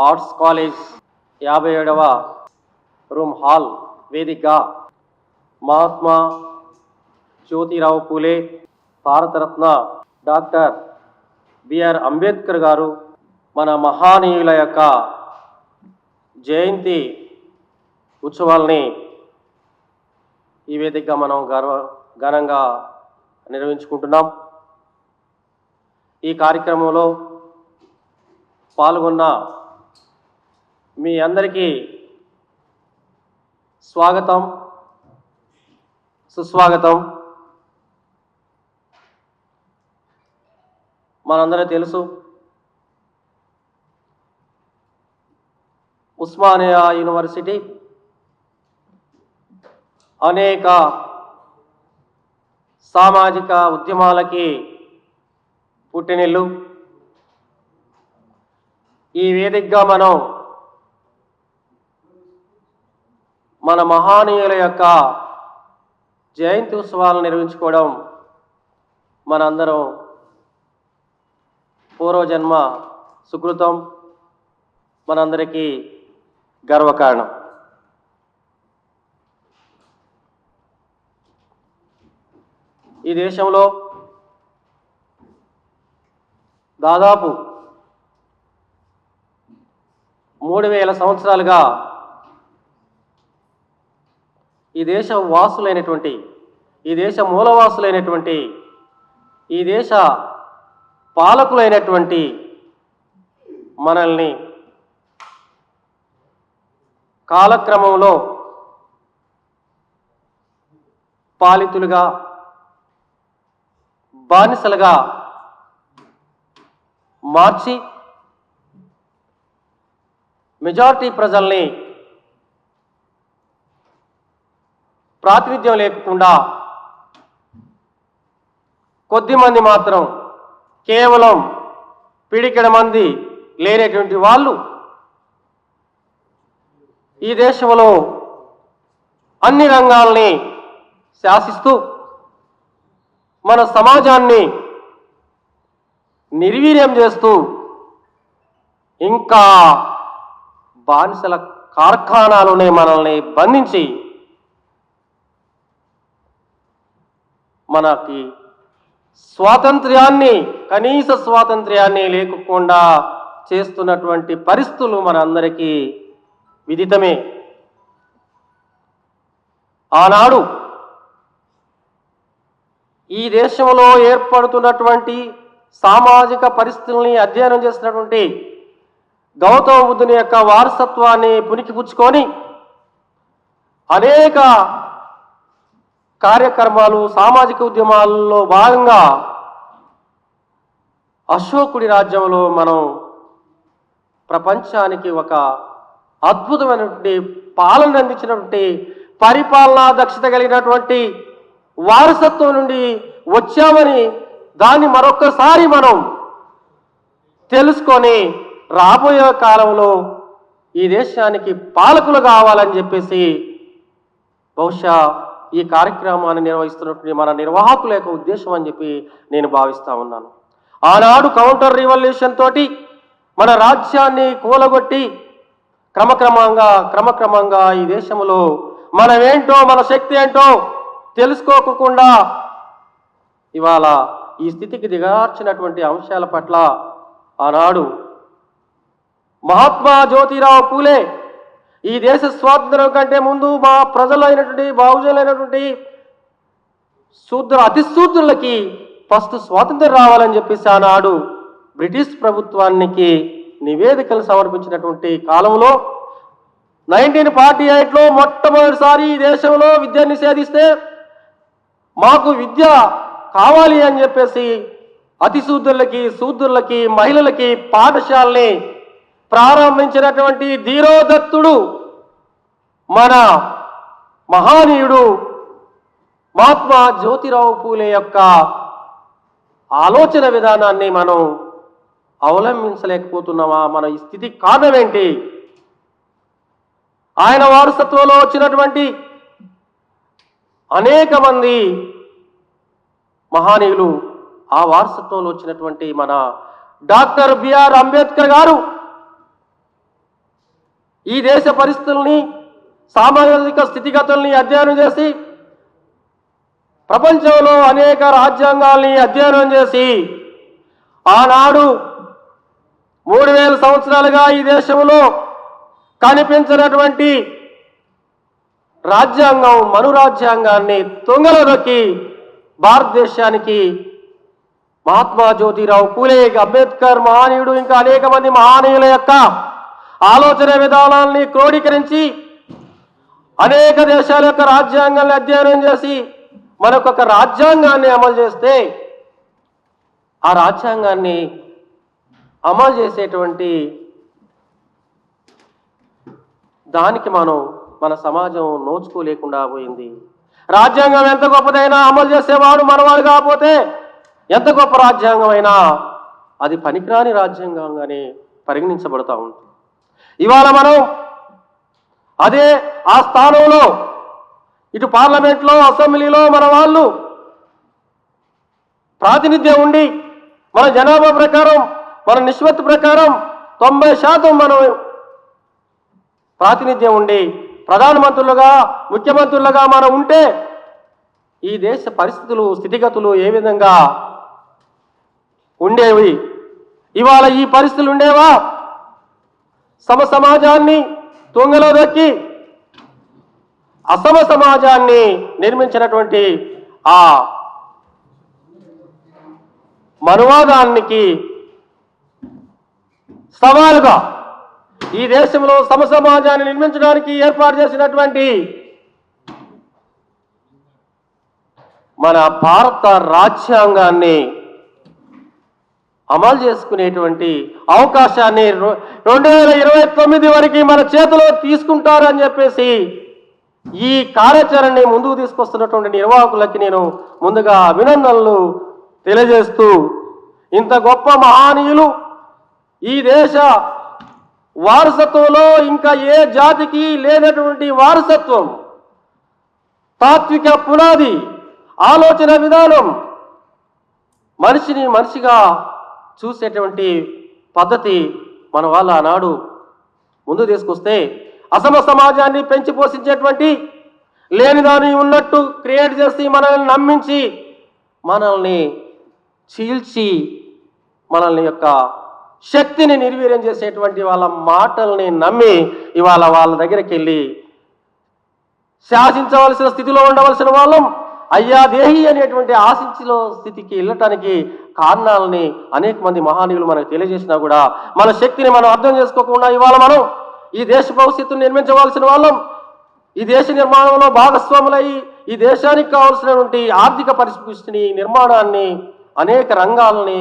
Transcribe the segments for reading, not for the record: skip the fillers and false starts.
Arts college 57వ room hall వేదికగా Mahatma Jyotirao Phule Bharat Ratna doctor BR Ambedkar గారు మన మహానీయుల యొక్క జయంతి ఉత్సవాల్ని ఈ వేదికగా మనం ఘనంగా నిర్వహించుకుంటున్నాం. ఈ కార్యక్రమంలో పాల్గొన్న మీ అందరికీ స్వాగతం, సుస్వాగతం. మనందరికీ తెలుసు, ఉస్మానియా యూనివర్సిటీ అనేక సామాజిక ఉద్యమాలకి పుట్టినిల్లు. ఈ వేదికగా మనం మన మహానీయుల యొక్క జయంతి ఉత్సవాలను నిర్వహించుకోవడం మనందరం పూర్వజన్మ సుకృతం, మనందరికీ గర్వకారణం. ఈ దేశంలో దాదాపు 3000 సంవత్సరాలుగా ఈ దేశ వాసులైనటువంటి, ఈ దేశ మూలవాసులైనటువంటి, ఈ దేశ పాలకులైనటువంటి మనల్ని కాలక్రమంలో పాలితులుగా, బానిసలుగా మార్చి మెజారిటీ ప్రజల్ని ప్రాతినిధ్యం లేకుండా కొద్దిమంది మాత్రం, కేవలం పిడికెడ మంది లేనటువంటి వాళ్ళు ఈ దేశంలో అన్ని రంగాల్ని శాసిస్తూ మన సమాజాన్ని నిర్వీర్యం చేస్తూ ఇంకా బానిసల కార్ఖానాలోనే మనల్ని బంధించి మనకి స్వాతంత్ర్యాన్ని, కనీస స్వాతంత్ర్యాన్ని లేకుండా చేస్తున్నటువంటి పరిస్థితులు మనందరికీ విదితమే. ఆనాడు ఈ దేశంలో ఏర్పడుతున్నటువంటి సామాజిక పరిస్థితుల్ని అధ్యయనం చేసినటువంటి గౌతమ బుద్ధుని యొక్క వారసత్వాన్ని పుణికిపుచ్చుకొని అనేక కార్యక్రమాలు, సామాజిక ఉద్యమాల్లో భాగంగా అశోకుడి రాజ్యంలో మనం ప్రపంచానికి ఒక అద్భుతమైనటువంటి పాలన అందించినటువంటి, పరిపాలనా దక్షత కలిగినటువంటి వారసత్వం నుండి వచ్చామని దాన్ని మరొక్కసారి మనం తెలుసుకొని రాబోయే కాలంలో ఈ దేశానికి పాలకులు కావాలని చెప్పేసి బహుశా ఈ కార్యక్రమాన్ని నిర్వహిస్తున్నటువంటి మన నిర్వాహకుల యొక్క ఉద్దేశం అని చెప్పి నేను భావిస్తా ఉన్నాను. ఆనాడు కౌంటర్ రివల్యూషన్ తోటి మన రాజ్యాన్ని కూలగొట్టి క్రమక్రమంగా ఈ దేశంలో మనమేంటో, మన శక్తి ఏంటో తెలుసుకోకుండా ఇవాళ ఈ స్థితికి దిగార్చినటువంటి అంశాల పట్ల ఆనాడు మహాత్మా జ్యోతిరావు పూలే ఈ దేశ స్వాతంత్రం కంటే ముందు మా ప్రజలైనటువంటి, బాహుజనులైనటువంటి అతిశూద్రులకి ఫస్ట్ స్వాతంత్రం రావాలని చెప్పేసి ఆనాడు బ్రిటిష్ ప్రభుత్వానికి నివేదికలు సమర్పించినటువంటి కాలంలో 1948లో మొట్టమొదటిసారి ఈ దేశంలో విద్య నిషేధిస్తే మాకు విద్య కావాలి అని చెప్పేసి అతిశూద్రులకి, శూద్రులకి, మహిళలకి పాఠశాలని ప్రారంభించినటువంటి ధీరోదత్తుడు మన మహానీయుడు మహాత్మా జ్యోతిరావు పూలే యొక్క ఆలోచన విధానాన్ని మనం అవలంబించలేకపోతున్నామా? మన ఈ స్థితి కారణం ఏంటి? ఆయన వారసత్వంలో వచ్చినటువంటి అనేక మంది మహానీయులు, ఆ వారసత్వంలో వచ్చినటువంటి మన డాక్టర్ బిఆర్ అంబేద్కర్ గారు ఈ దేశ పరిస్థితుల్ని, సామాజిక స్థితిగతుల్ని అధ్యయనం చేసి, ప్రపంచంలో అనేక రాజ్యాంగాల్ని అధ్యయనం చేసి, ఆనాడు 3000 సంవత్సరాలుగా ఈ దేశంలో కనిపించినటువంటి రాజ్యాంగం, మనురాజ్యాంగాన్ని తుంగలో దొక్కి భారతదేశానికి మహాత్మా జ్యోతిరావు పూలే, అంబేద్కర్ మహనీయుడు, ఇంకా అనేక మంది మహనీయుల యొక్క ఆలోచన విధానాల్ని క్రోడీకరించి అనేక దేశాల యొక్క రాజ్యాంగాన్ని అధ్యయనం చేసి మనకొక రాజ్యాంగాన్ని అమలు చేస్తే, ఆ రాజ్యాంగాన్ని అమలు చేసేటువంటి దానికి మన సమాజం నోచుకోలేకుండా పోయింది. రాజ్యాంగం ఎంత గొప్పదైనా అమలు చేసేవాడు మనవాడు కాకపోతే ఎంత గొప్ప రాజ్యాంగం అయినా అది పనికిరాని రాజ్యాంగంగానే పరిగణించబడతా ఉంటుంది. ఇవాళ మనం అదే ఆ స్థానంలో ఇటు పార్లమెంట్లో, అసెంబ్లీలో మన వాళ్ళు ప్రాతినిధ్యం ఉండి మన జనాభా ప్రకారం, మన నిష్పత్తి ప్రకారం 90% మనం ప్రాతినిధ్యం ఉండి ప్రధానమంత్రులుగా, ముఖ్యమంత్రులుగా మనం ఉంటే ఈ దేశ పరిస్థితులు, స్థితిగతులు ఏ విధంగా ఉండేవి? ఇవాళ ఈ పరిస్థితులు ఉండేవా? సమాజాన్ని తుంగలో దొక్కి సమాజాన్ని నిర్మించినటువంటి ఆ మనువాదానికి సవాలుగా ఈ దేశంలో సమాజాన్ని నిర్మించడానికి ఏర్పాటు చేసినటువంటి మన భారత రాజ్యాంగాన్ని అమలు చేసుకునేటువంటి అవకాశాన్ని 2029 వరకు మన చేతిలో తీసుకుంటారని చెప్పేసి ఈ కార్యాచరణని ముందుకు తీసుకొస్తున్నటువంటి నిర్వాహకులకి నేను ముందుగా అభినందనలు తెలియజేస్తూ, ఇంత గొప్ప మహనీయులు ఈ దేశ వారసత్వంలో ఇంకా ఏ జాతికి లేనటువంటి వారసత్వం, తాత్విక పునాది, ఆలోచన విధానం, మనిషిని మనిషిగా చూసేటువంటి పద్ధతి మన వాళ్ళ ఆనాడు ముందు తీసుకొస్తే, సమాజాన్ని పెంచి పోషించేటువంటి, లేనిదాన్ని ఉన్నట్టు క్రియేట్ చేసి మనల్ని నమ్మించి, మనల్ని చీల్చి, మనల్ని యొక్క శక్తిని నిర్వీర్యం చేసేటువంటి వాళ్ళ మాటల్ని నమ్మి ఇవాళ వాళ్ళ దగ్గరికి వెళ్ళి శాసించవలసిన స్థితిలో ఉండవలసిన వాళ్ళం అయ్యా దేహి అనేటువంటి ఆశించిన స్థితికి వెళ్ళటానికి కారణాలని అనేక మంది మహనీయులు మనకు తెలియజేసినా కూడా మన శక్తిని మనం అర్థం చేసుకోకుండా ఇవాళ మనం ఈ దేశ భవిష్యత్తును నిర్మించవలసిన వాళ్ళం. ఈ దేశ నిర్మాణంలో భాగస్వాములై ఈ దేశానికి కావాల్సినటువంటి ఆర్థిక పరిపుష్టిని, నిర్మాణాన్ని, అనేక రంగాలని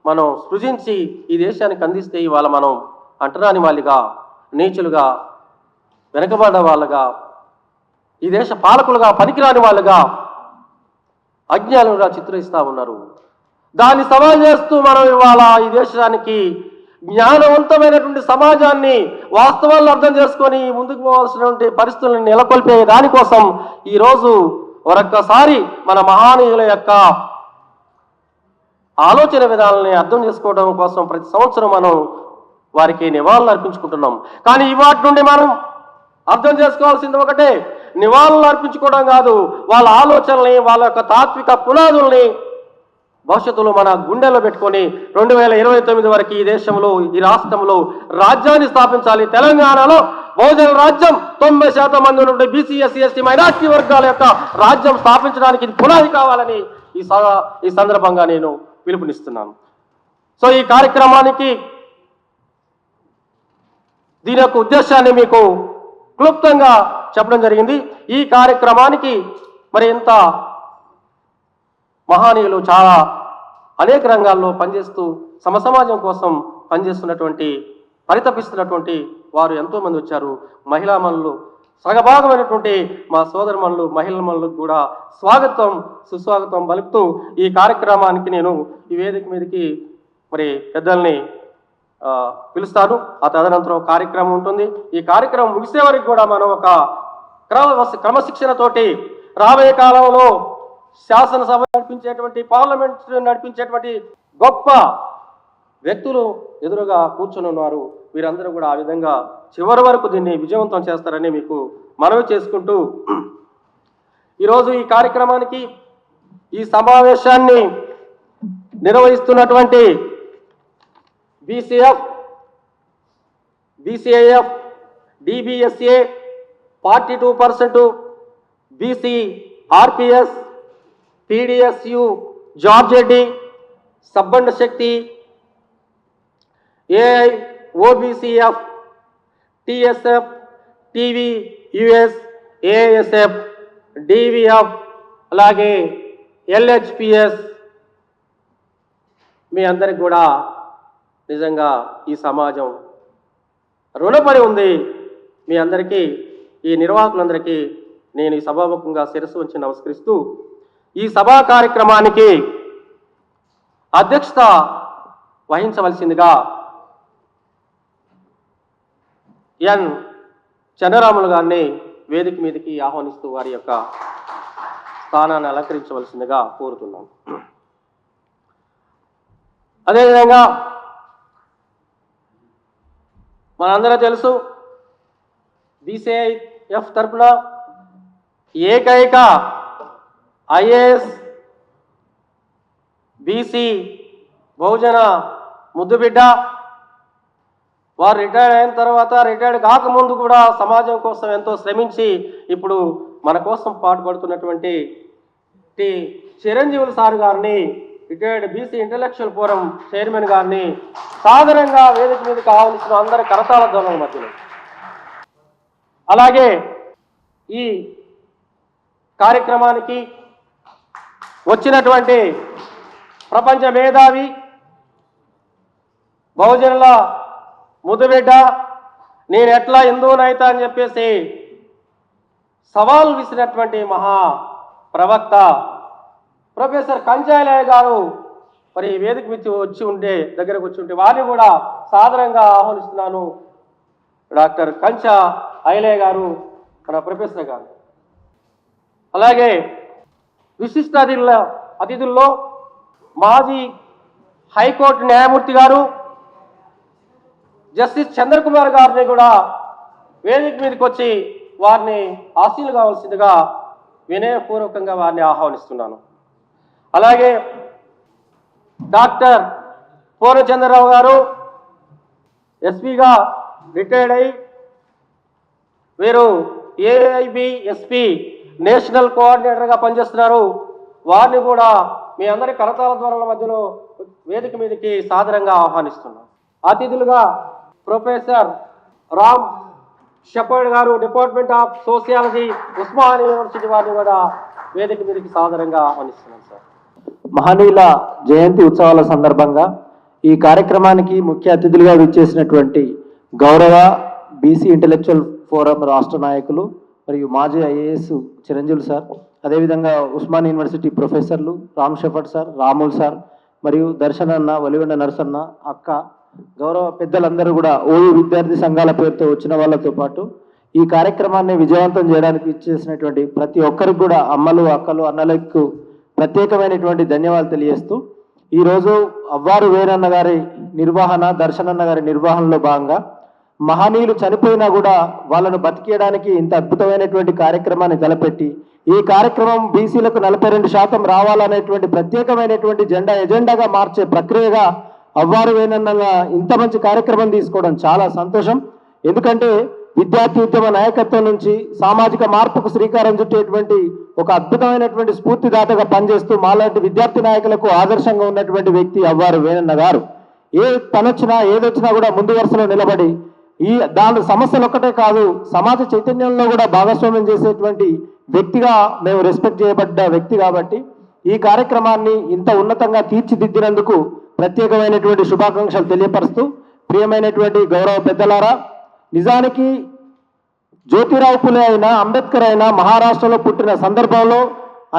మనం సృజించి ఈ దేశానికి అందిస్తే ఇవాళ మనం అంటరాని వాళ్ళుగా, నీచులుగా, వెనకబడ్డ వాళ్ళుగా, ఈ దేశ పాలకులుగా, పనికిరాని వాళ్ళుగా, అజ్ఞానులుగా చిత్రిస్తూ ఉన్నారు. దాన్ని సవాల్ చేస్తూ మనం ఇవాళ ఈ దేశానికి జ్ఞానవంతమైనటువంటి సమాజాన్ని, వాస్తవాలను అర్థం చేసుకొని ముందుకు పోవాల్సినటువంటి పరిస్థితులను నెలకొల్పే దానికోసం ఈరోజు మరొక్కసారి మన మహనీయుల యొక్క ఆలోచన విధానాలని అర్థం చేసుకోవడం కోసం ప్రతి సంవత్సరం మనం వారికి నివాళులు అర్పించుకుంటున్నాం. కానీ ఇవాటి నుండి మనం అర్థం చేసుకోవాల్సింది ఒకటే, నివాళులు అర్పించుకోవడం కాదు, వాళ్ళ ఆలోచనల్ని, వాళ్ళ యొక్క తాత్విక పునాదుల్ని భవిష్యత్తులో మన గుండెల్లో పెట్టుకొని 2029 వరకు ఈ దేశంలో, ఈ రాష్ట్రంలో రాజ్యాన్ని స్థాపించాలి. తెలంగాణలో బహుజన రాజ్యం 90% మంది ఉన్నటువంటి బీసీ, ఎస్సీ, ఎస్టీ, మైనార్టీ వర్గాల యొక్క రాజ్యం స్థాపించడానికి ఇది పునాది కావాలని ఈ సందర్భంగా నేను పిలుపునిస్తున్నాను. సో ఈ కార్యక్రమానికి, దీని యొక్క ఉద్దేశాన్ని మీకు క్లుప్తంగా చెప్పడం జరిగింది. ఈ కార్యక్రమానికి మరి ఇంత మహనీయులు చాలా అనేక రంగాల్లో పనిచేస్తూ సమాజం కోసం పనిచేస్తున్నటువంటి, పరితపిస్తున్నటువంటి వారు ఎంతోమంది వచ్చారు. మహిళా మనులు, సగభాగమైనటువంటి మా సోదరమణులు, మహిళల మనులకు కూడా స్వాగతం, సుస్వాగతం పలుకుతూ ఈ కార్యక్రమానికి నేను ఈ వేదిక మీదకి మరి పెద్దల్ని పిలుస్తాను. ఆ తదనంతరం కార్యక్రమం ఉంటుంది. ఈ కార్యక్రమం ముగిసే వరకు కూడా మనం ఒక క్రమశిక్షణతోటి రాబోయే కాలంలో శాసనసభ నడిపించేటువంటి, పార్లమెంట్ నడిపించేటువంటి గొప్ప వ్యక్తులు ఎదురుగా కూర్చొని ఉన్నారు. మీరందరూ కూడా ఆ విధంగా చివరి వరకు దీన్ని విజయవంతం చేస్తారని మీకు మనవి చేసుకుంటూ, ఈరోజు ఈ కార్యక్రమానికి ఈ సమావేశాన్ని నిర్వహిస్తున్నటువంటి BCIF, DBSA 42%, BC RPS, PDSU, George Reddy, సబ్బండ శక్తి, AI, OBCF, TSF, TVUS, ASF, DVF, అలాగే LHPS, మీ అందరికి కూడా నిజంగా ఈ సమాజం రుణపడి ఉంది. మీ అందరికీ, ఈ నిర్వాహకులందరికీ నేను ఈ సభాముఖంగా శిరస్సు ఉంచి నమస్కరిస్తూ, ఈ సభా కార్యక్రమానికి అధ్యక్షత వహించవలసిందిగా ఎన్ చంద్రరాములు గారిని వేదిక మీదకి ఆహ్వానిస్తూ వారి యొక్క స్థానాన్ని అలంకరించవలసిందిగా కోరుతున్నాను. అదేవిధంగా మనందరూ తెలుసు, BCIF తరఫున ఏకైక IAS BC బహుజన ముద్దుబిడ్డ, వారు రిటైర్డ్ అయిన తర్వాత, రిటైర్డ్ కాకముందు కూడా సమాజం కోసం ఎంతో శ్రమించి ఇప్పుడు మన కోసం పాటుపడుతున్నటువంటి చిరంజీవులు సార్ గారిని, retired BC intellectual forum chairman గారిని సాధారణంగా వేదిక మీదకి ఆహ్వానించిన అందరి కరతాళ ధ్వనుల మధ్యలో, అలాగే ఈ కార్యక్రమానికి వచ్చినటువంటి ప్రపంచ మేధావి, బహుజనుల ముద్దుబిడ్డ, నేను ఎట్లా హిందువునైతా అని చెప్పేసి సవాల్ విసిరినటువంటి మహా ప్రవక్త ప్రొఫెసర్ కంచాయలయ్య గారు మరి వేదిక మీద దగ్గరకు వచ్చి ఉంటే వారిని కూడా సాదరంగా ఆహ్వానిస్తున్నాను. డాక్టర్ కంచా ఐలయ్య గారు, మన ప్రొఫెసర్ గారు. అలాగే విశిష్ట అతిథుల్లో మాజీ హైకోర్టు న్యాయమూర్తి గారు జస్టిస్ చంద్రకుమార్ గారిని కూడా వేదిక మీదకి వచ్చి వారిని ఆశీలు కావాల్సిందిగా వినయపూర్వకంగా వారిని ఆహ్వానిస్తున్నాను. అలాగే డాక్టర్ పూర్ణచంద్రరావు గారు ఎస్పీగా రిటైర్డ్ అయి వీరు AIBSP నేషనల్ కోఆర్డినేటర్గా పనిచేస్తున్నారు. వారిని కూడా మీ అందరి కరతాళ ధ్వనుల మధ్యలో వేదిక మీదకి సాదరంగా ఆహ్వానిస్తున్నాం. అతిథులుగా ప్రొఫెసర్ రామ్ షెపర్డ్ గారు, department of sociology, Osmania university, వారిని కూడా వేదిక మీదకి సాదరంగా ఆహ్వానిస్తున్నాం. సార్, మహనీయుల జయంతి ఉత్సవాల సందర్భంగా ఈ కార్యక్రమానికి ముఖ్య అతిథులుగా విచ్చేసినటువంటి గౌరవ BC ఇంటలెక్చువల్ ఫోరం రాష్ట్ర నాయకులు మరియు మాజీ IAS చిరంజీవులు సార్, అదేవిధంగా ఉస్మాన్ యూనివర్సిటీ ప్రొఫెసర్లు రామ్ షెఫర్డ్ సార్, రాముల్ సార్, మరియు దర్శన్ అన్న, వలివెండ నరసన్న అక్క, గౌరవ పెద్దలందరూ కూడా ఓయూ విద్యార్థి సంఘాల పేరుతో వచ్చిన వాళ్ళతో పాటు ఈ కార్యక్రమాన్ని విజయవంతం చేయడానికి ఇచ్చేసినటువంటి ప్రతి ఒక్కరికి కూడా అమ్మలు, అక్కలు, అన్నలకు ప్రత్యేకమైనటువంటి ధన్యవాదాలు తెలియజేస్తూ, ఈరోజు అవ్వారు వేరన్న గారి నిర్వహణ, దర్శనన్న గారి నిర్వహణలో భాగంగా మహనీయులు చనిపోయినా కూడా వాళ్ళను బతికేయడానికి ఇంత అద్భుతమైనటువంటి కార్యక్రమాన్ని తలపెట్టి, ఈ కార్యక్రమం BCలకు 42% రావాలనేటువంటి ప్రత్యేకమైనటువంటి ఎజెండాగా మార్చే ప్రక్రియగా అవ్వారు వేనన్న ఇంత మంచి కార్యక్రమం తీసుకోవడం చాలా సంతోషం. ఎందుకంటే విద్యార్థి ఉద్యమ నాయకత్వం నుంచి సామాజిక మార్పుకు శ్రీకారం చుట్టేటువంటి ఒక అద్భుతమైనటువంటి స్ఫూర్తిదాతగా పనిచేస్తూ మాలాంటి విద్యార్థి నాయకులకు ఆదర్శంగా ఉన్నటువంటి వ్యక్తి అవ్వారు వేనన్న గారు. ఏ పనొచ్చినా ఏదొచ్చినా కూడా ముందు వరుసలో నిలబడి దాని సమస్యలు ఒక్కటే కాదు, సమాజ చైతన్యంలో కూడా భాగస్వామ్యం చేసేటువంటి వ్యక్తిగా మేము రెస్పెక్ట్ చేయబడ్డ వ్యక్తి. కాబట్టి ఈ కార్యక్రమాన్ని ఇంత ఉన్నతంగా తీర్చిదిద్దినందుకు ప్రత్యేకమైనటువంటి శుభాకాంక్షలు తెలియపరుస్తూ, ప్రియమైనటువంటి గౌరవ పెద్దలారా, నిజానికి జ్యోతిరావు పులే అయినా, అంబేద్కర్ అయినా మహారాష్ట్రలో పుట్టిన సందర్భంలో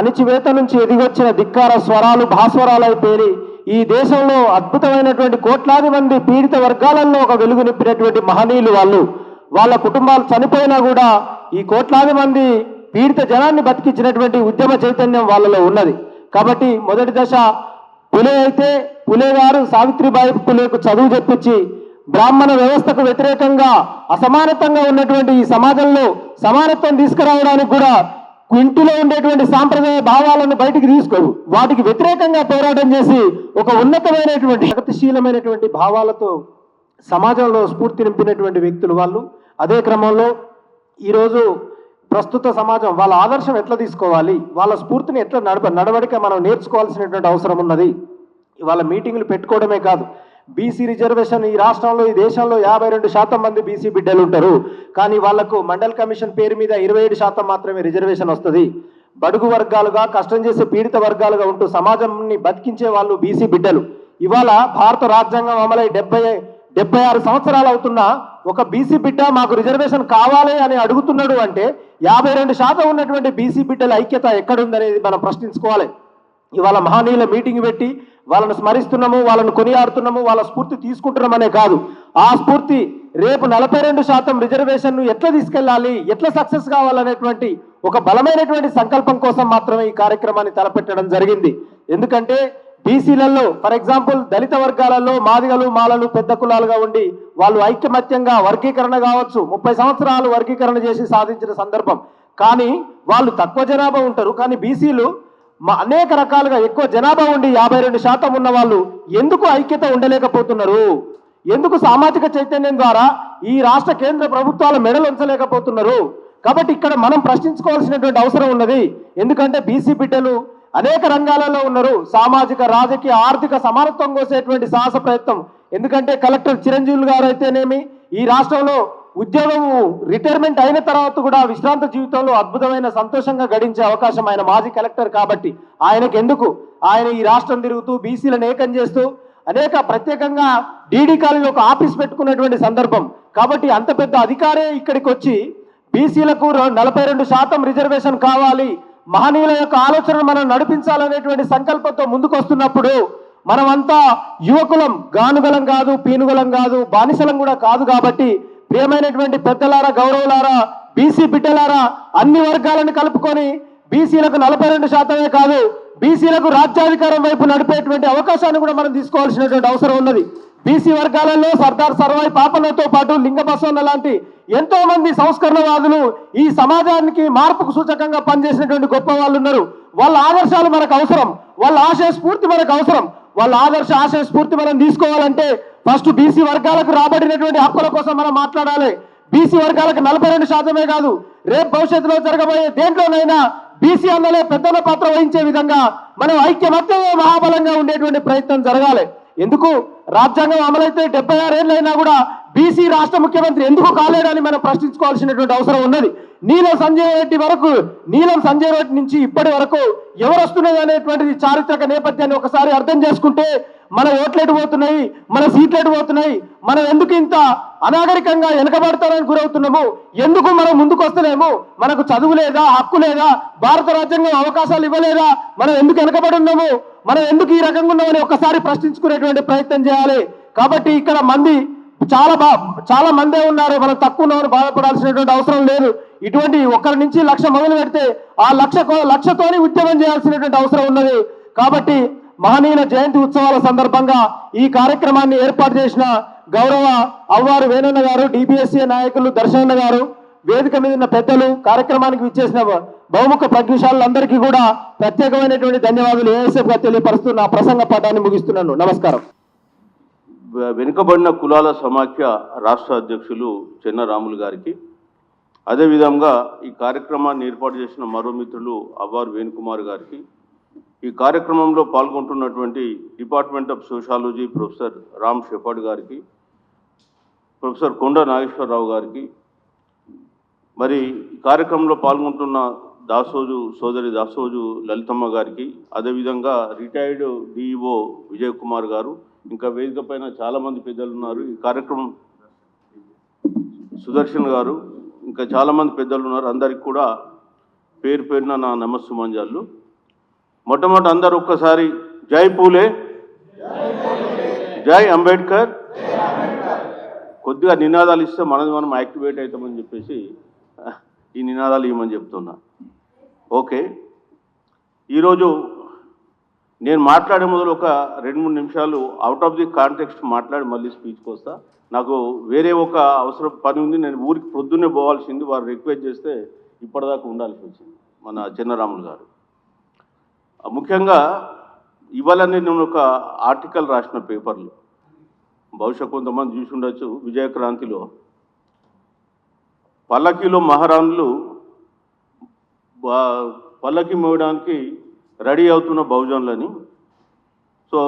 అణిచివేత నుంచి ఎదిగొచ్చిన ధిక్కార స్వరాలు భాస్వరాలైపోయి ఈ దేశంలో అద్భుతమైనటువంటి కోట్లాది మంది పీడిత వర్గాలలో ఒక వెలుగు నింపినటువంటి మహనీయులు వాళ్ళు. వాళ్ళ కుటుంబాలు చనిపోయినా కూడా ఈ కోట్లాది మంది పీడిత జనాన్ని బతికించినటువంటి ఉద్యమ చైతన్యం వాళ్ళలో ఉన్నది. కాబట్టి మొదటి దశ పులే అయితే పులే గారు సావిత్రిబాయి పులేకు చదువు చెప్పించి బ్రాహ్మణ వ్యవస్థకు వ్యతిరేకంగా అసమానతంగా ఉన్నటువంటి ఈ సమాజంలో సమానత్వం తీసుకురావడానికి కూడా ఇంటిలో ఉండేటువంటి సాంప్రదాయ భావాలను బయటికి తీసుకోరు, వాటికి వ్యతిరేకంగా పోరాటం చేసి ఒక ఉన్నతమైనటువంటి ప్రగతిశీలమైనటువంటి భావాలతో సమాజంలో స్ఫూర్తి నింపినటువంటి వ్యక్తులు వాళ్ళు. అదే క్రమంలో ఈరోజు ప్రస్తుత సమాజం వాళ్ళ ఆదర్శం ఎట్లా తీసుకోవాలి, వాళ్ళ స్ఫూర్తిని ఎట్లా నడవడిక మనం నేర్చుకోవాల్సినటువంటి అవసరం ఉన్నది. ఇవాళ మీటింగులు పెట్టుకోవడమే కాదు, బీసీ రిజర్వేషన్ ఈ రాష్ట్రంలో ఈ దేశంలో 52% మంది బీసీ బిడ్డలు ఉంటారు, కానీ వాళ్లకు మండల్ కమిషన్ పేరు మీద 27% మాత్రమే రిజర్వేషన్ వస్తుంది. బడుగు వర్గాలుగా కష్టం చేసే పీడిత వర్గాలుగా ఉంటూ సమాజాన్ని బతికించే వాళ్ళు బీసీ బిడ్డలు. ఇవాళ భారత రాజ్యాంగం అమలై 76 సంవత్సరాలు అవుతున్నా ఒక బీసీ బిడ్డ మాకు రిజర్వేషన్ కావాలి అని అడుగుతున్నాడు అంటే 52% ఉన్నటువంటి బీసీ బిడ్డల ఐక్యత ఎక్కడుందనేది మనం ప్రశ్నించుకోవాలి. ఇవాళ మహనీయుల మీటింగ్ పెట్టి వాళ్ళను స్మరిస్తున్నాము, వాళ్ళను కొనియాడుతున్నాము, వాళ్ళ స్ఫూర్తి తీసుకుంటున్నామనే కాదు, ఆ స్ఫూర్తి రేపు 42% రిజర్వేషన్ను ఎట్లా తీసుకెళ్ళాలి, ఎట్లా సక్సెస్ కావాలనేటువంటి ఒక బలమైనటువంటి సంకల్పం కోసం మాత్రమే ఈ కార్యక్రమాన్ని తలపెట్టడం జరిగింది. ఎందుకంటే బీసీలలో ఫర్ ఎగ్జాంపుల్ దళిత వర్గాలలో మాదిగలు మాలలు పెద్ద కులాలుగా ఉండి వాళ్ళు ఐక్యమత్యంగా వర్గీకరణ కావచ్చు 30 సంవత్సరాలు వర్గీకరణ చేసి సాధించిన సందర్భం. కానీ వాళ్ళు తక్కువ జనాభా ఉంటారు, కానీ బీసీలు అనేక రకాలుగా ఎక్కువ జనాభా ఉండి 52% ఉన్న వాళ్ళు ఎందుకు ఐక్యత ఉండలేకపోతున్నారు, ఎందుకు సామాజిక చైతన్యం ద్వారా ఈ రాష్ట్ర కేంద్ర ప్రభుత్వాల మెడలు ఉంచలేకపోతున్నారు? కాబట్టి ఇక్కడ మనం ప్రశ్నించుకోవాల్సినటువంటి అవసరం ఉన్నది. ఎందుకంటే బీసీ బిడ్డలు అనేక రంగాలలో ఉన్నారు, సామాజిక రాజకీయ ఆర్థిక సమానత్వం కోసేటువంటి సాహస ప్రయత్నం. ఎందుకంటే కలెక్టర్ చిరంజీవి గారు అయితేనేమి ఈ రాష్ట్రంలో ఉద్యోగం రిటైర్మెంట్ అయిన తర్వాత కూడా విశ్రాంత జీవితంలో అద్భుతమైన సంతోషంగా గడించే అవకాశం ఆయన మాజీ కలెక్టర్ కాబట్టి ఆయనకు ఎందుకు, ఆయన ఈ రాష్ట్రం తిరుగుతూ బీసీలను ఏకం చేస్తూ అనేక ప్రత్యేకంగా డీడీ కాలేజీలో ఒక ఆఫీస్ పెట్టుకున్నటువంటి సందర్భం. కాబట్టి అంత పెద్ద అధికారే ఇక్కడికి వచ్చి బీసీలకు 42% రిజర్వేషన్ కావాలి, మహనీయుల యొక్క ఆలోచనను మనం నడిపించాలనేటువంటి సంకల్పంతో ముందుకు వస్తున్నప్పుడు మనమంతా యువకులం, గానుగలం కాదు, పీనుగలం కాదు, బానిసలం కూడా కాదు. కాబట్టి ప్రియమైనటువంటి పెద్దలారా, గౌరవులారా, బీసీ బిడ్డలారా, అన్ని వర్గాలను కలుపుకొని బీసీలకు 42% కాదు బీసీలకు రాజ్యాధికారం వైపు నడిపేటువంటి అవకాశాన్ని కూడా మనం తీసుకోవాల్సినటువంటి అవసరం ఉన్నది. బీసీ వర్గాలలో సర్దార్ సర్వాయి పాపన్నతో పాటు లింగ బసవన్న లాంటి ఎంతో మంది సంస్కరణవాదులు ఈ సమాజానికి మార్పుకు సూచకంగా పనిచేసినటువంటి గొప్ప వాళ్ళు ఉన్నారు. వాళ్ళ ఆదర్శాలు మనకు అవసరం, వాళ్ళ ఆశయ స్ఫూర్తి మనకు అవసరం. వాళ్ళ ఆశయ స్ఫూర్తి మనం తీసుకోవాలంటే ఫస్ట్ బీసీ వర్గాలకు రాబడినటువంటి హక్కుల కోసం మనం మాట్లాడాలి. బీసీ వర్గాలకు 42% కాదు, రేపు భవిష్యత్తులో జరగబోయే దేంట్లోనైనా బీసీ అన్నలే పెద్దల పాత్ర వహించే విధంగా మనం ఐక్యమత్యంగా మహాబలంగా ఉండేటువంటి ప్రయత్నం జరగాలి. ఎందుకు రాజ్యాంగం అమలైతే 76 ఏళ్ళైనా కూడా బీసీ రాష్ట్ర ముఖ్యమంత్రి ఎందుకు కాలేడని మనం ప్రశ్నించుకోవాల్సినటువంటి అవసరం ఉన్నది. నీలం సంజయ్ రెడ్డి నుంచి ఇప్పటి వరకు ఎవరు వస్తున్నది అనేటువంటిది చారిత్రక నేపథ్యాన్ని ఒకసారి అర్థం చేసుకుంటే మన ఓట్లెటు పోతున్నాయి, మన సీట్లెటు పోతున్నాయి, మనం ఎందుకు ఇంత అనాగరికంగా వెనకబడతారని గురవుతున్నాము, ఎందుకు మనం ముందుకు వస్తలేము, మనకు చదువు లేదా, హక్కు లేదా, భారత రాజ్యాంగం అవకాశాలు ఇవ్వలేదా, మనం ఎందుకు వెనకబడి ఉన్నాము, మనం ఎందుకు ఈ రకంగా ఉన్నామని ఒకసారి ప్రశ్నించుకునేటువంటి ప్రయత్నం చేయాలి. కాబట్టి ఇక్కడ మంది చాలా మందే ఉన్నారు, మనం తక్కువ ఉన్నామని బాధపడాల్సినటువంటి అవసరం లేదు. ఇటువంటి 1 నుంచి 1,00,000 మొదలు పెడితే ఆ లక్షతోని ఉద్యమం చేయాల్సినటువంటి అవసరం ఉన్నది. కాబట్టి మహనీయుల జయంతి ఉత్సవాల సందర్భంగా ఈ కార్యక్రమాన్ని ఏర్పాటు చేసిన గౌరవ అవ్వారు వేణన్న గారు, డిబిఎస్ఏ నాయకులు దర్శనన్న గారు, వేదిక మీద ఉన్న పెద్దలు, కార్యక్రమానికి విచ్చేసిన బహుముఖ ప్రజ్ఞశాలందరికీ కూడా ప్రత్యేకమైనటువంటి ధన్యవాదాలు ఏఎస్ఎఫ్ గా తెలియపరుస్తూ నా ప్రసంగ పదాన్ని ముగిస్తున్నాను. నమస్కారం. వెనుకబడిన కులాల సమాఖ్య రాష్ట్ర అధ్యక్షులు చెన్న రాములు గారికి, అదేవిధంగా ఈ కార్యక్రమాన్ని ఏర్పాటు చేసిన మరో మిత్రులు అవ్వారు వేణుకుమార్ గారికి, ఈ కార్యక్రమంలో పాల్గొంటున్నటువంటి department of sociology professor Ram Shepherd గారికి, ప్రొఫెసర్ కొండ నాగేశ్వరరావు గారికి, మరి ఈ కార్యక్రమంలో పాల్గొంటున్న సోదరి దాసోజు లలితమ్మ గారికి, అదేవిధంగా రిటైర్డ్ డిఈఓ విజయ్ కుమార్ గారు, ఇంకా వేదిక పైన చాలామంది పెద్దలు ఉన్నారు. ఈ కార్యక్రమం సుదర్శన్ గారు, ఇంకా చాలామంది పెద్దలు ఉన్నారు. అందరికి కూడా పేరు పేరున నా నమస్సుమంజాలు. మొట్టమొదటి అందరూ ఒక్కసారి జై పూలే, జై అంబేద్కర్, కొద్దిగా నినాదాలు ఇస్తే మనం యాక్టివేట్ అవుతామని చెప్పేసి ఈ నినాదాలు ఇవ్వమని చెప్తున్నా. ఓకే, ఈరోజు నేను మాట్లాడే మొదలు ఒక 2-3 నిమిషాలు అవుట్ ఆఫ్ ది కాంటెక్స్ట్ మాట్లాడి మళ్ళీ స్పీచ్కి వస్తా. నాకు వేరే ఒక అవసరం పని ఉంది, నేను ఊరికి పొద్దున్నే పోవాల్సింది, వారు రిక్వెస్ట్ చేస్తే ఇప్పటిదాకా ఉండాల్సి వచ్చింది మన చిన్నరాములు గారు. ముఖ్యంగా ఇవాళ నేను ఒక ఆర్టికల్ రాసిన పేపర్లో, బహుశా కొంతమంది చూసి ఉండొచ్చు, విజయక్రాంతిలో పల్లకీలో మహారాణులు పల్లకి మోయడానికి రెడీ అవుతున్న బహుజనులని. సో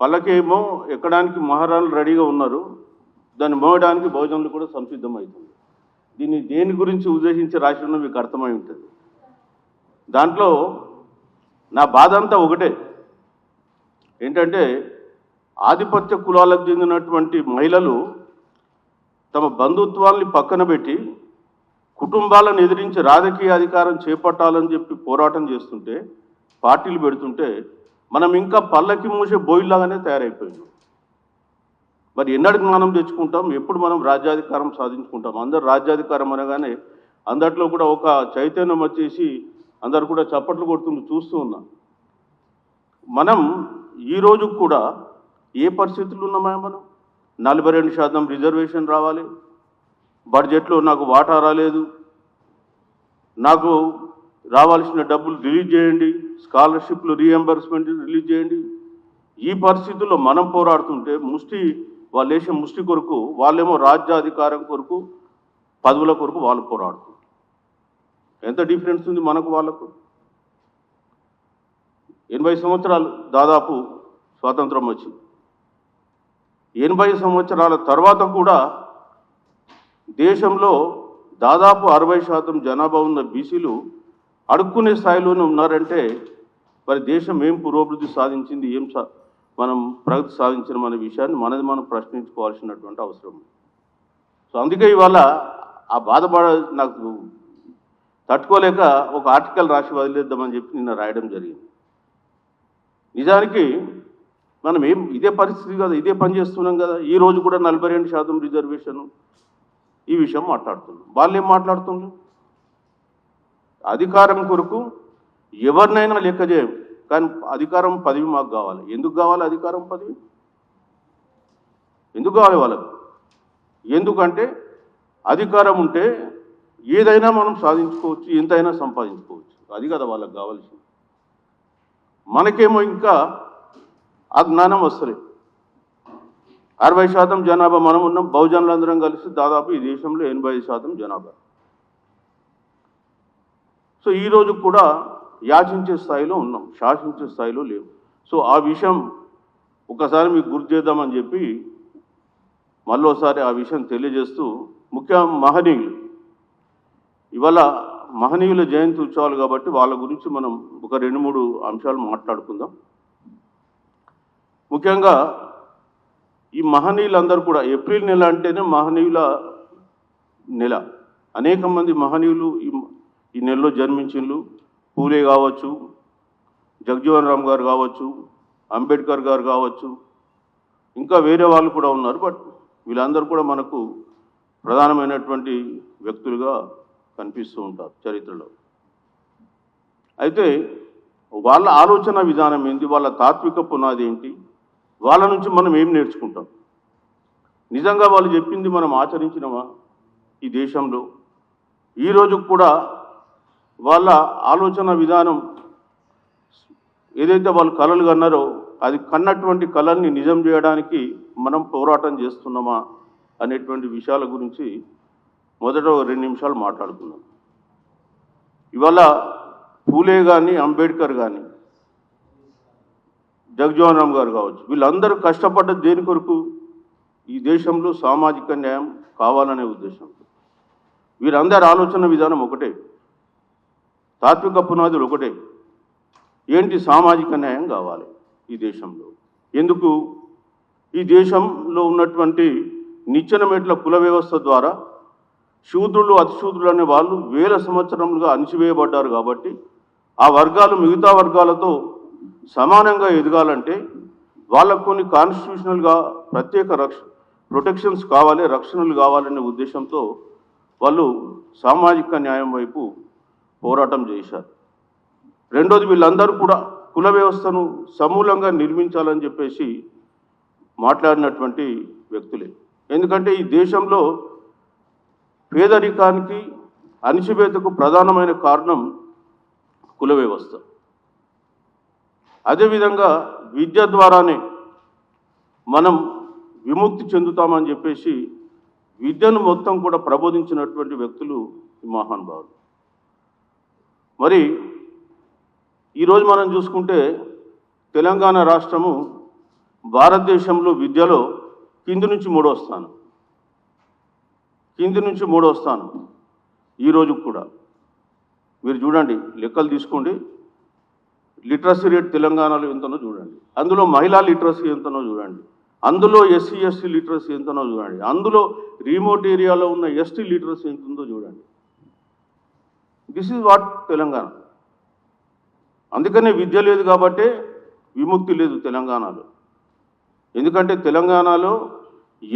పల్లకి ఏమో ఎక్కడానికి మహారాణులు రెడీగా ఉన్నారు, దాన్ని మోయడానికి బహుజనులు కూడా సంసిద్ధమవుతుంది. దీన్ని దేని గురించి ఉద్దేశించి రాసిన మీకు అర్థమై ఉంటుంది. దాంట్లో నా బాధ అంతా ఒకటే, ఏంటంటే ఆధిపత్య కులాలకు చెందినటువంటి మహిళలు తమ బంధుత్వాల్ని పక్కన పెట్టి కుటుంబాలను ఎదిరించి రాజకీయ అధికారం చేపట్టాలని చెప్పి పోరాటం చేస్తుంటే, పార్టీలు పెడుతుంటే మనం ఇంకా పల్లకి మూసే బోయిల్లాగానే తయారైపోయింది. మరి ఎన్నడికి మనం తెచ్చుకుంటాం, ఎప్పుడు మనం రాజ్యాధికారం సాధించుకుంటాం? అందరు రాజ్యాధికారం అనగానే అందరిలో కూడా ఒక చైతన్యం వచ్చేసి అందరు కూడా చప్పట్లు కొడుతుంది చూస్తూ ఉన్నాం. మనం ఈరోజు కూడా ఏ పరిస్థితులు ఉన్నామా? మనం 42% రిజర్వేషన్ రావాలి, బడ్జెట్లో నాకు వాటా రాలేదు, నాకు రావాల్సిన డబ్బులు రిలీజ్ చేయండి, స్కాలర్షిప్లు రీఎంబర్స్మెంట్ రిలీజ్ చేయండి. ఈ పరిస్థితుల్లో మనం పోరాడుతుంటే వాళ్ళు వేసే ముష్టి కొరకు, వాళ్ళేమో రాజ్యాధికారం కొరకు, పదవుల కొరకు వాళ్ళు పోరాడుతున్నారు. ఎంత డిఫరెన్స్ ఉంది మనకు వాళ్ళకు? 80 సంవత్సరాలు దాదాపు స్వాతంత్రం వచ్చి 80 సంవత్సరాల తర్వాత కూడా దేశంలో దాదాపు 60% జనాభా ఉన్న బీసీలు అడుక్కునే స్థాయిలోనే ఉన్నారంటే మరి దేశం ఏం పురోభివృద్ధి సాధించింది, మనం ప్రగతి సాధించిన మన విషయాన్ని మనం ప్రశ్నించుకోవాల్సినటువంటి అవసరం. సో అందుకే ఇవాళ ఆ నాకు తట్టుకోలేక ఒక ఆర్టికల్ రాసి వదిలేద్దామని చెప్పి నిన్న రాయడం జరిగింది. నిజానికి మనం ఇదే పరిస్థితి కదా, ఇదే పని చేస్తున్నాం కదా. ఈ రోజు కూడా 42% రిజర్వేషన్ ఈ విషయం మాట్లాడుతున్నాం. వాళ్ళు ఏం మాట్లాడుతున్నారు? అధికారం కొరకు ఎవరినైనా లెక్క చేయం, కానీ అధికారం పదవి మాకు కావాలి. ఎందుకు కావాలి అధికారం పదవి? ఎందుకు కావాలి వాళ్ళకు? ఎందుకంటే అధికారం ఉంటే ఏదైనా మనం సాధించుకోవచ్చు, ఎంతైనా సంపాదించుకోవచ్చు. అది కదా వాళ్ళకి కావాల్సింది. మనకేమో ఇంకా ఆ జ్ఞానం వస్తుంది. 60% జనాభా మనం ఉన్నాం, బహుజనులందరం కలిసి దాదాపు ఈ దేశంలో 85% జనాభా. సో ఈరోజు కూడా యాచించే స్థాయిలో ఉన్నాం, శాసించే స్థాయిలో లేవు. సో ఆ విషయం ఒకసారి మీకు గుర్తు చేద్దామని చెప్పి మళ్ళోసారి ఆ విషయం తెలియజేస్తూ, ముఖ్యంగా మహనీయులు, ఇవాళ మహనీయుల జయంతి ఉత్సవాలు కాబట్టి వాళ్ళ గురించి మనం ఒక 2-3 అంశాలు మాట్లాడుకుందాం. ముఖ్యంగా ఈ మహనీయులందరూ కూడా, ఏప్రిల్ నెల అంటేనే మహనీయుల నెల. అనేక మంది మహనీయులు ఈ నెలలో జన్మించిండ్రు. పూలే కావచ్చు, జగజీవన్ రామ్ గారు కావచ్చు, అంబేద్కర్ గారు కావచ్చు, ఇంకా వేరే వాళ్ళు కూడా ఉన్నారు. బట్ వీళ్ళందరూ కూడా మనకు ప్రధానమైనటువంటి వ్యక్తులుగా కనిపిస్తూ ఉంటారు చరిత్రలో. అయితే వాళ్ళ ఆలోచన విధానం ఏంటి, వాళ్ళ తాత్విక పునాది ఏంటి, వాళ్ళ నుంచి మనం ఏం నేర్చుకుంటాం? నిజంగా వాళ్ళు చెప్పింది మనం ఆచరించినమా ఈ దేశంలో? ఈరోజు కూడా వాళ్ళ ఆలోచన విధానం ఏదైతే వాళ్ళు కలలు కన్నారో అది కన్నటువంటి కళల్ని నిజం చేయడానికి మనం పోరాటం చేస్తున్నామా అనేటువంటి విషయాల గురించి మొదట 2 నిమిషాలు మాట్లాడుకుందాం. ఇవాళ పూలే కానీ, అంబేద్కర్ కానీ, జగజీవన్ రామ్ గారు కావచ్చు, వీళ్ళందరూ కష్టపడ్డది దేని కొరకు? ఈ దేశంలో సామాజిక న్యాయం కావాలనే ఉద్దేశంతో. వీరందరి ఆలోచన విధానం ఒకటే, తాత్విక పునాదులు ఒకటే. ఏంటి? సామాజిక న్యాయం కావాలి ఈ దేశంలో. ఎందుకు? ఈ దేశంలో ఉన్నటువంటి నిచ్చెన మెట్ల కుల వ్యవస్థ ద్వారా శూద్రులు, అతిశూద్రులు అనే వాళ్ళు వేల సంవత్సరములుగా అణిచివేయబడ్డారు. కాబట్టి ఆ వర్గాలు మిగతా వర్గాలతో సమానంగా ఎదగాలంటే వాళ్ళకు కొన్ని కాన్స్టిట్యూషనల్గా ప్రత్యేక ప్రొటెక్షన్స్ కావాలి, రక్షణలు కావాలనే ఉద్దేశంతో వాళ్ళు సామాజిక న్యాయం వైపు పోరాటం చేశారు. రెండోది, వీళ్ళందరూ కూడా కుల వ్యవస్థను సమూలంగా నిర్మించాలని చెప్పేసి మాట్లాడినటువంటి వ్యక్తులే. ఎందుకంటే ఈ దేశంలో పేదరికానికి అణిచివేతకు ప్రధానమైన కారణం కుల వ్యవస్థ. అదేవిధంగా విద్య ద్వారానే మనం విముక్తి చెందుతామని చెప్పేసి విద్యను మొత్తం కూడా ప్రబోధించినటువంటి వ్యక్తులు ఈ మహానుభావులు. మరి ఈరోజు మనం చూసుకుంటే తెలంగాణ రాష్ట్రము భారతదేశంలో విద్యలో కింది నుంచి మూడో స్థానం ఈరోజు కూడా. మీరు చూడండి, లెక్కలు తీసుకోండి, లిటరసీ రేట్ తెలంగాణలో ఎంతనో చూడండి, అందులో మహిళా లిటరసీ ఎంతనో చూడండి, అందులో ఎస్సీ ఎస్టీ లిటరసీ ఎంతనో చూడండి, అందులో రిమోట్ ఏరియాలో ఉన్న ఎస్టీ లిటరసీ ఎంత ఉందో చూడండి. This is what Telangana. అందుకనే విద్య లేదు కాబట్టే విముక్తి లేదు తెలంగాణలో. ఎందుకంటే తెలంగాణలో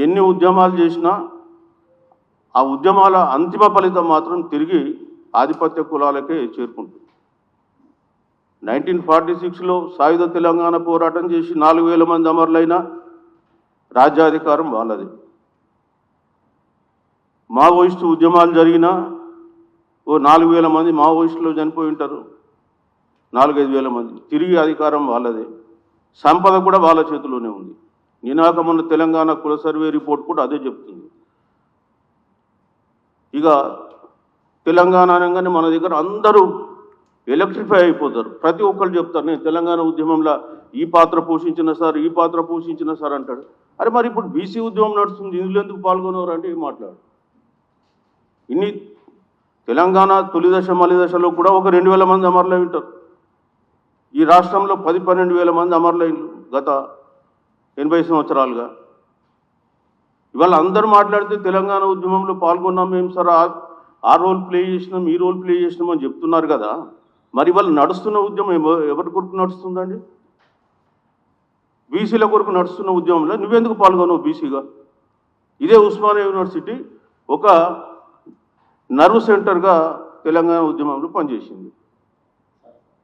ఎన్ని ఉద్యమాలు చేసినా ఆ ఉద్యమాల అంతిమ ఫలితం మాత్రం తిరిగి ఆధిపత్య కులాలకే చేరుకుంటుంది. 1946లో సాయుధ తెలంగాణ పోరాటం చేసి 4,000 మంది అమరులైన రాజ్యాధికారం వాళ్ళది. మావోయిస్టు ఉద్యమాలు జరిగినా ఓ 4,000 మంది మావోయిస్టులు చనిపోయి ఉంటారు, 4,000-5,000 మంది. తిరిగి అధికారం వాళ్ళదే, సంపద కూడా వాళ్ళ చేతిలోనే ఉంది. నినాక మొన్న తెలంగాణ కుల సర్వే రిపోర్ట్ కూడా అదే చెప్తుంది. ఇక తెలంగాణ అనగానే మన దగ్గర అందరూ ఎలక్ట్రిఫై అయిపోతారు. ప్రతి ఒక్కరు చెప్తారు, నేను తెలంగాణ ఉద్యమంలో ఈ పాత్ర పోషించిన సార్ అంటాడు. అరే మరి ఇప్పుడు బీసీ ఉద్యమం నడుస్తుంది, ఇందులో ఎందుకు పాల్గొనరు అంటే ఏం మాట్లాడు. ఇన్ని తెలంగాణ తొలి దశ మలి దశలో కూడా ఒక 2,000 మంది అమరులై ఉంటారు. ఈ రాష్ట్రంలో 10-12,000 మంది అమరులైండ్రు గత 80 సంవత్సరాలుగా. ఇవాళ అందరూ మాట్లాడితే తెలంగాణ ఉద్యమంలో పాల్గొన్నాం మేము సార్, ఆ రోల్ ప్లే చేసినాం, ఈ రోల్ ప్లే చేసినాం అని చెప్తున్నారు కదా. మరి ఇవాళ నడుస్తున్న ఉద్యమం ఎవరి కొరకు నడుస్తుందండి? బీసీల కొరకు నడుస్తున్న ఉద్యమంలో నువ్వెందుకు పాల్గొనవు బీసీగా? ఇదే ఉస్మానియా యూనివర్సిటీ ఒక నర్వ్ సెంటర్గా తెలంగాణ ఉద్యమంలో పనిచేసింది.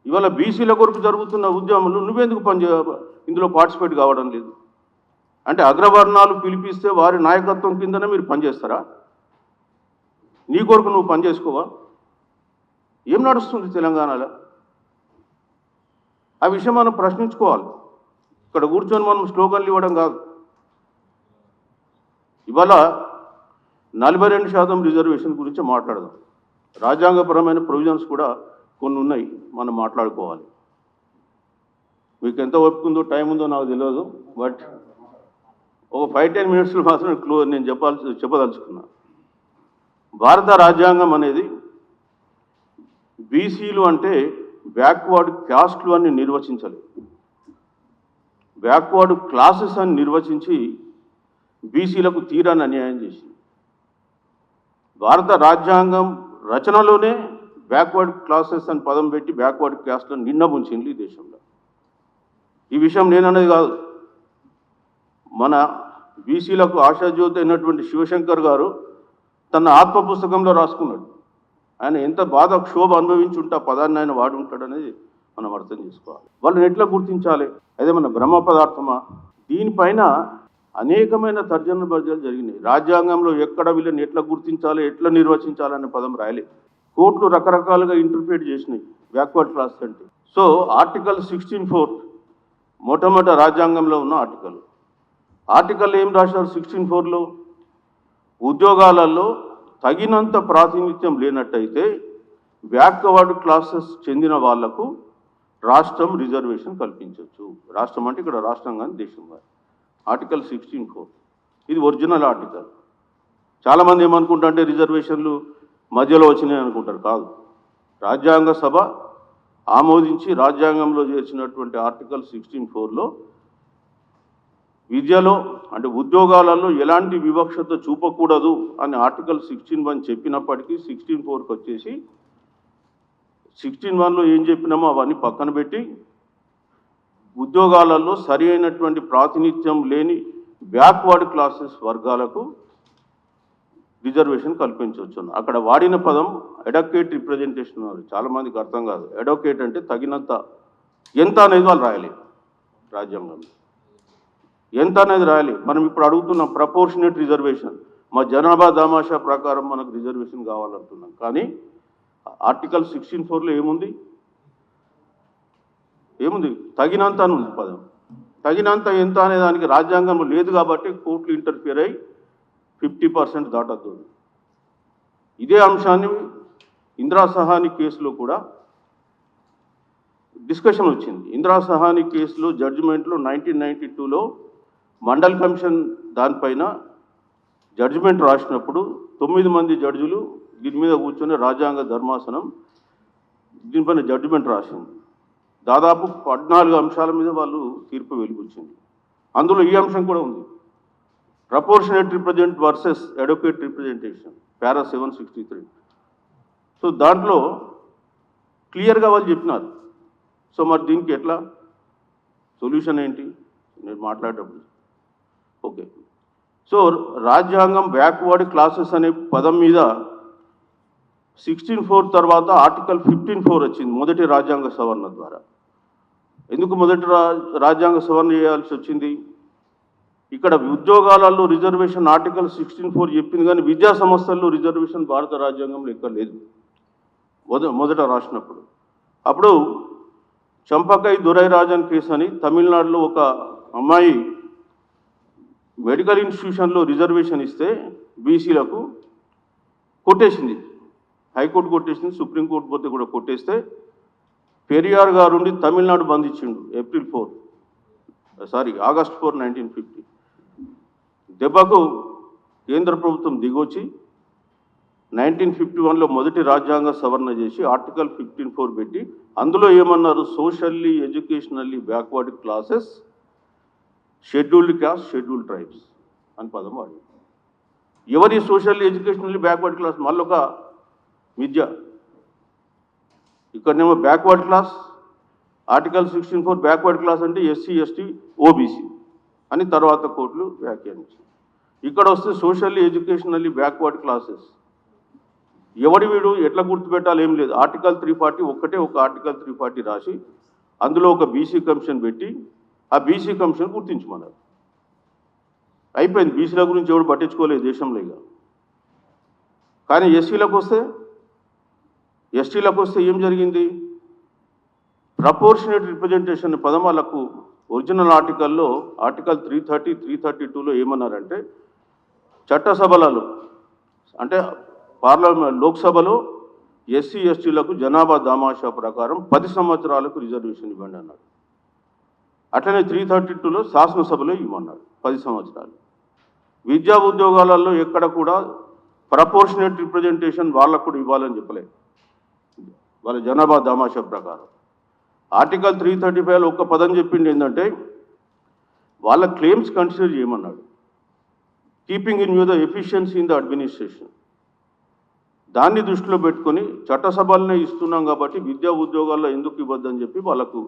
ఇవాళ బీసీల కొరకు జరుగుతున్న ఉద్యమంలో నువ్వెందుకు ఇందులో పార్టిసిపేట్ కావడం లేదు? అంటే అగ్రవర్ణాలు పిలిపిస్తే వారి నాయకత్వం కిందనే మీరు పనిచేస్తారా? నీ కొరకు నువ్వు పనిచేసుకోవా? ఏం నడుస్తుంది తెలంగాణలో? ఆ విషయం మనం ప్రశ్నించుకోవాలి. ఇక్కడ కూర్చొని మనం స్లోగన్లు ఇవ్వడం కాదు. ఇవాళ 42% రిజర్వేషన్ గురించి మాట్లాడదాం. రాజ్యాంగపరమైన ప్రొవిజన్స్ కూడా కొన్ని ఉన్నాయి, మనం మాట్లాడుకోవాలి. మీకు ఎంత ఒప్పుకుందో టైం ఉందో నాకు తెలియదు, బట్ ఒక 5-10 మినిట్స్లో మాత్రం నేను చెప్పదలుచుకున్నా. భారత రాజ్యాంగం అనేది బీసీలు అంటే బ్యాక్వర్డ్ క్యాస్ట్లు అని నిర్వచించలేదు, బ్యాక్వర్డ్ క్లాసెస్ అని నిర్వచించి బీసీలకు తీరాన్ని అన్యాయం చేసింది. భారత రాజ్యాంగం రచనలోనే బ్యాక్వర్డ్ క్లాసెస్ అని పదం పెట్టి బ్యాక్వర్డ్ క్యాస్ట్లను నిండముంచింది ఈ దేశంలో. ఈ విషయం నేననేది కాదు, మన బీసీలకు ఆశాజ్యోతి అయినటువంటి శివశంకర్ గారు తన ఆత్మ పుస్తకంలో రాసుకున్నాడు. ఆయన ఎంత బాధ క్షోభ అనుభవించి ఉంటే ఆ పదాన్ని ఆయన వాడి ఉంటాడు అనేది మనం అర్థం చేసుకోవాలి. వాళ్ళని ఎట్లా గుర్తించాలి? అదేమన్నా బ్రహ్మ పదార్థమా? దీనిపైన అనేకమైన తర్జన భర్జనలు జరిగినాయి. రాజ్యాంగంలో ఎక్కడ వీళ్ళని ఎట్లా గుర్తించాలి, ఎట్లా నిర్వచించాలనే పదం రాయలేదు. కోర్టులు రకరకాలుగా ఇంటర్ప్రిట్ చేసినాయి బ్యాక్వర్డ్ క్లాస్ అంటే. సో ఆర్టికల్ 16(4) మొట్టమొదటి రాజ్యాంగంలో ఉన్న ఆర్టికల్ ఏం రాశారు 16(4)లో? ఉద్యోగాలలో తగినంత ప్రాతినిధ్యం లేనట్టయితే బ్యాక్వర్డ్ క్లాసెస్ చెందిన వాళ్లకు రాష్ట్రం రిజర్వేషన్ కల్పించవచ్చు. రాష్ట్రం అంటే ఇక్కడ రాష్ట్రం కానీ దేశం కానీ. ఆర్టికల్ 16(4) ఇది ఒరిజినల్ ఆర్టికల్. చాలామంది ఏమనుకుంటారంటే రిజర్వేషన్లు మధ్యలో వచ్చినాయి అనుకుంటారు. కాదు, రాజ్యాంగ సభ ఆమోదించి రాజ్యాంగంలో చేర్చినటువంటి ఆర్టికల్ 16(4)లో విద్యలో అంటే ఉద్యోగాలలో ఎలాంటి వివక్షత చూపకూడదు అని ఆర్టికల్ 16(1) చెప్పినప్పటికీ 16(4)కి వచ్చేసి 16(1)లో ఏం చెప్పినామో అవన్నీ పక్కన పెట్టి ఉద్యోగాలలో సరి అయినటువంటి ప్రాతినిధ్యం లేని బ్యాక్వర్డ్ క్లాసెస్ వర్గాలకు రిజర్వేషన్ కల్పించవచ్చు. అక్కడ వాడిన పదం అడ్వకేట్ రిప్రజెంటేషన్. చాలామందికి అర్థం కాదు. అడ్వకేట్ అంటే తగినంత ఎంత అనేది వాళ్ళు రాయలేదు రాజ్యాంగంలో. ఎంత అనేది రాయాలి. మనం ఇప్పుడు అడుగుతున్నాం ప్రపోర్షనేట్ రిజర్వేషన్. మా జనాభా దామాషా ప్రకారం మనకు రిజర్వేషన్ కావాలంటున్నాం. కానీ ఆర్టికల్ 16(4)లో ఏముంది? తగినంత అని ఉంది పదం. తగినంత ఎంత అనే దానికి రాజ్యాంగంలో లేదు కాబట్టి కోర్టులు ఇంటర్ఫియర్ అయ్యి 50% దాటద్దు. ఇదే అంశాన్ని ఇందిరా సహాని కేసులో కూడా డిస్కషన్ వచ్చింది. ఇందిరా సహాని కేసులో జడ్జిమెంట్లో 1992లో మండల్ కమిషన్ దానిపైన జడ్జిమెంట్ రాసినప్పుడు 9 మంది జడ్జిలు దీని మీద కూర్చొని రాజ్యాంగ ధర్మాసనం దీనిపైన జడ్జిమెంట్ రాసింది. దాదాపు 14 అంశాల మీద వాళ్ళు తీర్పు వెలువచ్చింది. అందులో ఈ అంశం కూడా ఉంది, ప్రపోర్షనేట్ రిప్రజెంట్ వర్సెస్ అడోకేట్ రిప్రజెంటేషన్, పారా 763. సో దాంట్లో క్లియర్గా వాళ్ళు చెప్పినారు. సో మరి దీనికి ఎట్లా సొల్యూషన్ ఏంటి నేను మాట్లాడేటప్పుడు? ఓకే, సో రాజ్యాంగం బ్యాక్వర్డ్ క్లాసెస్ అనే పదం మీద 16(4) తర్వాత ఆర్టికల్ 15(4) వచ్చింది మొదటి రాజ్యాంగ సవరణ ద్వారా. ఎందుకు మొదటి రాజ్యాంగ సవరణ చేయాల్సి వచ్చింది? ఇక్కడ ఉద్యోగాలలో రిజర్వేషన్ ఆర్టికల్ 16(4) చెప్పింది, కానీ విద్యా సంస్థల్లో రిజర్వేషన్ భారత రాజ్యాంగంలో ఎక్కడ లేదు మొదట రాసినప్పుడు. అప్పుడు చంపకై దురైరాజన్ కేసు అని తమిళనాడులో ఒక అమ్మాయి మెడికల్ ఇన్స్టిట్యూషన్లో రిజర్వేషన్ ఇస్తే బీసీలకు కొట్టేసింది. హైకోర్టు కొట్టేసింది, సుప్రీంకోర్టు పోతే కూడా కొట్టేస్తే పెరియార్ గారు ఉండి తమిళనాడు బంద్ ఇచ్చిండు ఆగస్ట్ 4, 1950. దెబ్బకు కేంద్ర ప్రభుత్వం దిగొచ్చి 1951లో మొదటి రాజ్యాంగ సవరణ చేసి ఆర్టికల్ 15(4) పెట్టి అందులో ఏమన్నారు, socially educationally backward classes, scheduled caste, scheduled tribes అని పదం వాడి. ఎవరి సోషల్లీ ఎడ్యుకేషనల్లీ బ్యాక్వర్డ్ క్లాస్? మళ్ళొక విద్య. ఇక్కడనేమో backward class, article 16(4) backward class అంటే ఎస్సీ, ఎస్టీ, ఓబీసీ అని తర్వాత కోర్టులు వ్యాఖ్యానించారు. ఇక్కడ వస్తే సోషల్లీ ఎడ్యుకేషనల్లీ బ్యాక్వర్డ్ క్లాసెస్. ఎవడి వీడు ఎట్లా గుర్తుపెట్టాలి ఏం లేదు. ఆర్టికల్ 340 ఒక ఆర్టికల్ 340 రాసి అందులో ఒక బీసీ కమిషన్ పెట్టి ఆ బీసీ కమిషన్ గుర్తించమన్నారు. అయిపోయింది. బీసీల గురించి ఎవడు పట్టించుకోలేదు దేశంలో ఇక. కానీ ఎస్టీలకు వస్తే ఏం జరిగింది? ప్రపోర్షనేట్ రిప్రజెంటేషన్ పదం వాళ్ళకు ఒరిజినల్ ఆర్టికల్లో ఆర్టికల్ 330, 332లో ఏమన్నారంటే చట్టసభలలో అంటే లోక్సభలో ఎస్సీ ఎస్టీలకు జనాభా దామాషా ప్రకారం 10 సంవత్సరాలకు రిజర్వేషన్ ఇవ్వండి అన్నాడు. అట్లనే 332లో శాసనసభలో ఇవ్వమన్నాడు 10 సంవత్సరాలు. విద్యా ఉద్యోగాలలో ఎక్కడ కూడా ప్రపోర్షనేట్ రిప్రజెంటేషన్ వాళ్ళకు కూడా ఇవ్వాలని చెప్పలేదు వాళ్ళ జనాభా దామాషా ప్రకారం. ఆర్టికల్ 335లో ఒక పదం చెప్పింది ఏంటంటే వాళ్ళ క్లెయిమ్స్ కన్సిడర్ చేయమన్నాడు. Keeping in view the efficiency in the administration. దాన్ని దృష్టిలో పెట్టుకొని చట్టసభలనే ఇస్తున్నాం కాబట్టి విద్యా ఉద్యోగాల్లో ఎందుకు ఇవ్వద్దని చెప్పి వాళ్ళకు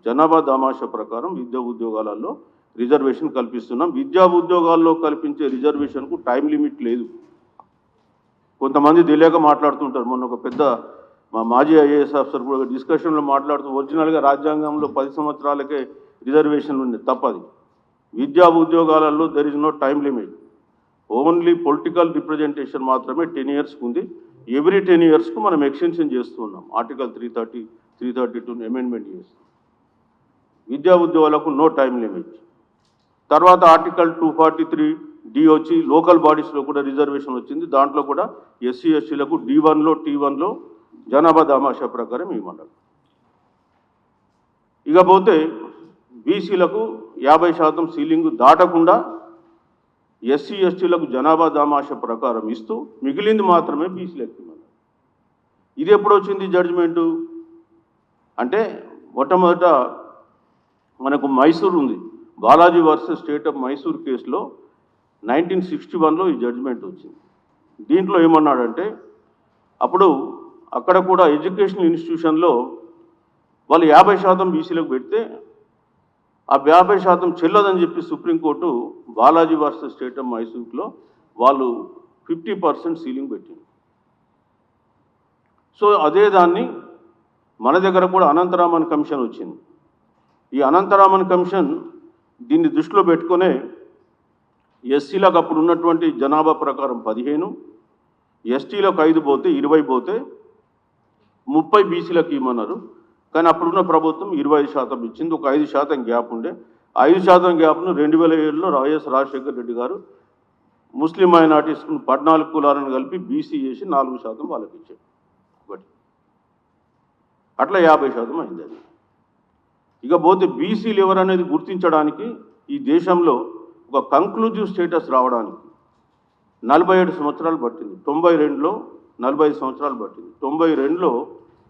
జనాభా దామాషా ప్రకారం విద్యా ఉద్యోగాలలో రిజర్వేషన్ కల్పిస్తున్నాం. విద్యా ఉద్యోగాల్లో కల్పించే రిజర్వేషన్కు టైం లిమిట్ లేదు. కొంతమంది తెలియక మాట్లాడుతుంటారు. మొన్న ఒక పెద్ద మా మాజీ ఐఏఎస్ ఆఫీసర్ కూడా డిస్కషన్లో మాట్లాడుతూ ఒరిజినల్గా రాజ్యాంగంలో 10 సంవత్సరాలకే రిజర్వేషన్ ఉంది. తప్పది. విద్యా ఉద్యోగాలలో there is no time limit. Only political representation మాత్రమే 10 ఇయర్స్కి ఉంది. ఎవ్రీ 10 ఇయర్స్కు మనం ఎక్స్టెన్షన్ చేస్తున్నాం. ఆర్టికల్ 330, 332 అమెండ్మెంట్ చేస్తాం. విద్యా ఉద్యోగాలకు నో టైం లిమిట్. తర్వాత ఆర్టికల్ 243D వచ్చి లోకల్ బాడీస్లో కూడా రిజర్వేషన్ వచ్చింది. దాంట్లో కూడా ఎస్సీ ఎస్టీలకు D1లో T1లో జనాభా దామాషా ప్రకారం ఇవ్వమన్నారు. ఇకపోతే బీసీలకు 50% సీలింగ్ దాటకుండా ఎస్సీ ఎస్టీలకు జనాభా దామాషా ప్రకారం ఇస్తూ మిగిలింది మాత్రమే బీసీలకు ఇవ్వమన్నారు. ఇది ఎప్పుడు వచ్చింది జడ్జిమెంటు అంటే మొట్టమొదట మనకు మైసూర్ ఉంది. Balaji versus state of Mysore కేసులో 1961లో ఈ జడ్జిమెంట్ వచ్చింది. దీంట్లో ఏమన్నాడంటే అప్పుడు అక్కడ కూడా ఎడ్యుకేషనల్ ఇన్స్టిట్యూషన్లో వాళ్ళు 50% బీసీలకు పెడితే ఆ 50% చెల్లదని చెప్పి supreme court Balaji versus state of మైసూర్లో వాళ్ళు 50% సీలింగ్ పెట్టింది. సో అదే దాన్ని మన దగ్గర కూడా అనంతరామన్ కమిషన్ వచ్చింది. ఈ అనంతరామన్ కమిషన్ దీన్ని దృష్టిలో పెట్టుకునే ఎస్సీలకు అప్పుడు ఉన్నటువంటి జనాభా ప్రకారం 15, ఎస్టీలకు 5 పోతే 20 పోతే 30 బీసీలకు ఇవ్వమన్నారు. కానీ అప్పుడున్న ప్రభుత్వం 25% ఇచ్చింది. ఒక 5% గ్యాప్ ఉండే. 5% గ్యాప్ను 2007లో వైఎస్ రాజశేఖర రెడ్డి గారు ముస్లిం మైనార్టీస్కు 14 కులాలను కలిపి బీసీ చేసి 4% వాళ్ళకి ఇచ్చారు. ఒకటి అట్లా 50% అయింది అది. ఇక పోతే బీసీలు ఎవరనేది గుర్తించడానికి ఈ దేశంలో ఒక కంక్లూజివ్ స్టేటస్ రావడానికి 47 సంవత్సరాలు పట్టింది. 92లో 45 సంవత్సరాలు పట్టింది. 92లో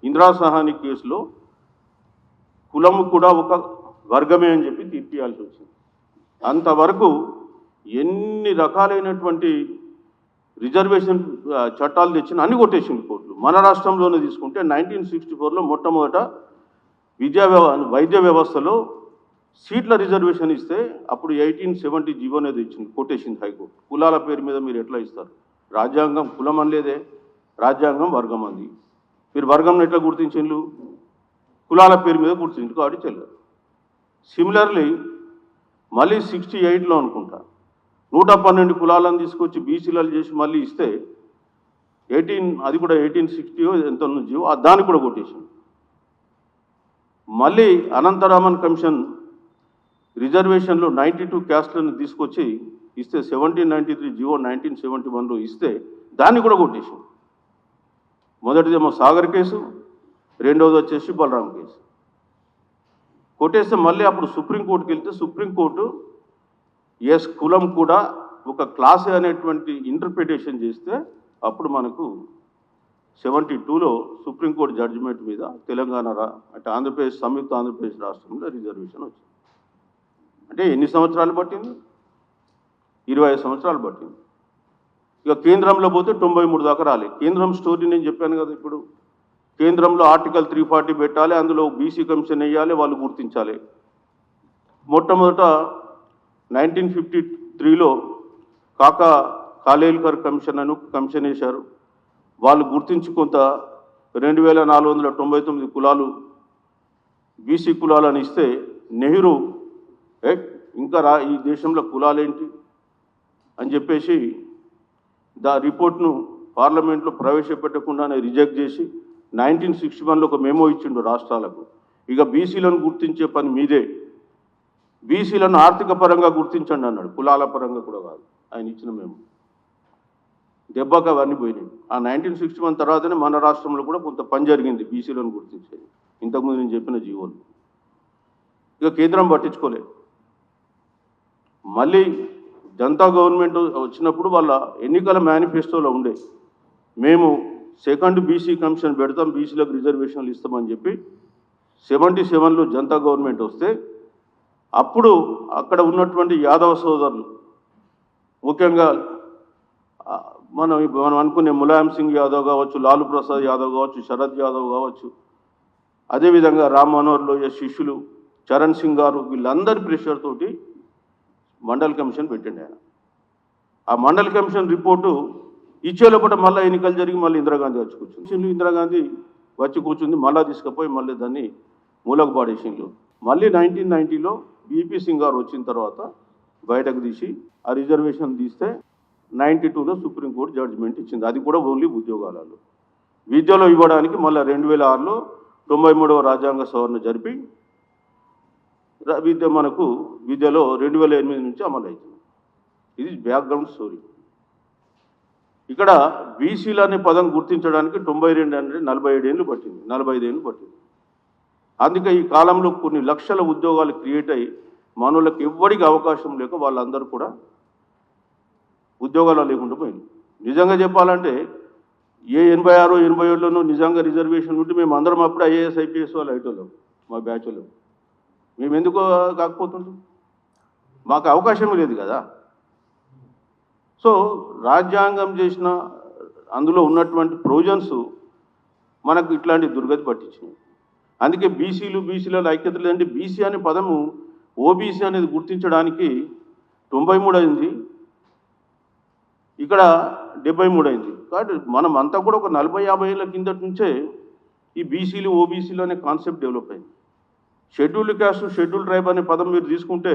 ఇందిరా సహాని కేసులో కులము కూడా ఒక వర్గమే అని చెప్పి తీర్పియాల్సి వచ్చింది. అంతవరకు ఎన్ని రకాలైనటువంటి రిజర్వేషన్ చట్టాలు తెచ్చిన అన్ని కొట్టేసింది కోర్టులు. మన రాష్ట్రంలోనే తీసుకుంటే 1964లో మొట్టమొదట వైద్య వ్యవస్థలో సీట్ల రిజర్వేషన్ ఇస్తే అప్పుడు 1870 జీవో అనేది ఇచ్చింది, కొట్టేసింది హైకోర్టు. కులాల పేరు మీద మీరు ఎట్లా ఇస్తారు? రాజ్యాంగం కులం అనలేదే, రాజ్యాంగం వర్గం అంది. మీరు వర్గంను ఎట్లా గుర్తించిండ్రు? కులాల పేరు మీద గుర్తించు కాబట్టి చెల్లరు. సిమిలర్లీ మళ్ళీ 68లో అనుకుంటా 112 కులాలను తీసుకొచ్చి బీసీలలో చేసి మళ్ళీ ఇస్తే అది కూడా 1860 ఎంత జీవో దాన్ని కూడా కొట్టేసింది. మళ్ళీ అనంతరామన్ కమిషన్ రిజర్వేషన్లో 92 క్యాస్ట్లను తీసుకొచ్చి ఇస్తే 1793 జీవో 1971లో ఇస్తే దాన్ని కూడా కొట్టేసింది. మొదటిదేమో సాగర్ కేసు, రెండవది వచ్చేసి బలరాం కేసు కొట్టేస్తే మళ్ళీ అప్పుడు సుప్రీంకోర్టుకి వెళ్తే సుప్రీంకోర్టు ఎస్ కులం కూడా ఒక క్లాస్ అనేటువంటి ఇంటర్ప్రిటేషన్ చేస్తే అప్పుడు మనకు 72లో సుప్రీంకోర్టు జడ్జిమెంట్ మీద తెలంగాణ అంటే ఆంధ్రప్రదేశ్ సంయుక్త ఆంధ్రప్రదేశ్ రాష్ట్రంలో రిజర్వేషన్ వచ్చింది. అంటే ఎన్ని సంవత్సరాలు పట్టింది? 25 సంవత్సరాలు పట్టింది. ఇక కేంద్రంలో పోతే 93 దాకా రాలేదు. కేంద్రం స్టోరీ నేను చెప్పాను కదా. ఇప్పుడు కేంద్రంలో ఆర్టికల్ 340 పెట్టాలి, అందులో బీసీ కమిషన్ వేయాలి, వాళ్ళు గుర్తించాలి. మొట్టమొదట 1953లో కాలేల్కర్ కమిషన్ వేశారు. వాళ్ళు గుర్తించి కొంత 2499 కులాలు బీసీ కులాలను ఇస్తే నెహ్రూ ఇంకా ఈ దేశంలో కులాలేంటి అని చెప్పేసి రిపోర్ట్ను పార్లమెంట్లో ప్రవేశపెట్టకుండానే రిజెక్ట్ చేసి 1961లో ఒక మెమో ఇచ్చిండు రాష్ట్రాలకు. ఇక బీసీలను గుర్తించే పని మీదే, బీసీలను ఆర్థిక పరంగా గుర్తించండి అన్నాడు, కులాల పరంగా కూడా కాదు. ఆయన ఇచ్చిన మెమో దెబ్బకు అవన్నీ పోయినాయి. ఆ 1961 తర్వాతనే మన రాష్ట్రంలో కూడా కొంత పని జరిగింది బీసీలను గుర్తించేది, ఇంతకుముందు నేను చెప్పిన జీవోలు. ఇక కేంద్రం పట్టించుకోలేదు. మళ్ళీ జనతా గవర్నమెంట్ వచ్చినప్పుడు వాళ్ళ ఎన్నికల మేనిఫెస్టోలో ఉండే మేము సెకండ్ బీసీ కమిషన్ పెడతాం, బీసీలకు రిజర్వేషన్లు ఇస్తామని చెప్పి 77లో జనతా గవర్నమెంట్ వస్తే అప్పుడు అక్కడ ఉన్నటువంటి యాదవ సోదరులు, ముఖ్యంగా మనం అనుకునే ములాయం సింగ్ యాదవ్ కావచ్చు, లాలూ ప్రసాద్ యాదవ్ కావచ్చు, శరద్ యాదవ్ కావచ్చు, అదేవిధంగా రామ్ మనోహర్ లోహియా శిష్యులు చరణ్ సింగ్ గారు, వీళ్ళందరి ప్రెషర్ తోటి మండల్ కమిషన్ పెట్టండి ఆయన. ఆ మండల్ కమిషన్ రిపోర్టు ఇచ్చేలోపట మళ్ళీ ఎన్నికలు జరిగి మళ్ళీ ఇందిరాగాంధీ వచ్చి కూర్చుంది. ఇందిరాగాంధీ వచ్చి కూర్చుంది, మళ్ళీ తీసుకుపోయి మళ్ళీ దాన్ని మూలకు పాడేసిండ్రు. మళ్ళీ 1990లో బీపీ సింగ్ గారు వచ్చిన తర్వాత బయటకు తీసి ఆ రిజర్వేషన్ తీస్తే 92లో సుప్రీంకోర్టు జడ్జిమెంట్ ఇచ్చింది. అది కూడా ఓన్లీ ఉద్యోగాలలో. విద్యలో ఇవ్వడానికి మళ్ళీ 2006లో 93వ రాజ్యాంగ సవరణ జరిపి విద్యలో 2008 నుంచి అమలు అవుతుంది. ఇది బ్యాక్గ్రౌండ్ స్టోరీ. ఇక్కడ బీసీలు అనే పదం గుర్తించడానికి 92 అంటే 47 ఏళ్ళు పట్టింది, 45 ఏళ్ళు పట్టింది. అందుకే ఈ కాలంలో కొన్ని లక్షల ఉద్యోగాలు క్రియేట్ అయ్యి మనోళ్ళకి ఎవ్వడికి అవకాశం లేక వాళ్ళందరూ కూడా ఉద్యోగాలు లేకుండా పోయింది. నిజంగా చెప్పాలంటే ఏ 86, 87లోనూ నిజంగా రిజర్వేషన్ ఉంటే మేము అందరం అప్పుడు ఐఏఎస్, ఐపీఎస్ వాళ్ళు అయ్యేటోళ్ళం. మా బ్యాచ్లో మేము ఎందుకు కాకపోతుంటాం? మాకు అవకాశం లేదు కదా. సో రాజ్యాంగం చేసిన అందులో ఉన్నటువంటి ప్రొవిజన్స్ మనకు ఇట్లాంటి దుర్గతి పట్టించినాయి. అందుకే బీసీల ఐక్యత లేదంటే బీసీ అనే పదము ఓబీసీ అనేది గుర్తించడానికి 93 అయింది, ఇక్కడ 73 అయింది. కాబట్టి మనం అంతా కూడా ఒక 40-50 ఏళ్ళ కిందటి నుంచే ఈ బీసీలు ఓబీసీలు అనే కాన్సెప్ట్ డెవలప్ అయింది. షెడ్యూల్డ్ క్యాస్ట్ షెడ్యూల్ ట్రైబ్ అనే పదం మీరు తీసుకుంటే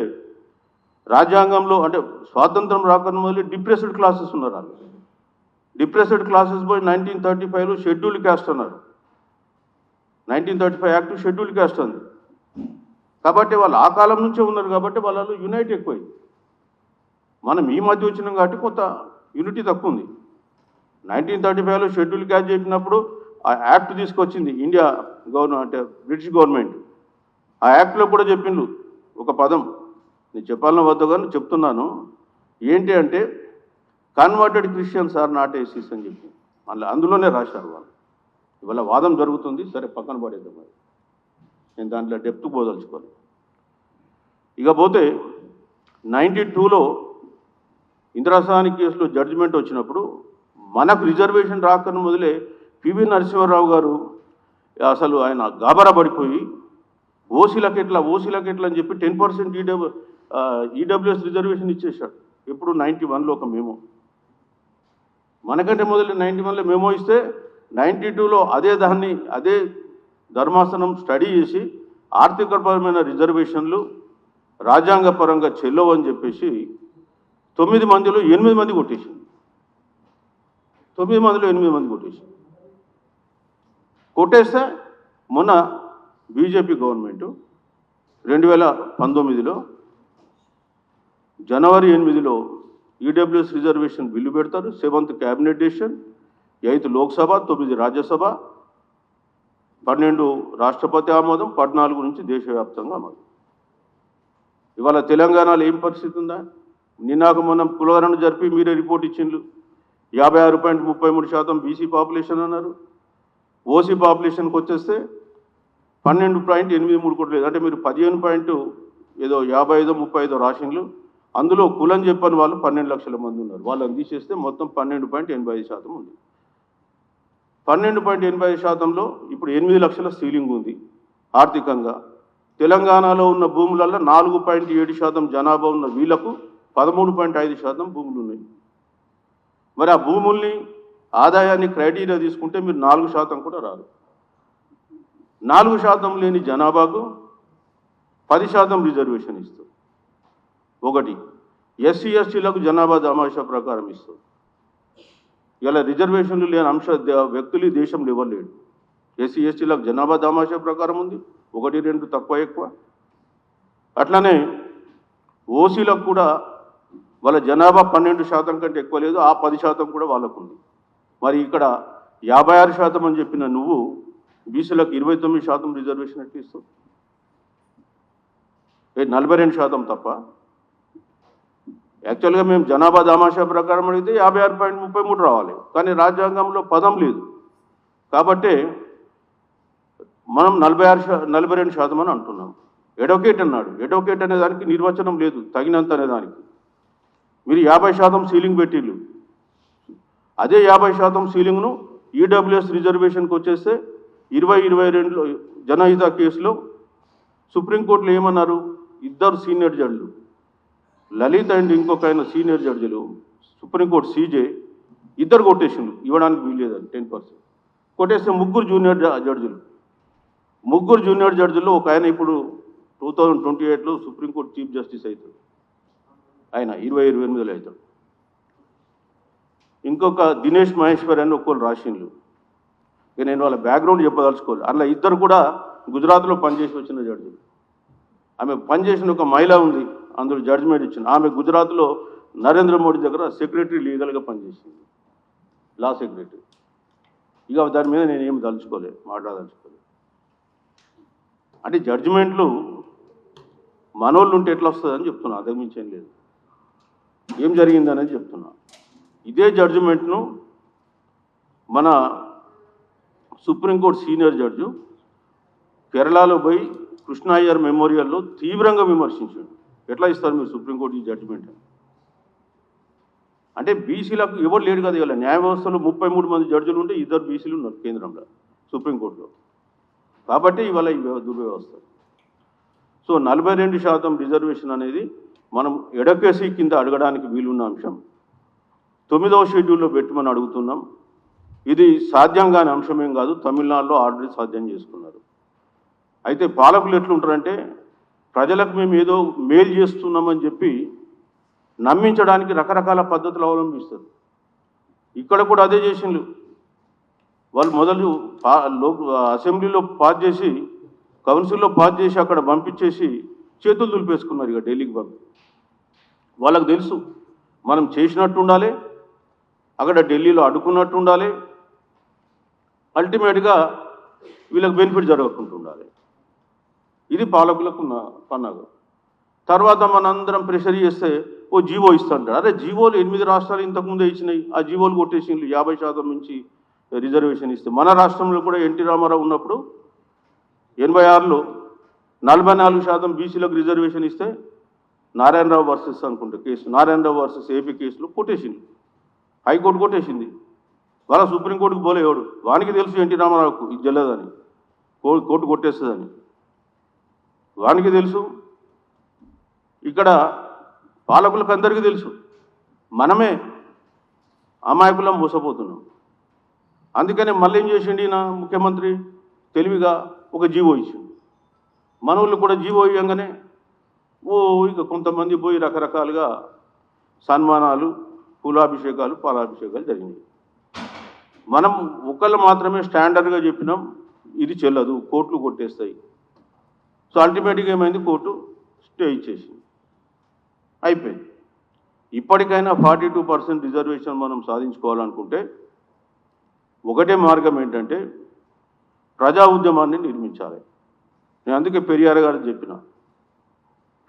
రాజ్యాంగంలో అంటే స్వాతంత్రం రాకముందు మొదలు డిప్రెస్డ్ క్లాసెస్ ఉన్నారు వాళ్ళు. డిప్రెస్డ్ క్లాసెస్ పోయి 1935లో షెడ్యూల్డ్ క్యాస్ట్ అన్నారు. 1935 యాక్ట్ షెడ్యూల్డ్ క్యాస్ట్ అంది. కాబట్టి వాళ్ళు ఆ కాలం నుంచే ఉన్నారు కాబట్టి వాళ్ళలో యునైట్ ఎక్కువైంది. మనం ఈ మధ్య వచ్చినాం కాబట్టి కొంత యూనిటీ తక్కువ ఉంది. 1935లో షెడ్యూల్ క్యాస్ట్ చెప్పినప్పుడు ఆ యాక్ట్ తీసుకొచ్చింది ఇండియా గవర్నమెంట్ అంటే బ్రిటిష్ గవర్నమెంట్. ఆ యాక్ట్లో కూడా చెప్పిండ్రు ఒక పదం, నేను చెప్పాలని వద్దు కానీ చెప్తున్నాను. ఏంటి అంటే కన్వర్టెడ్ క్రిస్టియన్స్ ఆర్ నాట్ ఏసీస్ అని చెప్పి అందులోనే రాశారు వాళ్ళు. ఇవాళ వాదం జరుగుతుంది, సరే పక్కన పడేద్దాం. మరి నేను దాంట్లో డెప్త్ పోదలుచుకోవాలి. ఇక పోతే 92లో ఇందిరాసాని కేసులో జడ్జిమెంట్ వచ్చినప్పుడు మనకు రిజర్వేషన్ రాకని మొదలే పివి నరసింహారావు గారు అసలు ఆయన గాబరా పడిపోయి ఓసీలకు ఎట్లా అని చెప్పి 10% ఈడబ్ల్యూఎస్ రిజర్వేషన్ ఇచ్చేశాడు. ఎప్పుడు 91లో ఒక మెమో, మనకంటే మొదలు 91లో మెమో ఇస్తే 92లో అదే ధర్మాసనం స్టడీ చేసి ఆర్థికపరమైన రిజర్వేషన్లు రాజ్యాంగపరంగా చెల్లవని చెప్పేసి 9 మందిలో 8 మంది కొట్టేసింది. 9 మందిలో 8 మంది కొట్టేస్తే మొన్న బీజేపీ గవర్నమెంట్ 2019లో జనవరి 8లో ఈడబ్ల్యూఎస్ రిజర్వేషన్ బిల్లు పెడతారు. 7th cabinet decision, 8th Lok Sabha, 9 Rajya Sabha, 12 రాష్ట్రపతి ఆమోదం, 14 నుంచి దేశవ్యాప్తంగా ఆమోదం. ఇవాళ తెలంగాణలో ఏం పరిస్థితి ఉందా? నిన్నాక మొన్న కులగరణ జరిపి మీరే రిపోర్ట్ ఇచ్చిండ్రు. 56.33% బీసీ పాపులేషన్ అన్నారు. ఓసీ పాపులేషన్కి వచ్చేస్తే 12.83 కోట్లు. అంటే మీరు 15.55 రాషన్లు, అందులో కులం చెప్పని వాళ్ళు 12 లక్షల మంది ఉన్నారు. వాళ్ళని తీసేస్తే మొత్తం 12.85% ఉంది. 12.85%లో ఇప్పుడు 8 లక్షల సీలింగ్ ఉంది ఆర్థికంగా. తెలంగాణలో ఉన్న భూములలో 4.7% జనాభా ఉన్న వీళ్లకు 13.5% భూములు ఉన్నాయి. మరి ఆ భూముల్ని ఆదాయాన్ని క్రైటీరియా తీసుకుంటే మీరు 4% కూడా రాదు. 4% లేని జనాభాకు 10% రిజర్వేషన్ ఇస్తారు. ఒకటి ఎస్సీ ఎస్టీలకు జనాభా దామాషా ప్రకారం ఇస్తారు. ఇలా రిజర్వేషన్లు లేని వ్యక్తులు ఈ దేశంలో ఎవరు లేడు. ఎస్సీ ఎస్టీలకు జనాభా దామాషా ప్రకారం ఉంది, 1, 2 తక్కువ ఎక్కువ. అట్లనే ఓసీలకు కూడా వాళ్ళ జనాభా 12% కంటే ఎక్కువ లేదు, ఆ 10% కూడా వాళ్ళకు ఉంది. మరి ఇక్కడ 56% అని చెప్పిన నువ్వు బీసీలకు 29% రిజర్వేషన్ ఎట్లా ఇస్తావు? 42% తప్ప. యాక్చువల్గా మేము జనాభా దామాషా ప్రకారం అడిగితే 56.33 రావాలి, కానీ రాజ్యాంగంలో పదం లేదు. కాబట్టి మనం 42% అని అంటున్నాం. అడ్వకేట్ అన్నాడు. అడ్వకేట్ అనే దానికి నిర్వచనం లేదు, తగినంత అనే దానికి. మీరు 50% సీలింగ్ పెట్టిళ్ళు. అదే 50% సీలింగ్ను ఈడబ్ల్యూఎస్ రిజర్వేషన్కి వచ్చేస్తే 2022లో జనహిత కేసులో సుప్రీంకోర్టులో ఏమన్నారు? 2 సీనియర్ జడ్జిలు, లలిత్ అండ్ ఇంకొక ఆయన సీనియర్ జడ్జిలు, సుప్రీంకోర్టు సీజే, 2 కొట్టేసిండు ఇవ్వడానికి వీల్లేదని 10%. కొట్టేస్తే 3 జూనియర్ జడ్జిలు. 3 జూనియర్ జడ్జిల్లో ఒక ఆయన ఇప్పుడు 2028లో సుప్రీంకోర్టు చీఫ్ జస్టిస్ అవుతాడు. ఆయన 2028లో అవుతాడు. ఇంకొక దినేష్ మహేశ్వర్ అని ఒక్కరు రాసిండ్లు. ఇక నేను వాళ్ళ బ్యాక్గ్రౌండ్ చెప్పదలుచుకోవాలి. అందులో 2 కూడా గుజరాత్లో పనిచేసి వచ్చిన జడ్జిలు. ఆమె పనిచేసిన ఒక మహిళ ఉంది, అందులో జడ్జిమెంట్ ఇచ్చింది. ఆమె గుజరాత్లో నరేంద్ర మోడీ దగ్గర సెక్రటరీ లీగల్గా పనిచేసింది, లా సెక్రటరీ. ఇక దాని మీద నేను ఏం మాట్లాడదలుచుకోలేదు. అంటే జడ్జిమెంట్లు మనోళ్ళు ఉంటే ఎట్లా వస్తుందని చెప్తున్నా, అదే మించేం లేదు. ఏం జరిగిందనేది చెప్తున్నా. ఇదే జడ్జిమెంట్ను మన సుప్రీంకోర్టు సీనియర్ జడ్జి కేరళలో పోయి కృష్ణ అయ్యర్ మెమోరియల్లో తీవ్రంగా విమర్శించాడు. ఎట్లా ఇస్తారు మీరు సుప్రీంకోర్టు ఈ జడ్జిమెంట్? అంటే బీసీలకు ఎవరు లేడు కదా. ఇవాళ న్యాయ వ్యవస్థలో 33 మంది జడ్జిలు ఉంటే 2 బీసీలు ఉన్నారు కేంద్రంలో, సుప్రీంకోర్టులో. కాబట్టి ఇవాళ ఈ దుర్వ్యవస్థ. సో 42% రిజర్వేషన్ అనేది మనం ఎడకేసీ కింద అడగడానికి వీలున్న అంశం. 9వ షెడ్యూల్లో పెట్టమని అడుగుతున్నాం. ఇది సాధ్యం కాని అంశమేం కాదు. తమిళనాడులో ఆల్రెడీ సాధ్యం చేసుకున్నారు. అయితే పాలకులు ఎట్లుంటారంటే ప్రజలకు మేము ఏదో మేలు చేస్తున్నామని చెప్పి నమ్మించడానికి రకరకాల పద్ధతులు అవలంబిస్తారు. ఇక్కడ కూడా అదే చేసిండ్రు. వాళ్ళు మొదలు అసెంబ్లీలో పాస్ చేసి, కౌన్సిల్లో పాస్ చేసి అక్కడ పంపించేసి చేతులు దులిపేసుకున్నారు. ఇక ఢిల్లీకి పంపి వాళ్ళకు తెలుసు మనం చేసినట్టు ఉండాలి, అక్కడ ఢిల్లీలో అడ్డుకున్నట్టు ఉండాలి, అల్టిమేట్గా వీళ్ళకి బెనిఫిట్ జరగకుండా ఉండాలి. ఇది పాలకులకు ఉన్న పన్నాగం. తర్వాత మనందరం ప్రెషర్ చేస్తే ఓ జీవో ఇస్తుంటాడు. అరే జీవోలు 8 రాష్ట్రాలు ఇంతకుముందే ఇచ్చినాయి, ఆ జీవోలు కొట్టేసిండ్రు. 50% నుంచి రిజర్వేషన్ ఇస్తే మన రాష్ట్రంలో కూడా ఎన్టీ రామారావు ఉన్నప్పుడు 86లో 44% బీసీలకు రిజర్వేషన్ ఇస్తే నారాయణరావు వర్సెస్ అనుకుంటే కేసు, నారాయణరావు వర్సెస్ ఏపీ కేసులో కొట్టేసింది, హైకోర్టు కొట్టేసింది. వాళ్ళ సుప్రీంకోర్టుకు పోలేవాడు. వానికి తెలుసు ఎన్టీ రామారావుకు ఇది చెల్లదని, కోర్టు కొట్టేస్తుందని వానికి తెలుసు. ఇక్కడ పాలకులకు అందరికీ తెలుసు. మనమే అమాయకులం మోసపోతున్నాం. అందుకనే మళ్ళీ ఏం చేసిండు ఈయన ముఖ్యమంత్రి తెలివిగా ఒక జీవో ఇచ్చిండు. మన వాళ్ళు కూడా జీవో ఇవ్వగానే ఇక కొంతమంది పోయి రకరకాలుగా సన్మానాలు, పూలాభిషేకాలు, పాలాభిషేకాలు జరిగినాయి. మనం ఒకళ్ళు మాత్రమే స్టాండర్డ్గా చెప్పినాం ఇది చెల్లదు, కోర్టులు కొట్టేస్తాయి. సో అల్టిమేట్గా ఏమైంది, కోర్టు స్టే ఇచ్చేసింది, అయిపోయింది. ఇప్పటికైనా 42% రిజర్వేషన్ మనం సాధించుకోవాలనుకుంటే ఒకటే మార్గం ఏంటంటే ప్రజా ఉద్యమాన్ని నిర్మించాలి. నేను అందుకే పెరియార్ గారు చెప్పిన,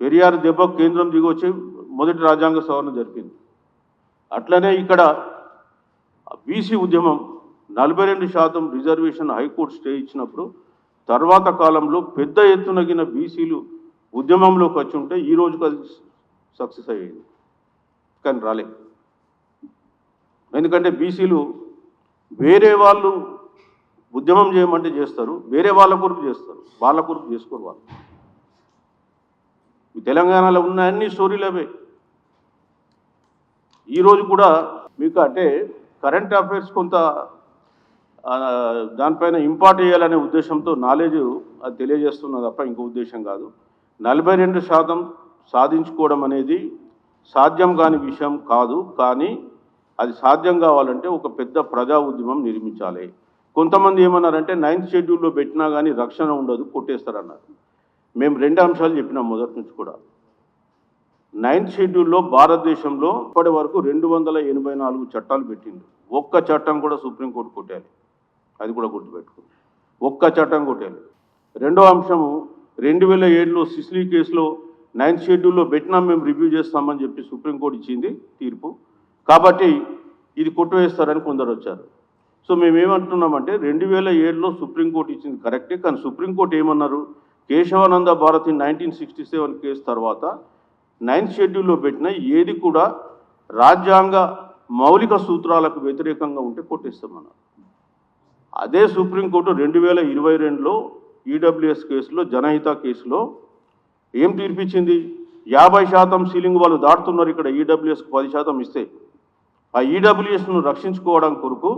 పెరియార్ దెబ్బ కేంద్రం దిగొచ్చి మొదటి రాజ్యాంగ సవరణ జరిపింది. అట్లనే ఇక్కడ బీసీ ఉద్యమం 42% రిజర్వేషన్ హైకోర్టు స్టే ఇచ్చినప్పుడు తర్వాత కాలంలో పెద్ద ఎత్తునగిన బీసీలు ఉద్యమంలోకి వచ్చి ఉంటే ఈ రోజుకు అది సక్సెస్ అయ్యేది. కానీ రాలేదు. ఎందుకంటే బీసీలు వేరే వాళ్ళు ఉద్యమం చేయమంటే చేస్తారు, వేరే వాళ్ళ కొరకు చేస్తారు, వాళ్ళ కొరకు చేసుకోరు. వాళ్ళు తెలంగాణలో ఉన్న అన్ని స్టోరీలు అవే. ఈరోజు కూడా మీకు అంటే కరెంట్ అఫైర్స్ కొంత దానిపైన ఇంపార్ట్ చేయాలనే ఉద్దేశంతో నాలెడ్జ్ అది తెలియజేస్తున్నా తప్ప ఇంకో ఉద్దేశం కాదు. 42% సాధించుకోవడం అనేది సాధ్యం కాని విషయం కాదు. కానీ అది సాధ్యం కావాలంటే ఒక పెద్ద ప్రజా ఉద్యమం నిర్మించాలి. కొంతమంది ఏమన్నారంటే 9th షెడ్యూల్లో పెట్టినా కానీ రక్షణ ఉండదు, కొట్టేస్తారన్నారు. మేము 2 అంశాలు చెప్పినాం మొదటి నుంచి కూడా. 9th షెడ్యూల్లో భారతదేశంలో ఇప్పటి వరకు 284 చట్టాలు పెట్టింది. ఒక్క చట్టం కూడా సుప్రీంకోర్టు కొట్టాలి, అది కూడా గుర్తుపెట్టుకోండి. ఒక్క చట్టం కొట్టాలి. రెండో అంశము 2007లో సిసిలీ కేసులో 9th షెడ్యూల్లో పెట్టినా మేము రివ్యూ చేస్తామని చెప్పి సుప్రీంకోర్టు ఇచ్చింది తీర్పు. కాబట్టి ఇది కొట్టువేస్తారని కొందరు వచ్చారు. సో మేమేమంటున్నామంటే 2007లో సుప్రీంకోర్టు ఇచ్చింది కరెక్టే, కానీ సుప్రీంకోర్టు ఏమన్నారు, కేశవానంద భారతి 1967 కేసు తర్వాత 9th షెడ్యూల్లో పెట్టిన ఏది కూడా రాజ్యాంగ మౌలిక సూత్రాలకు వ్యతిరేకంగా ఉంటే కొట్టేస్తామన్నారు. అదే సుప్రీంకోర్టు 2022లో ఈడబ్ల్యూఎస్ కేసులో, జనహిత కేసులో ఏం తీర్పిచ్చింది, 50% సీలింగ్ వాళ్ళు దాటుతున్నారు, ఇక్కడ ఈడబ్ల్యూఎస్కి 10% ఇస్తే ఆ ఈడబ్ల్యూఎస్ను రక్షించుకోవడం కొరకు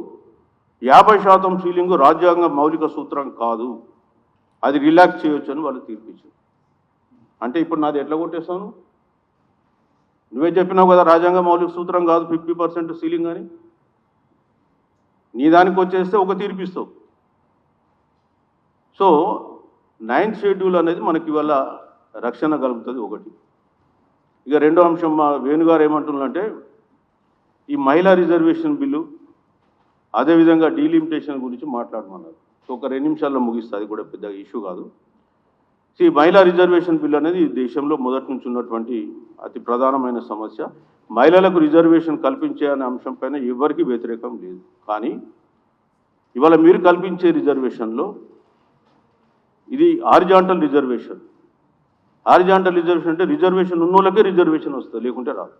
50% సీలింగ్ రాజ్యాంగ మౌలిక సూత్రం కాదు, అది రిలాక్స్ చేయొచ్చు అని వాళ్ళు తీర్పిచ్చారు. అంటే ఇప్పుడు నాది ఎట్లా కొట్టేస్తాను, నువ్వే చెప్పినావు కదా రాజ్యాంగ మౌలిక సూత్రం కాదు 50% సీలింగ్ అని, నీ దానికి వచ్చేస్తే ఒక తీర్పిస్తావు. సో 9th షెడ్యూల్ అనేది మనకి ఇవాళ రక్షణ కలుగుతుంది ఒకటి. ఇక రెండో అంశం మా వేణుగారు ఏమంటున్నారంటే ఈ మహిళా రిజర్వేషన్ బిల్లు, అదేవిధంగా డీలిమిటేషన్ గురించి మాట్లాడమన్నారు. సో ఒక 2 నిమిషాల్లో ముగిస్తుంది, అది కూడా పెద్ద ఇష్యూ కాదు. ఈ మహిళా రిజర్వేషన్ బిల్ అనేది ఈ దేశంలో మొదటి నుంచి ఉన్నటువంటి అతి ప్రధానమైన సమస్య. మహిళలకు రిజర్వేషన్ కల్పించే అనే అంశం పైన ఎవరికీ వ్యతిరేకం లేదు. కానీ ఇవాళ మీరు కల్పించే రిజర్వేషన్లో ఇది హారిజాంటల్ రిజర్వేషన్. హారిజాంటల్ రిజర్వేషన్ అంటే రిజర్వేషన్ ఉన్నోళ్ళకే రిజర్వేషన్ వస్తుంది, లేకుంటే రాదు.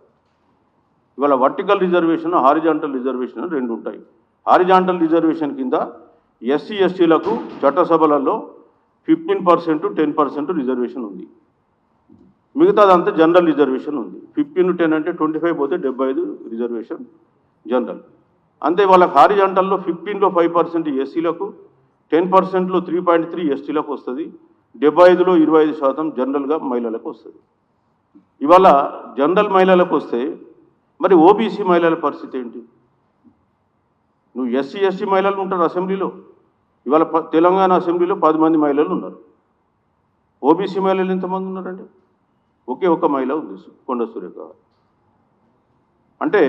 ఇవాళ వర్టికల్ రిజర్వేషన్, హారిజాంటల్ రిజర్వేషన్ 2 ఉంటాయి. హారిజాంటల్ రిజర్వేషన్ కింద ఎస్సీ ఎస్టీలకు చట్టసభలలో 15%, 10% రిజర్వేషన్ ఉంది. మిగతాదంతా జనరల్ రిజర్వేషన్ ఉంది. 15-10 అంటే 25 పోతే 75 రిజర్వేషన్ జనరల్. అంతే వాళ్ళకి హారిజాంటల్లో 15లో 5% ఎస్సీలకు, 10%లో 3.3 ఎస్టీలకు వస్తుంది, 75లో 25% జనరల్గా మహిళలకు వస్తుంది. ఇవాళ జనరల్ మహిళలకు వస్తే మరి ఓబీసీ మహిళల పరిస్థితి ఏంటి? నువ్వు ఎస్సీ ఎస్టీ మహిళలు ఉంటారు అసెంబ్లీలో. ఇవాళ తెలంగాణ అసెంబ్లీలో 10 మంది మహిళలు ఉన్నారు. ఓబీసీ మహిళలు ఎంతమంది ఉన్నారండి? ఒకే ఒక మహిళ ఉంది, కొండ సురేఖ. అంటే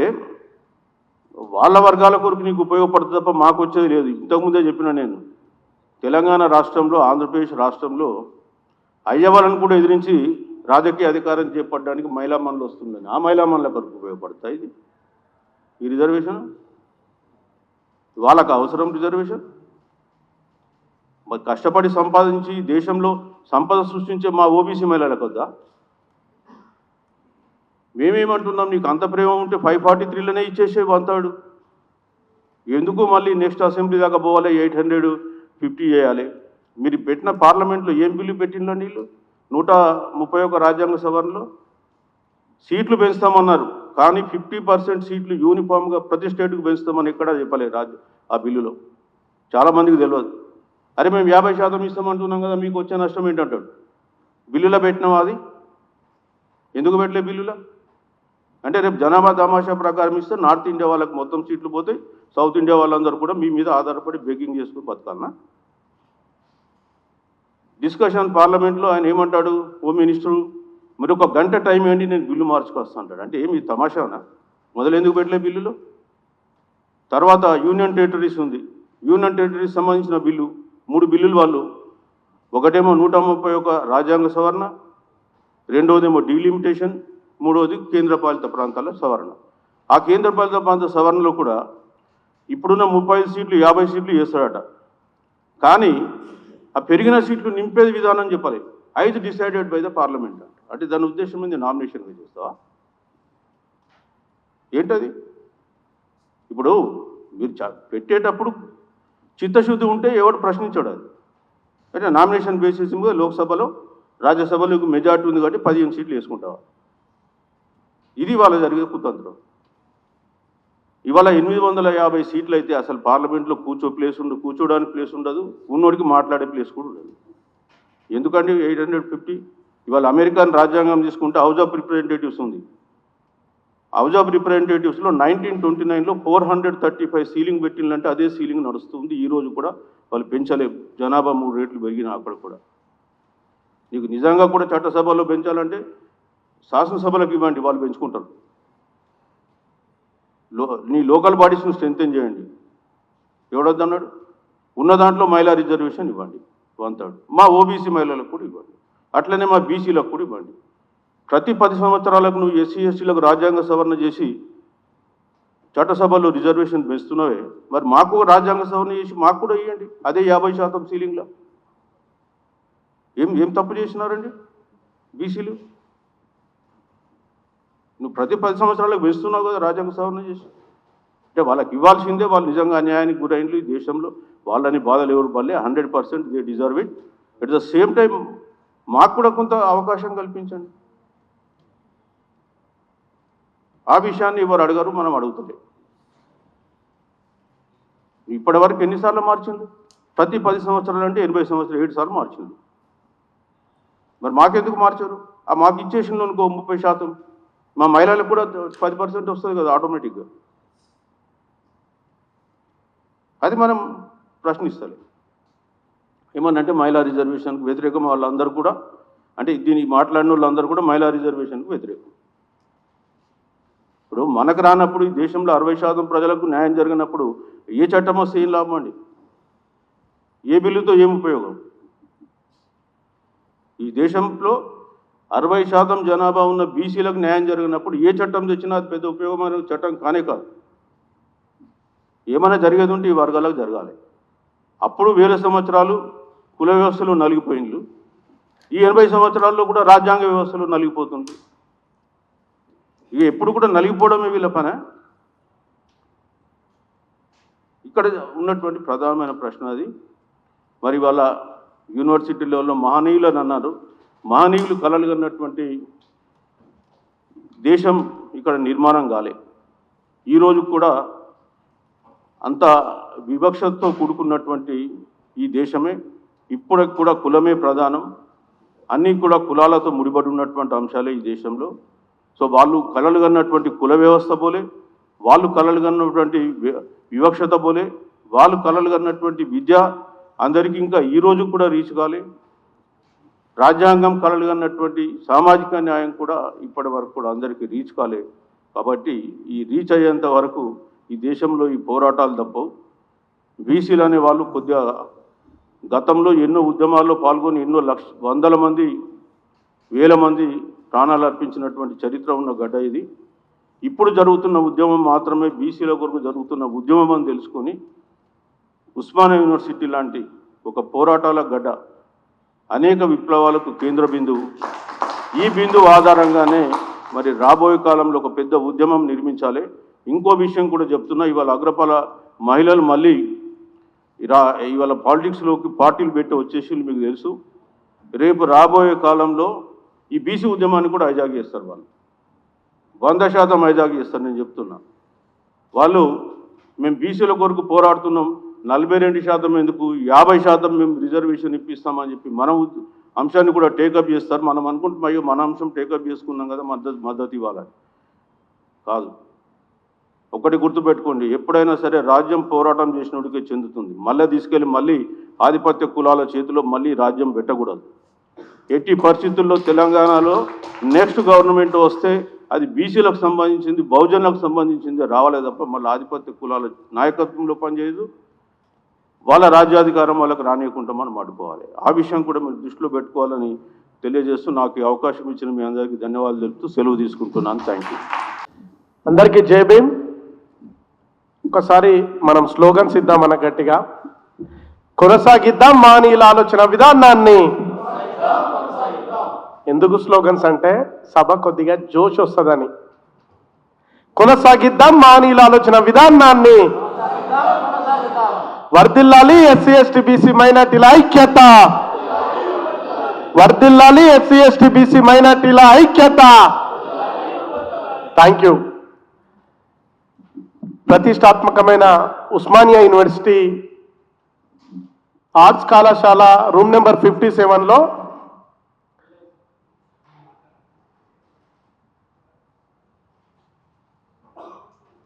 వాళ్ళ వర్గాల కొరకు నీకు ఉపయోగపడుతుంది తప్ప మాకు వచ్చేది లేదు. ఇంతకుముందే చెప్పిన నేను, తెలంగాణ రాష్ట్రంలో, ఆంధ్రప్రదేశ్ రాష్ట్రంలో అయ్యవాళ్ళని కూడా ఎదిరించి రాజకీయ అధికారం చేపట్టడానికి మహిళా మనులు వస్తుందని. ఆ మహిళా మనుల కొరకు ఉపయోగపడతాయి ఇది ఈ రిజర్వేషన్? వాళ్ళకు అవసరం రిజర్వేషన్? మరి కష్టపడి సంపాదించి దేశంలో సంపద సృష్టించే మా ఓబీసీ మహిళలకు వద్దా? మేమేమంటున్నాం, నీకు అంత ప్రేమ ఉంటే 543లోనే ఇచ్చేసే వంతాడు. ఎందుకు మళ్ళీ నెక్స్ట్ అసెంబ్లీ దాకా పోవాలి, 850 చేయాలి? మీరు పెట్టిన పార్లమెంట్లో ఏం బిల్లు పెట్టిండండి వీళ్ళు? 131 రాజ్యాంగ సవరణలో సీట్లు పెంచుతామన్నారు, కానీ 50% సీట్లు యూనిఫామ్గా ప్రతి స్టేట్కు పెంచుతామని ఎక్కడా చెప్పలేదు ఆ బిల్లులో. చాలామందికి తెలియదు. అరే మేము 50% ఇస్తామంటున్నాం కదా, మీకు వచ్చే నష్టం ఏంటంటాడు. బిల్లులో పెట్టినాం, అది ఎందుకు పెట్టలే బిల్లులో? అంటే రేపు జనాభా తమాషా ప్రకారం ఇస్తే నార్త్ ఇండియా వాళ్ళకి మొత్తం సీట్లు పోతాయి, సౌత్ ఇండియా వాళ్ళందరూ కూడా మీ మీద ఆధారపడి బెగ్గింగ్ చేసుకుని బతకాలనా? డిస్కషన్ పార్లమెంట్లో ఆయన ఏమంటాడు, హోమ్ మినిస్టరు, మీరు 1 గంట టైం ఏంటి, నేను బిల్లు మార్చుకొస్తా అంటాడు. అంటే ఏమి తమాషానా? మొదలు ఎందుకు పెట్టలే బిల్లులో? తర్వాత యూనియన్ టెరిటరీస్ ఉంది. యూనియన్ టెరిటరీస్ సంబంధించిన బిల్లు 3 బిల్లులు వాళ్ళు. ఒకటేమో 131 రాజ్యాంగ సవరణ, రెండవదేమో డీలిమిటేషన్, మూడవది కేంద్రపాలిత ప్రాంతాల సవరణ. ఆ కేంద్రపాలిత ప్రాంత సవరణలో కూడా ఇప్పుడున్న 35 సీట్లు 50 సీట్లు చేస్తాడట. కానీ ఆ పెరిగిన సీట్లు నింపేది విధానం చెప్పాలి. 5 డిసైడెడ్ బై ద పార్లమెంట్ అంట. అంటే దాని ఉద్దేశం ఏంది, నామినేషన్గా చేస్తావా ఏంటది? ఇప్పుడు మీరు పెట్టేటప్పుడు చిత్తశుద్ధి ఉంటే ఎవడు ప్రశ్నించాడు అది. అంటే నామినేషన్ బేసిస్ మీద లోక్సభలో, రాజ్యసభలో మెజార్టీ ఉంది కాబట్టి 15 సీట్లు వేసుకుంటావా? ఇది వాళ్ళ జరిగే కుతంత్రం. ఇవాళ 850 సీట్లు అయితే అసలు పార్లమెంట్లో కూర్చోడానికి ప్లేస్ ఉండదు, ఉన్నోడికి మాట్లాడే ప్లేస్ కూడా ఉండదు. ఎందుకంటే 850? ఇవాళ అమెరికన్ రాజ్యాంగం తీసుకుంటే హౌస్ ఆఫ్ రిప్రజెంటేటివ్స్ ఉంది. హౌస్ ఆఫ్ రిప్రజెంటేటివ్స్లో 1929లో 435 సీలింగ్ పెట్టిందంటే అదే సీలింగ్ నడుస్తుంది. ఈరోజు కూడా వాళ్ళు పెంచలేవు, జనాభా 3 రెట్లు పెరిగినా అక్కడ కూడా. నీకు నిజంగా కూడా చట్టసభలో పెంచాలంటే శాసనసభలకు ఇవ్వండి, వాళ్ళు పెంచుకుంటారు. నీ లోకల్ బాడీస్ను స్ట్రెంథెన్ చేయండి. ఎవడొద్దన్నాడు? ఉన్న దాంట్లో మహిళా రిజర్వేషన్ ఇవ్వండి 1/3. మా ఓబీసీ మహిళలకు కూడా ఇవ్వండి, అట్లనే మా బీసీలకు కూడా ఇవ్వండి. ప్రతి 10 సంవత్సరాలకు నువ్వు ఎస్సీ ఎస్టీలకు రాజ్యాంగ సవరణ చేసి చట్టసభలో రిజర్వేషన్ పెంచుతున్నావే, మరి మాకు రాజ్యాంగ సవరణ చేసి మాకు కూడా ఇవ్వండి అదే 50% సీలింగ్లో. ఏం తప్పు చేసినారండి బీసీలు? నువ్వు ప్రతి 10 సంవత్సరాలకు పెంచుతున్నావు కదా రాజ్యాంగ సవరణ చేసి. అంటే వాళ్ళకి ఇవ్వాల్సిందే, వాళ్ళు నిజంగా అన్యాయానికి గురైనలు ఈ దేశంలో. వాళ్ళని బాధలు ఎవరు పడలే, 100% they deserve it. At the same time మాకు కూడా కొంత అవకాశం కల్పించండి. ఆ విషయాన్ని ఎవరు అడగరు, మనం అడుగుతుంటే. ఇప్పటి వరకు ఎన్నిసార్లు మార్చిండు? ప్రతి 10 సంవత్సరాలు అంటే 80 సంవత్సరాలు 7 సార్లు మార్చిండు. మరి మాకెందుకు మార్చారు? ఆ మాకు ఇచ్చేసిండు అనుకో 30%, మా మహిళలకు కూడా 10% వస్తుంది కదా ఆటోమేటిక్గా. అది మనం ప్రశ్నిస్తలే. ఏమన్నంటే మహిళా రిజర్వేషన్కు వ్యతిరేకం వాళ్ళందరూ కూడా, అంటే దీనికి మాట్లాడిన వాళ్ళందరూ కూడా మహిళా రిజర్వేషన్కు వ్యతిరేకం. ఇప్పుడు మనకు రానప్పుడు, ఈ దేశంలో 60% ప్రజలకు న్యాయం జరిగినప్పుడు ఏ చట్టం వస్తే ఏం లాభం అండి? ఏ బిల్లుతో ఏం ఉపయోగం? ఈ దేశంలో 60% జనాభా ఉన్న బీసీలకు న్యాయం జరిగినప్పుడు ఏ చట్టం తెచ్చినా అది పెద్ద ఉపయోగమైన చట్టం కానే కాదు. ఏమైనా జరిగేది ఉంటే ఈ వర్గాలకు జరగాలి. అప్పుడు 1000 సంవత్సరాలు కుల వ్యవస్థలు నలిగిపోయిండ్లు, ఈ 80 సంవత్సరాల్లో కూడా రాజ్యాంగ వ్యవస్థలు నలిగిపోతుంది. ఇక ఎప్పుడు కూడా నలిగిపోవడమే వీళ్ళ పని. ఇక్కడ ఉన్నటువంటి ప్రధానమైన ప్రశ్న అది. మరి వాళ్ళ యూనివర్సిటీ లెవెల్లో మహనీయులు అని అన్నారు. మహనీయులు కలలు కన్నటువంటి దేశం ఇక్కడ నిర్మాణం కాలే. ఈరోజు కూడా అంత వివక్షతో కూడుకున్నటువంటి ఈ దేశమే ఇప్పటికి కూడా కులమే ప్రధానం, అన్నీ కూడా కులాలతో ముడిపడి ఉన్నటువంటి అంశాలే ఈ దేశంలో. సో వాళ్ళు కలలు కన్నటువంటి కుల వ్యవస్థ పోలే, వాళ్ళు కలలు కన్నటువంటి వివక్షత పోలే, వాళ్ళు కలలు కన్నటువంటి విద్య అందరికీ ఇంకా ఈరోజు కూడా రీచ్ కాలే. రాజ్యాంగం కలలు కన్నటువంటి సామాజిక న్యాయం కూడా ఇప్పటి వరకు కూడా అందరికీ రీచ్ కాలే. కాబట్టి ఈ రీచ్ అయ్యేంత వరకు ఈ దేశంలో ఈ పోరాటాలు తప్పవు. బీసీలు అనే వాళ్ళు కొద్దిగా గతంలో ఎన్నో ఉద్యమాల్లో పాల్గొని ఎన్నో వందల మంది వేల మంది ప్రాణాలు అర్పించినటువంటి చరిత్ర ఉన్న గడ్డ ఇది. ఇప్పుడు జరుగుతున్న ఉద్యమం మాత్రమే బీసీల కొరకు జరుగుతున్న ఉద్యమం అని తెలుసుకొని ఉస్మానియా యూనివర్సిటీ లాంటి ఒక పోరాటాల గడ్డ, అనేక విప్లవాలకు కేంద్ర బిందువు. ఈ బిందువు ఆధారంగానే మరి రాబోయే కాలంలో ఒక పెద్ద ఉద్యమం నిర్మించాలి. ఇంకో విషయం కూడా చెప్తున్నా, ఇవాళ అగ్రపాల మహిళలు మళ్ళీ ఇవాళ పాలిటిక్స్లోకి పార్టీలు పెట్టి వచ్చేసి మీకు తెలుసు. రేపు రాబోయే కాలంలో ఈ బీసీ ఉద్యమాన్ని కూడా హైజాక్ చేస్తారు. వాళ్ళు 100% హైజాక్ చేస్తారు. నేను చెప్తున్నా, వాళ్ళు మేము బీసీల కొరకు పోరాడుతున్నాం, 42% ఎందుకు 50% మేము రిజర్వేషన్ ఇప్పిస్తామని చెప్పి మన అంశాన్ని కూడా టేకప్ చేస్తారు. మనం అనుకుంటున్నాం అయ్యో మన అంశం టేకప్ చేసుకున్నాం కదా మద్దతు ఇవ్వాలని. కాదు, ఒకటి గుర్తుపెట్టుకోండి, ఎప్పుడైనా సరే రాజ్యం పోరాటం చేసినోడికే చెందుతుంది. మళ్ళీ తీసుకెళ్ళి మళ్ళీ ఆధిపత్య కులాల చేతిలో మళ్ళీ రాజ్యం పెట్టకూడదు. ఎట్టి పరిస్థితుల్లో తెలంగాణలో నెక్స్ట్ గవర్నమెంట్ వస్తే అది బీసీలకు సంబంధించింది, బహుజనులకు సంబంధించింది రావాలే తప్ప మళ్ళీ ఆధిపత్య కులాల నాయకత్వంలో పనిచేయదు. వాళ్ళ రాజ్యాధికారం వాళ్ళకి రానియకుండా మనం అడ్డుకోవాలి. ఆ విషయం కూడా మీరు దృష్టిలో పెట్టుకోవాలని తెలియజేస్తూ నాకు ఈ అవకాశం ఇచ్చిన మీ అందరికీ ధన్యవాదాలు తెలుపుతూ సెలవు తీసుకుంటున్నాను. Thank you. అందరికీ జై భీమ్. ఒకసారి మనం స్లోగన్స్ ఇద్దామన్న గట్టిగా. కొనసాగిద్దాం మానీయుల ఆలోచన విధానాన్ని. ఎందుకు స్లోగన్స్ అంటే సభ కొద్దిగా జోష్ వస్తుందని. కొనసాగిద్దాం మానీయుల ఆలోచన విధానాన్ని. వర్ధిల్లాలి ఎస్సీ ఎస్టీ బీసీ మైనార్టీల ఐక్యత. వర్ధిల్లాలి ఎస్సీ ఎస్టీ బీసీ మైనార్టీల ఐక్యత. Thank you. ప్రతిష్టాత్మకమైన ఉస్మానియా యూనివర్సిటీ ఆర్ట్స్ కళాశాల రూమ్ నెంబర్ 57లో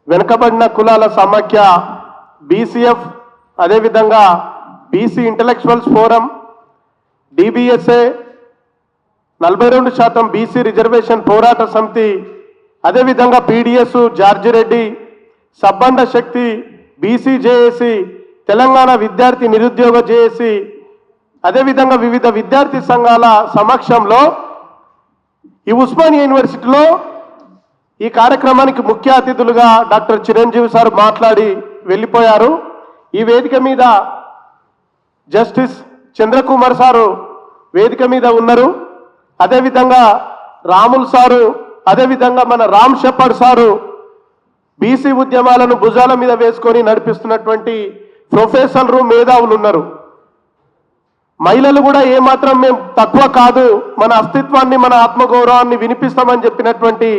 వెనుకబడిన కులాల సమాఖ్య బీసీఎఫ్, అదేవిధంగా BC intellectuals forum, DBSA, 42% BC reservation పోరాట సమితి, అదేవిధంగా పీడిఎస్, జార్జిరెడ్డి, సబ్బండ శక్తి, బీసీ జేఏసీ, తెలంగాణ విద్యార్థి నిరుద్యోగ జేఏసీ, అదేవిధంగా వివిధ విద్యార్థి సంఘాల సమక్షంలో ఈ ఉస్మానియా యూనివర్సిటీలో ఈ కార్యక్రమానికి ముఖ్య అతిథులుగా డాక్టర్ చిరంజీవి సార్ మాట్లాడి వెళ్ళిపోయారు. ఈ వేదిక మీద జస్టిస్ చంద్రకుమార్ సారు వేదిక మీద ఉన్నారు. అదేవిధంగా రాముల్ సారు, అదేవిధంగా మన రామ్ షెపర్డ్ సారు బీసీ ఉద్యమాలను భుజాల మీద వేసుకొని నడిపిస్తున్నటువంటి ప్రొఫెసర్లు, మేధావులు ఉన్నారు. మహిళలు కూడా ఏమాత్రం మేము తక్కువ కాదు, మన అస్తిత్వాన్ని మన ఆత్మగౌరవాన్ని వినిపిస్తామని చెప్పినటువంటి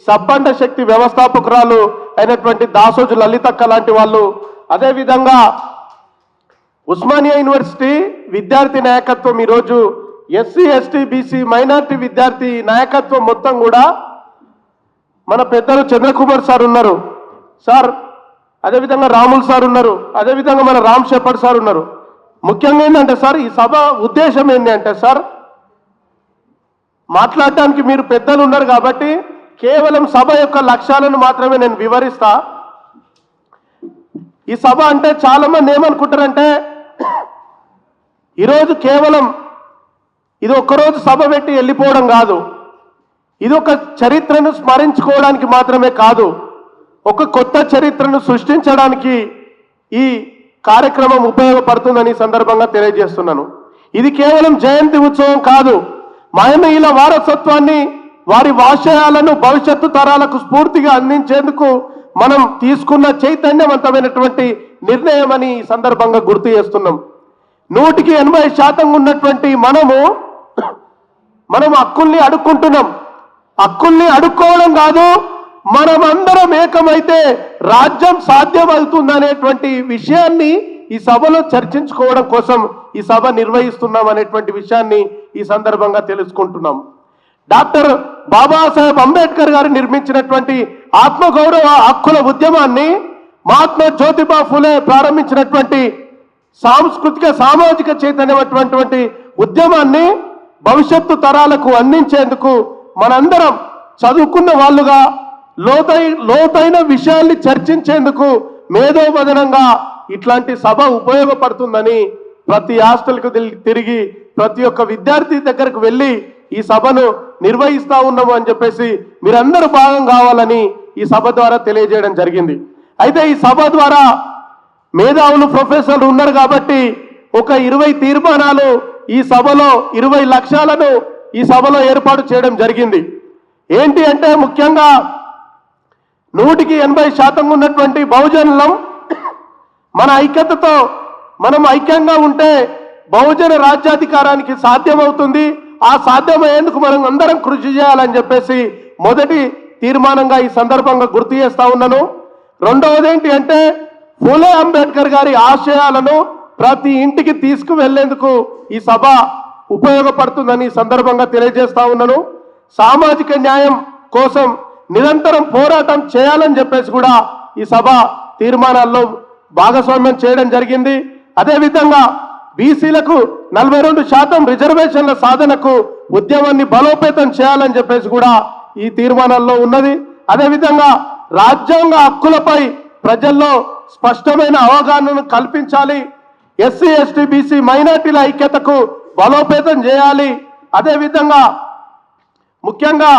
సబ్బండ శక్తి వ్యవస్థాపకురాలు అయినటువంటి దాసోజు లలితక్క లాంటి వాళ్ళు, అదేవిధంగా ఉస్మానియా యూనివర్సిటీ విద్యార్థి నాయకత్వం ఈరోజు ఎస్సీ ఎస్టీ బీసీ మైనార్టీ విద్యార్థి నాయకత్వం మొత్తం కూడా మన పెద్దలు చంద్రకుమార్ సార్ ఉన్నారు సార్, అదేవిధంగా రాముల్ సార్ ఉన్నారు, అదేవిధంగా మన రామ్ షెపర్డ్ సార్ ఉన్నారు. ముఖ్యంగా ఏంటంటే సార్, ఈ సభ ఉద్దేశం ఏంటి అంటే సార్, మాట్లాడటానికి మీరు పెద్దలు ఉన్నారు కాబట్టి కేవలం సభ యొక్క లక్ష్యాలను మాత్రమే నేను వివరిస్తా. ఈ సభ అంటే చాలా మంది ఏమనుకుంటారంటే ఈరోజు కేవలం ఇది ఒక్కరోజు సభ పెట్టి వెళ్ళిపోవడం కాదు, ఇది ఒక చరిత్రను స్మరించుకోవడానికి మాత్రమే కాదు, ఒక కొత్త చరిత్రను సృష్టించడానికి ఈ కార్యక్రమం ఉపయోగపడుతుందని సందర్భంగా తెలియజేస్తున్నాను. ఇది కేవలం జయంతి ఉత్సవం కాదు, మహనీయుల వారసత్వాన్ని, వారి ఆశయాలను భవిష్యత్తు తరాలకు స్ఫూర్తిగా అందించేందుకు మనం తీసుకున్న చైతన్యవంతమైనటువంటి నిర్ణయం అని ఈ సందర్భంగా గుర్తు చేస్తున్నాం. 100% ఉన్నటువంటి మనం హక్కుల్ని అడుక్కుంటున్నాం. హక్కుల్ని అడుక్కోవడం కాదు, మనమందరం ఏకమైతే రాజ్యం సాధ్యమవుతుందనేటువంటి విషయాన్ని ఈ సభలో చర్చించుకోవడం కోసం ఈ సభ నిర్వహిస్తున్నాం అనేటువంటి విషయాన్ని ఈ సందర్భంగా తెలుసుకుంటున్నాం. డాక్టర్ బాబాసాహెబ్ అంబేద్కర్ గారు నిర్మించినటువంటి ఆత్మగౌరవ హక్కుల ఉద్యమాన్ని, మహాత్మా జ్యోతిబా ఫులే ప్రారంభించినటువంటి సాంస్కృతిక సామాజిక చైతన్యమైనటువంటి ఉద్యమాన్ని భవిష్యత్తు తరాలకు అందించేందుకు మనందరం చదువుకున్న వాళ్ళుగా లోతైన విషయాల్ని చర్చించేందుకు మేధోమదనంగా ఇట్లాంటి సభ ఉపయోగపడుతుందని ప్రతి హాస్టల్కు తిరిగి ప్రతి ఒక్క విద్యార్థి దగ్గరకు వెళ్ళి ఈ సభను నిర్వహిస్తా ఉన్నాము అని చెప్పేసి మీరందరూ భాగం కావాలని ఈ సభ ద్వారా తెలియజేయడం జరిగింది. అయితే ఈ సభ ద్వారా మేధావులు ప్రొఫెసర్లు ఉన్నారు కాబట్టి ఒక 20 తీర్మానాలు ఈ సభలో 20 లక్ష్యాలను ఈ సభలో ఏర్పాటు చేయడం జరిగింది. ఏంటి అంటే ముఖ్యంగా 100% ఉన్నటువంటి బహుజనులం మన ఐక్యతతో మనం ఐక్యంగా ఉంటే బహుజన రాజ్యాధికారానికి సాధ్యమవుతుంది. ఆ సాధ్యమయ్యేందుకు మనం అందరం కృషి చేయాలని చెప్పేసి మొదటి తీర్మానంగా ఈ సందర్భంగా గుర్తు చేస్తా ఉన్నాను. రెండవది ఏంటి అంటే ఫూలే అంబేద్కర్ గారి ఆశయాలను ప్రతి ఇంటికి తీసుకువెళ్లేందుకు ఈ సభ ఉపయోగపడుతుందని ఈ సందర్భంగా తెలియజేస్తా ఉన్నాను. సామాజిక న్యాయం కోసం నిరంతరం పోరాటం చేయాలని చెప్పేసి కూడా ఈ సభ తీర్మానాల్లో భాగస్వామ్యం చేయడం జరిగింది. అదేవిధంగా బీసీలకు 42% రిజర్వేషన్ల సాధనకు ఉద్యమాన్ని బలోపేతం చేయాలని చెప్పేసి కూడా ఈ తీర్మానాల్లో ఉన్నది. అదేవిధంగా రాజ్యాంగ హక్కులపై ప్రజల్లో స్పష్టమైన అవగాహనను కల్పించాలి. ఎస్సీ ఎస్టీ బీసీ మైనార్టీల ఐక్యతకు బలోపేతం చేయాలి. అదేవిధంగా ముఖ్యంగా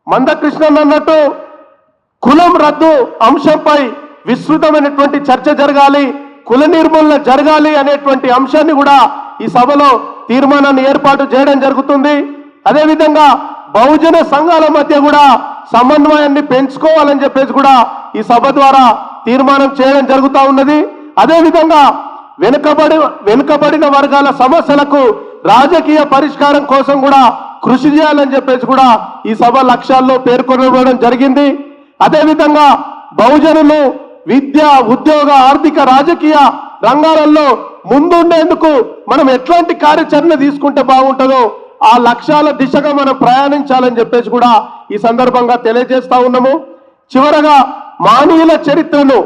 మందకృష్ణన్ అన్నట్టు కులం రద్దు అంశంపై విస్తృతమైనటువంటి చర్చ జరగాలి, కుల నిర్మూలన జరగాలి అనేటువంటి అంశాన్ని కూడా ఈ సభలో తీర్మానాన్ని ఏర్పాటు చేయడం జరుగుతుంది. అదేవిధంగా బహుజన సంఘాల మధ్య కూడా సమన్వయాన్ని పెంచుకోవాలని చెప్పేసి కూడా ఈ సభ ద్వారా తీర్మానం చేయడం జరుగుతూ ఉన్నది. అదేవిధంగా వెనుకబడిన వర్గాల సమస్యలకు రాజకీయ పరిష్కారం కోసం కూడా కృషి చేయాలని చెప్పేసి కూడా ఈ సభ లక్ష్యాల్లో పేర్కొనడం జరిగింది. అదేవిధంగా బహుజనులు విద్య, ఉద్యోగ, ఆర్థిక, రాజకీయ రంగాలలో ముందుండేందుకు మనం ఎట్లాంటి కార్యాచరణ తీసుకుంటే బాగుంటుందో ఆ లక్ష్యాల దిశగా మనం ప్రయాణించాలని చెప్పేసి కూడా ఈ సందర్భంగా తెలియజేస్తా ఉన్నాము. చివరగా మానవీయుల చరిత్రను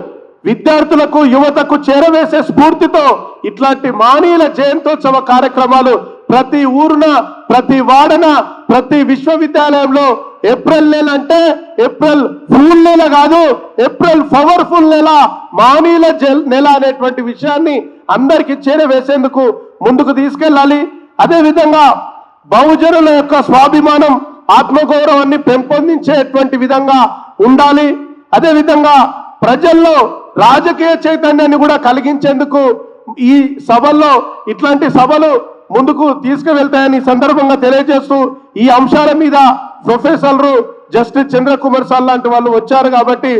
విద్యార్థులకు, యువతకు చేరవేసే స్ఫూర్తితో ఇట్లాంటి మానవీయుల జయంతోత్సవ కార్యక్రమాలు ప్రతి ఊరున, ప్రతి వాడన, ప్రతి విశ్వవిద్యాలయంలో ఏప్రిల్ నెల అంటే ఏప్రిల్ ఫూల్ నెల కాదు, ఏప్రిల్ పవర్ఫుల్ నెల, మానవీయుల నెల అనేటువంటి విషయాన్ని అందరికీ చేరవేసేందుకు ముందుకు తీసుకెళ్ళాలి. అదేవిధంగా బహుజనుల యొక్క స్వాభిమానం, ఆత్మగౌరవాన్ని పెంపొందించేటువంటి విధంగా ఉండాలి. అదేవిధంగా ప్రజల్లో రాజకీయ చైతన్యాన్ని కూడా కలిగించేందుకు ఈ సభల్లో ఇట్లాంటి సభలు ముందుకు తీసుకువెళ్తాయని సందర్భంగా తెలియజేస్తూ ఈ అంశాల మీద ప్రొఫెసర్లు జస్టిస్ చంద్రకుమార్ సార్ లాంటి వాళ్ళు వచ్చారు కాబట్టి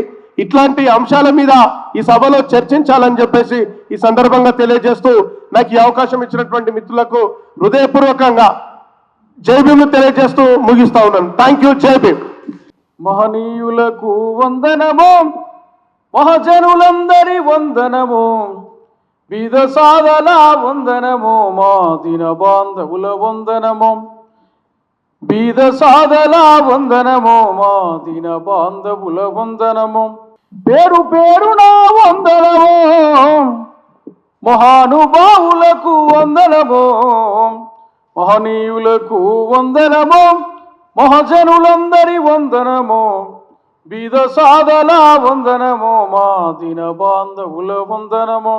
ఇట్లాంటి అంశాల మీద ఈ సభలో చర్చించాలని చెప్పేసి ఈ సందర్భంగా తెలియజేస్తూ నాకు ఈ అవకాశం ఇచ్చినటువంటి మిత్రులకు హృదయపూర్వకంగా జై భీమ్ తెలియజేస్తూ ముగిస్తా ఉన్నాను. Thank you. జై భీమ్. మహనీయులకు వందనము, మహజనులందరి వందనము, బీద సాదల వందనము, మా దిన బాంధవుల వందనము, బీద సాదల వందనము, మా దిన బాంధవుల వందనము, పేరు పేరున వందనము, మహానుభావులకు వందనము, మహనీయులకు వందనము, మహజనులందరి వందనము, బీద సాదల వందనము, మా దిన బాంధవుల వందనము,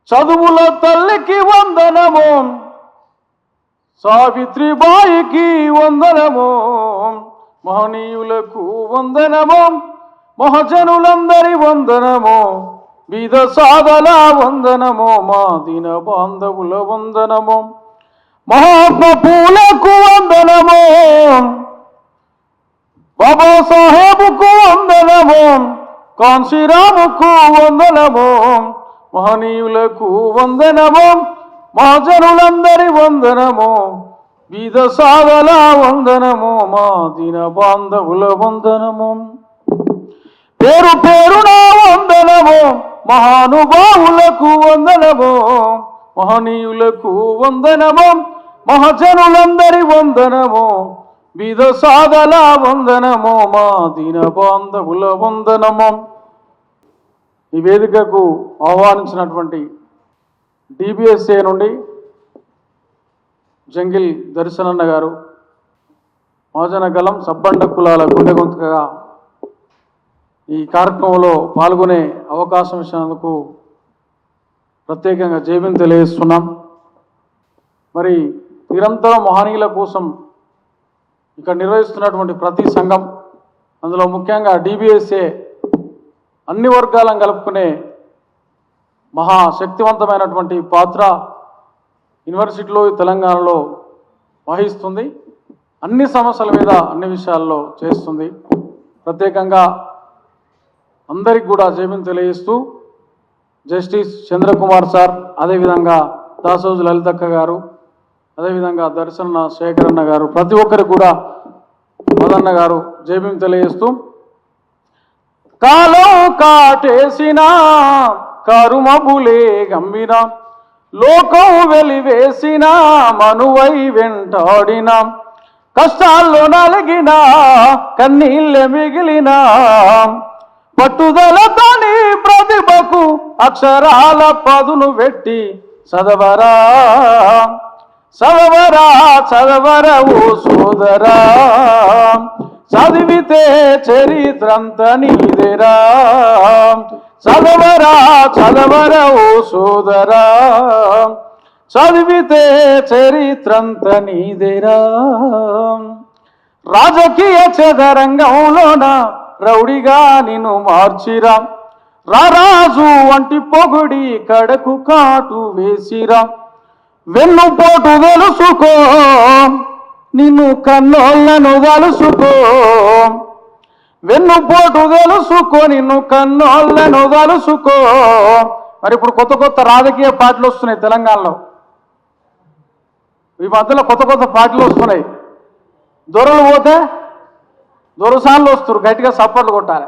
చదువుల తల్లికి వందనము, సావిత్రిబాయికి వందనము, మహనీయులకు వందనము, మహజనులందరి వందనము, బీద సాదల వందనము, మా దిన బాంధవుల వందనము, మహాత్మా పూలకు వందనము, బాబాసాహెబ్కు వందనము, కాంశీరాముకు వందనము, మహనీయులకు వందనము, మహాజనులందరి వందనము, బీద సాదల వందనము, మా దిన బాంధవుల వందనము, పేరు పేరున వందనము, మహానుభావులకు వందనము, మహనీయులకు వందనము, మహాజనులందరి వందనము, బీద సాదల వందనము, మా దీన బాంధవుల వందనము. ఈ వేదికకు ఆహ్వానించినటువంటి DBSA నుండి జంగిల్ దర్శనన్న గారు, మహాజనగలం సబ్బండ కులాల గుండె గొంతుకగా ఈ కార్యక్రమంలో పాల్గొనే అవకాశం ఇచ్చినందుకు ప్రత్యేకంగా జైబీని తెలియజేస్తున్నాం. మరి నిరంతరం మహనీయుల కోసం ఇక్కడ నిర్వహిస్తున్నటువంటి ప్రతి సంఘం, అందులో ముఖ్యంగా DBSA అన్ని వర్గాలను కలుపుకునే మహాశక్తివంతమైనటువంటి పాత్ర యూనివర్సిటీలో తెలంగాణలో వహిస్తుంది. అన్ని సమస్యల మీద అన్ని విషయాల్లో చేస్తుంది. ప్రత్యేకంగా అందరికి కూడా జైబీని తెలియజేస్తూ జస్టిస్ చంద్రకుమార్ సార్, అదేవిధంగా దాసోజు లలితక్క గారు, అదేవిధంగా దర్శన శేఖరన్న గారు, ప్రతి ఒక్కరికి కూడా మదన్న గారు జైబీని తెలియజేస్తూ కాలం కాటేసిన కరుమబులే గమ్మిన లోకం వెలివేసిన మనువై వెంటాడిన కష్టాల్లో నలిగిన కన్నీళ్ళే మిగిలిన పట్టుదలతోని ప్రతిభకు అక్షరాల పదును పెట్టి చదవరా చదవరా చదవరా ఓ సోదరా, చదివితే చరిత్రంత నీదేరా, చదవరా చదవరా ఓ సోదరా, చదివితే చరిత్రంత నీదేరా. రాజకీయ చదరంగంలోన రౌడిగా నిన్ను మార్చిరా, రారాజు వంటి పొగుడి కడకు కాటు వేసిరా, వెన్నుపోటు తెలుసుకో నిన్ను కన్నోళ్ళను తలుసుకో, వెన్నుపోటు తెలుసుకో నిన్ను కన్నోళ్ళను తలుసుకో. మరి ఇప్పుడు కొత్త కొత్త రాజకీయ పార్టీలు వస్తున్నాయి తెలంగాణలో. ఈ మధ్యలో కొత్త కొత్త పార్టీలు వస్తున్నాయి. దొరలు పోతే దొరసాన్లు వస్తారు, గట్టిగా సపోర్ట్లు కొట్టాలి.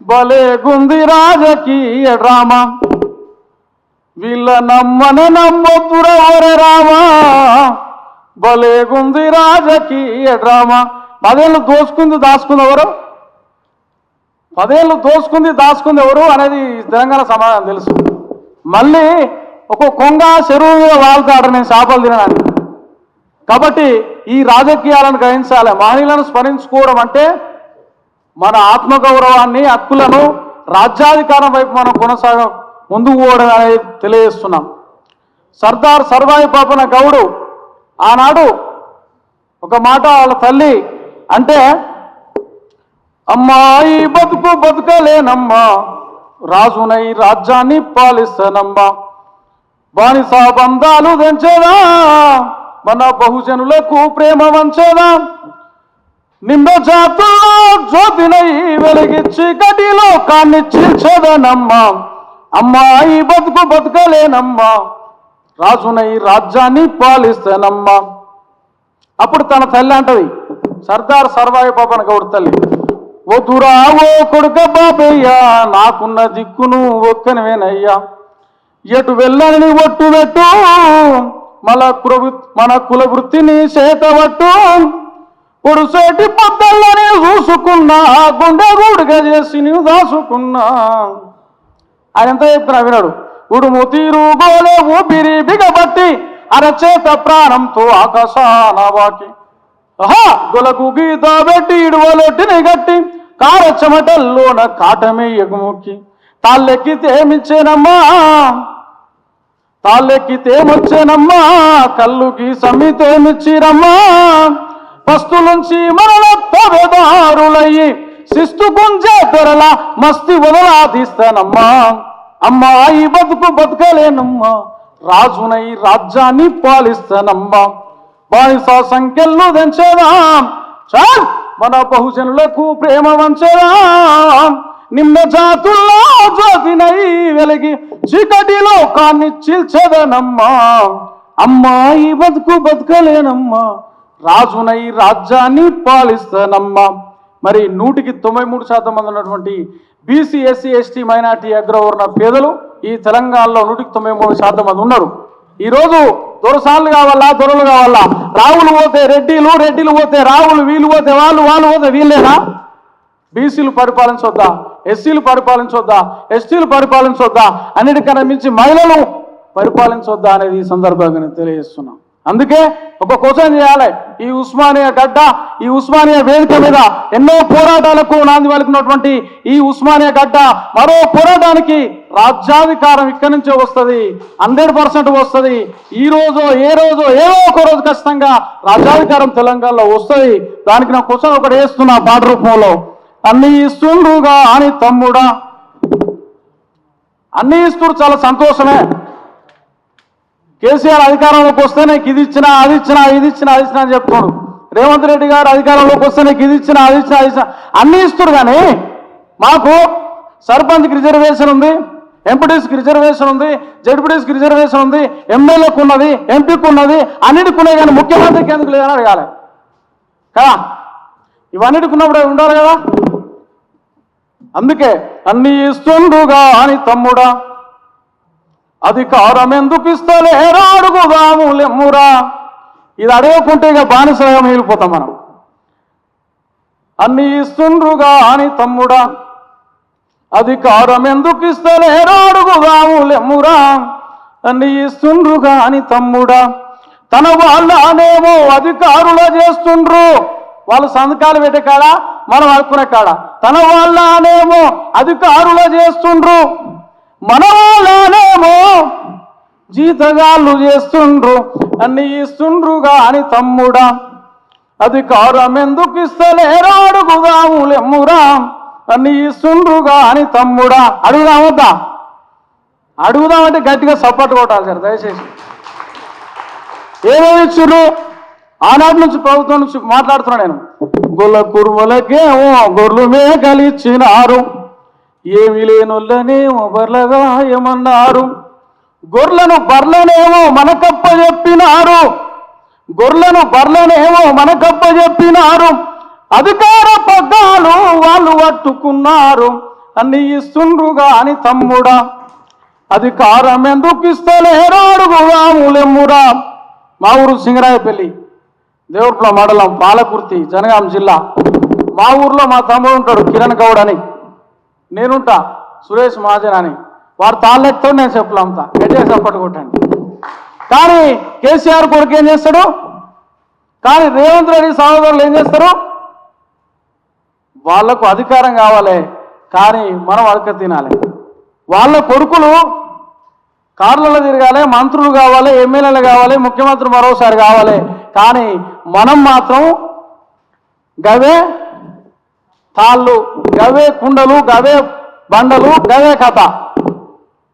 భలే గుంది రాజకీయ డ్రామా, వీళ్ళ నమ్మనే నమ్మొద్దురా ఒరే రామా, భలే గుంది రాజకీయ డ్రామా. 10 ఏళ్ళు దోసుకుంది దాచుకుంది ఎవరు, 10 ఏళ్ళు దోసుకుంది దాచుకుంది ఎవరు అనేది తెలంగాణ సమాధానం తెలుసు. మళ్ళీ ఒక కొంగ చెరువు మీద వాళ్తాడు నేను చేపలు తినడానికి. కాబట్టి ఈ రాజకీయాలను గ్రహించాలి. మహనీయులను స్మరించుకోవడం అంటే మన ఆత్మగౌరవాన్ని, హక్కులను, రాజ్యాధికారం వైపు మనం ముందుకు పోవడం అనేది తెలియజేస్తున్నాం. సర్దార్ సర్వాయి పాపన గౌడు ఆనాడు ఒక మాట వాళ్ళ తల్లి అంటే, అమ్మాయి బతుకు బతుకలేనమ్మా, రాజునై రాజ్యాన్ని పాలిస్తానమ్మా, బానిస బంధాలు తెంచేదా, మన బహుజనులకు ప్రేమ వంచేదా, నిమ్మ జాతుల్లో జ్యోతినై వెలిగించి గడిలో కాన్ని చీల్చేదనమ్మా, అమ్మాయి బతుకు బతుకలేనమ్మా, రాజునై రాజ్యాన్ని పాలిస్తానమ్మా. అప్పుడు తన తల్లి అంటది, సర్దార్ సర్వాయి పాపన గౌడు తల్లి, వద్దురా ఓ కొడుక బాబయ్య, నాకున్న దిక్కును ఒక్కనివేనయ్యా, ఎటు వెళ్ళని ఒట్టు పెట్టు, మన కుల వృత్తిని చేతవట్టు, పొడుసేటి పొద్దల్లని చూసుకున్నా, గుండె గూడుగా చేసి నీవు దాసుకున్నా. ఆయన ఎంత చెప్తున్నా విన్నాడు. ఉడుము తీరు గోలే ఊపిరి బిగబట్టి అరచేత ప్రాణంతో ఆకాశాన వాకి, గొలకు గీత పెట్టి ఇడువలొట్టిని గట్టి కార చెమటల్లోన కాటమే ఎగుముక్కి, తాళ్ళెక్కితేమిచ్చేనమ్మా తాళ్ళెక్కితేమొచ్చేనమ్మా, కళ్ళుకి సమ్మితేమిచ్చిరమ్మా, పస్తు నుంచి మనల తొడదారులయ్యి శిస్తు గుంజే తెరల మస్తి వదలాదిస్తానమ్మా, అమ్మాయి బతుకు బతకలేనమ్మా, రాజునై రాజ్యాన్ని పాలిస్తానమ్మా, బానిస సంఖ్యలు తెంచేదా, చాల్ మన బహుజనులకు ప్రేమ వంచేదా, నిమ్న జాతుల్లో జ్యోతినై వెలిగి చీకటిలో కాన్ని చీల్చేదనమ్మా, అమ్మాయి బతుకు బతకలేనమ్మా, రాజునై రాజ్యాన్ని పాలిస్తానమ్మా, మరి 100% మంది ఉన్నటువంటి బీసీ ఎస్సీ ఎస్టీ మైనార్టీ అగ్రవర్ణ పేదలు ఈ తెలంగాణలో 193% మంది ఉన్నారు. ఈరోజు దొరసార్లు కావాలా, దొరలు కావాలా, రావులు పోతే రెడ్డిలు, రెడ్డిలు పోతే రావులు, వీళ్ళు పోతే వాళ్ళు, వాళ్ళు పోతే వీళ్ళేనా? బీసీలు పరిపాలించొద్దా, ఎస్సీలు పరిపాలించొద్దా, ఎస్టీలు పరిపాలించొద్దా, అన్నిటికన్నా మించి మహిళలు పరిపాలించొద్దా అనేది ఈ సందర్భంగా నేను తెలియజేస్తున్నాను. అందుకే ఒక క్వశ్చన్ చేయాలి. ఈ ఉస్మానియా గడ్డ, ఈ ఉస్మానియా వేదిక మీద ఎన్నో పోరాటాలకు నాంది పలికినటువంటి ఈ ఉస్మానియా గడ్డ మరో పోరాటానికి రాజ్యాధికారం ఇక్కడి నుంచే వస్తుంది, 100% వస్తుంది. ఈ రోజు ఏదో ఒక రోజు ఖచ్చితంగా రాజ్యాధికారం తెలంగాణలో వస్తుంది. దానికి నా క్వశ్చన్ ఒకటి వేస్తున్నా పాట రూపంలో. అన్ని ఇస్తుండ్రుగా అని తమ్ముడా, అన్ని ఇస్తుడు చాలా సంతోషమే. కేసీఆర్ అధికారంలోకి వస్తే నీకు ఇది ఇచ్చినా, అది ఇచ్చినా, ఇది ఇచ్చినా, అది ఇచ్చినా అని చెప్తున్నాడు. రేవంత్ రెడ్డి గారు అధికారంలోకి వస్తే నీకు ఇది ఇచ్చినా, అది ఇచ్చినా, అది ఇచ్చినా అన్ని ఇస్తుడు. కానీ మాకు సర్పంచ్కి రిజర్వేషన్ ఉంది, ఎంపీటీసీకి రిజర్వేషన్ ఉంది, జడ్పీటీసీకి రిజర్వేషన్ ఉంది, ఎమ్మెల్యేకు ఉన్నది, ఎంపీకి ఉన్నది, అన్నిటికి ఉన్నాయి. కానీ ముఖ్యమంత్రికి ఎందుకు లేదని అడగాలి కదా. ఇవన్నిటికి ఉన్నప్పుడు ఉండాలి కదా. అందుకే అన్ని ఇస్తుండ్రుగా అని తమ్ముడా, అధికారం ఎందుకు ఇస్తలేరా అడుగుదాము లెమ్మురా. ఇది అడగకుంటే ఇక బానిసగా మిగిలిపోతాం మనం. అన్ని ఇస్తుండ్రుగా అని తమ్ముడా, అధికారం ఎందుకు ఇస్తలేరా అడుగుదాము లెమ్మురా. అన్ని ఇస్తుండ్రుగా అని తమ్ముడా, తన వాళ్ళనేమో అధికారుల చేస్తుండ్రు. వాళ్ళు సంతకాలు పెట్టే కాడ, మనం అనుకునే కాడ తన వాళ్ళనేమో అధికారుల చేస్తుండ్రు, మన వాళ్ళనేమో జీతగాళ్ళు చేస్తుండ్రు. అన్ని ఇస్తుండ్రుగా అని తమ్ముడా, అధికారం ఎందుకు ఇస్తలేరా అడుగుదాము లెమ్మురా. అన్ని ఇస్తుండ్రుగా అని తమ్ముడా. అడుగుదామొద్దా? అడుగుదామంటే గట్టిగా సపోర్ట్ కొట్టాలి సార్ దయచేసి. ఏమేమి ఇచ్చుర్రు? ఆనాటి నుంచి ప్రభుత్వం నుంచి మాట్లాడుతున్నా నేను. గొల్ల కురుమలకేమో గొర్రెలు మేకలు ఇచ్చినారు, ఏమి లేనొల్లనేమో బర్లగా ఏమన్నారు. గొర్రెలను బర్లనేమో మనకప్ప చెప్పినారు, గొర్రెలను బర్లనేమో మనకప్ప చెప్పినారు. అధికార పగ్గాలు వాళ్ళు పట్టుకున్నారు. అన్ని ఇస్తుండ్రుగా అని తమ్ముడా, అధికారం ఎందుకు ఇస్తలేరా అడుగుదాము లెమ్మురా. మా ఊరు సింగరాయపల్లి, దేవుర్పుల మండలం, పాలకుర్తి, జనగాం జిల్లా. మా ఊర్లో మా తమ్ముడు ఉంటాడు కిరణ్ గౌడ్ అని, నేనుంటా సురేష్ మహాజన్ అని. వాడు తాళ్ళెత్తో నేను చెప్పులు అమ్ముతా, గట్టిగా సపోర్ట్ కొట్టండి. కానీ కేసీఆర్ కొడుకు ఏం చేస్తాడు? కానీ రేవంత్ రెడ్డి సహోదరులు ఏం చేస్తారు? వాళ్లకు అధికారం కావాలి, కానీ మనం అడక తినాలి. వాళ్ళ కొడుకులు కార్లలో తిరగాలి, మంత్రులు కావాలి, ఎమ్మెల్యేలు కావాలి, ముఖ్యమంత్రి మరోసారి కావాలి. కానీ మనం మాత్రం గవే తాళ్ళు, గవే కుండలు, గవే బండలు, గవే కథ.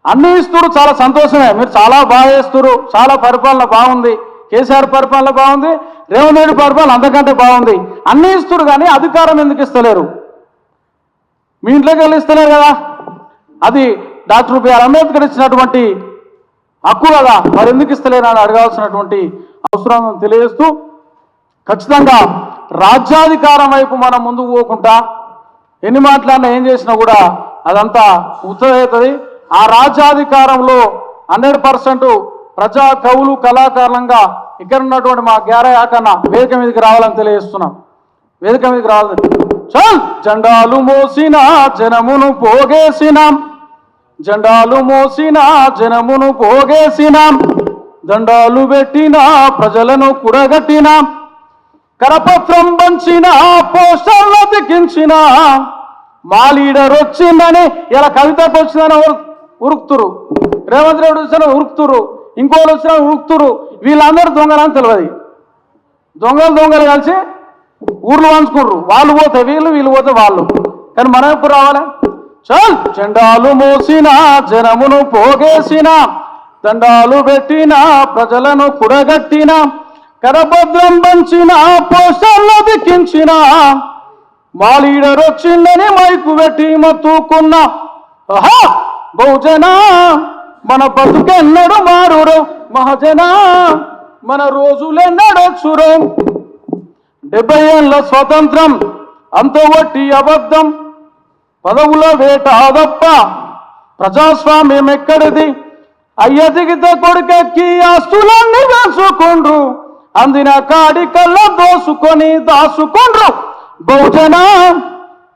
అన్ని ఇస్తున్నారు, చాలా సంతోషమే. మీరు చాలా బాగా చేస్తున్నారు, చాలా పరిపాలన బాగుంది. కేసీఆర్ పరిపాలన బాగుంది, రేవంత్ రెడ్డి పరిపాలన అంతకంటే బాగుంది. అన్ని ఇస్తున్నారు, కానీ అధికారం ఎందుకు ఇస్తలేరు? మీ ఇంట్లోకి వెళ్ళి ఇస్తలేరు కదా. అది డాక్టర్ బిఆర్ అంబేద్కర్ ఇచ్చినటువంటి హక్కు కదా, మరి ఎందుకు ఇస్తలేరు అని అడగాల్సినటువంటి అవసరం తెలియజేస్తూ, ఖచ్చితంగా రాజ్యాధికారం వైపు మనం ముందుకు పోకుండా ఎన్ని మాట్లాడినా ఏం చేసినా కూడా అదంతా ఉత్తరవుతుంది. ఆ రాజ్యాధికారంలో 100% ప్రజా కవులు కళాకారులంగా ఇక్కడ ఉన్నటువంటి మా గ్యారయాకన్న వేదిక మీదకి రావాలని తెలియజేస్తున్నాం. వేదిక మీదకి రావాలి. చల్ జెండాలు మోసిన జనమును పోగేసినాం, జెండాలు మోసిన జనమును పోగేసినాం, దండాలు పెట్టిన ప్రజలను కుడగట్టిన, కరపత్రం పంచిన పోస్టర్లు అతికించిన, మా లీడర్ వచ్చిందని ఇలా కవితకు వచ్చిందని ఉరుకుతురు, రేవంత్ రెడ్డి వచ్చిన ఉరుకుతురు, ఇంకోళ్ళు వచ్చిన ఉరుకుతురు. వీళ్ళందరూ దొంగలని తెలియదు. దొంగలు కలిసి ఊర్లు పంచుకుర్రు. వాళ్ళు పోతే వీళ్ళు, వీళ్ళు పోతే వాళ్ళు. కానీ మనం ఎప్పుడు రావాలి? చల్ జెండాలు మోసిన జనమును పోగేసిన, దండాలు పెట్టిన ప్రజలను కుడగట్టిన, కరభద్రం పంచిన పోస్టర్లు దిక్కించిన, మా లీడర్ వచ్చిందని మైకు పెట్టి మత్తుకున్న. ఆహా బహుజన మన బతుకెన్నడు మారురో, మహాజన మన రోజులెన్నడొచ్చురో. 70 ఏళ్ళ స్వతంత్రం అంత వట్టి అబద్ధం పదవుల వేట ఆదప్ప ప్రజాస్వామ్యం ఎక్కడిది అయ్య దిగిత కొడుకెక్కి ఆస్తులన్నీ వేసుకుండ్రు అందిన కాడి కల్లా దోసుకొని దాసుకుండ్రు బహుజన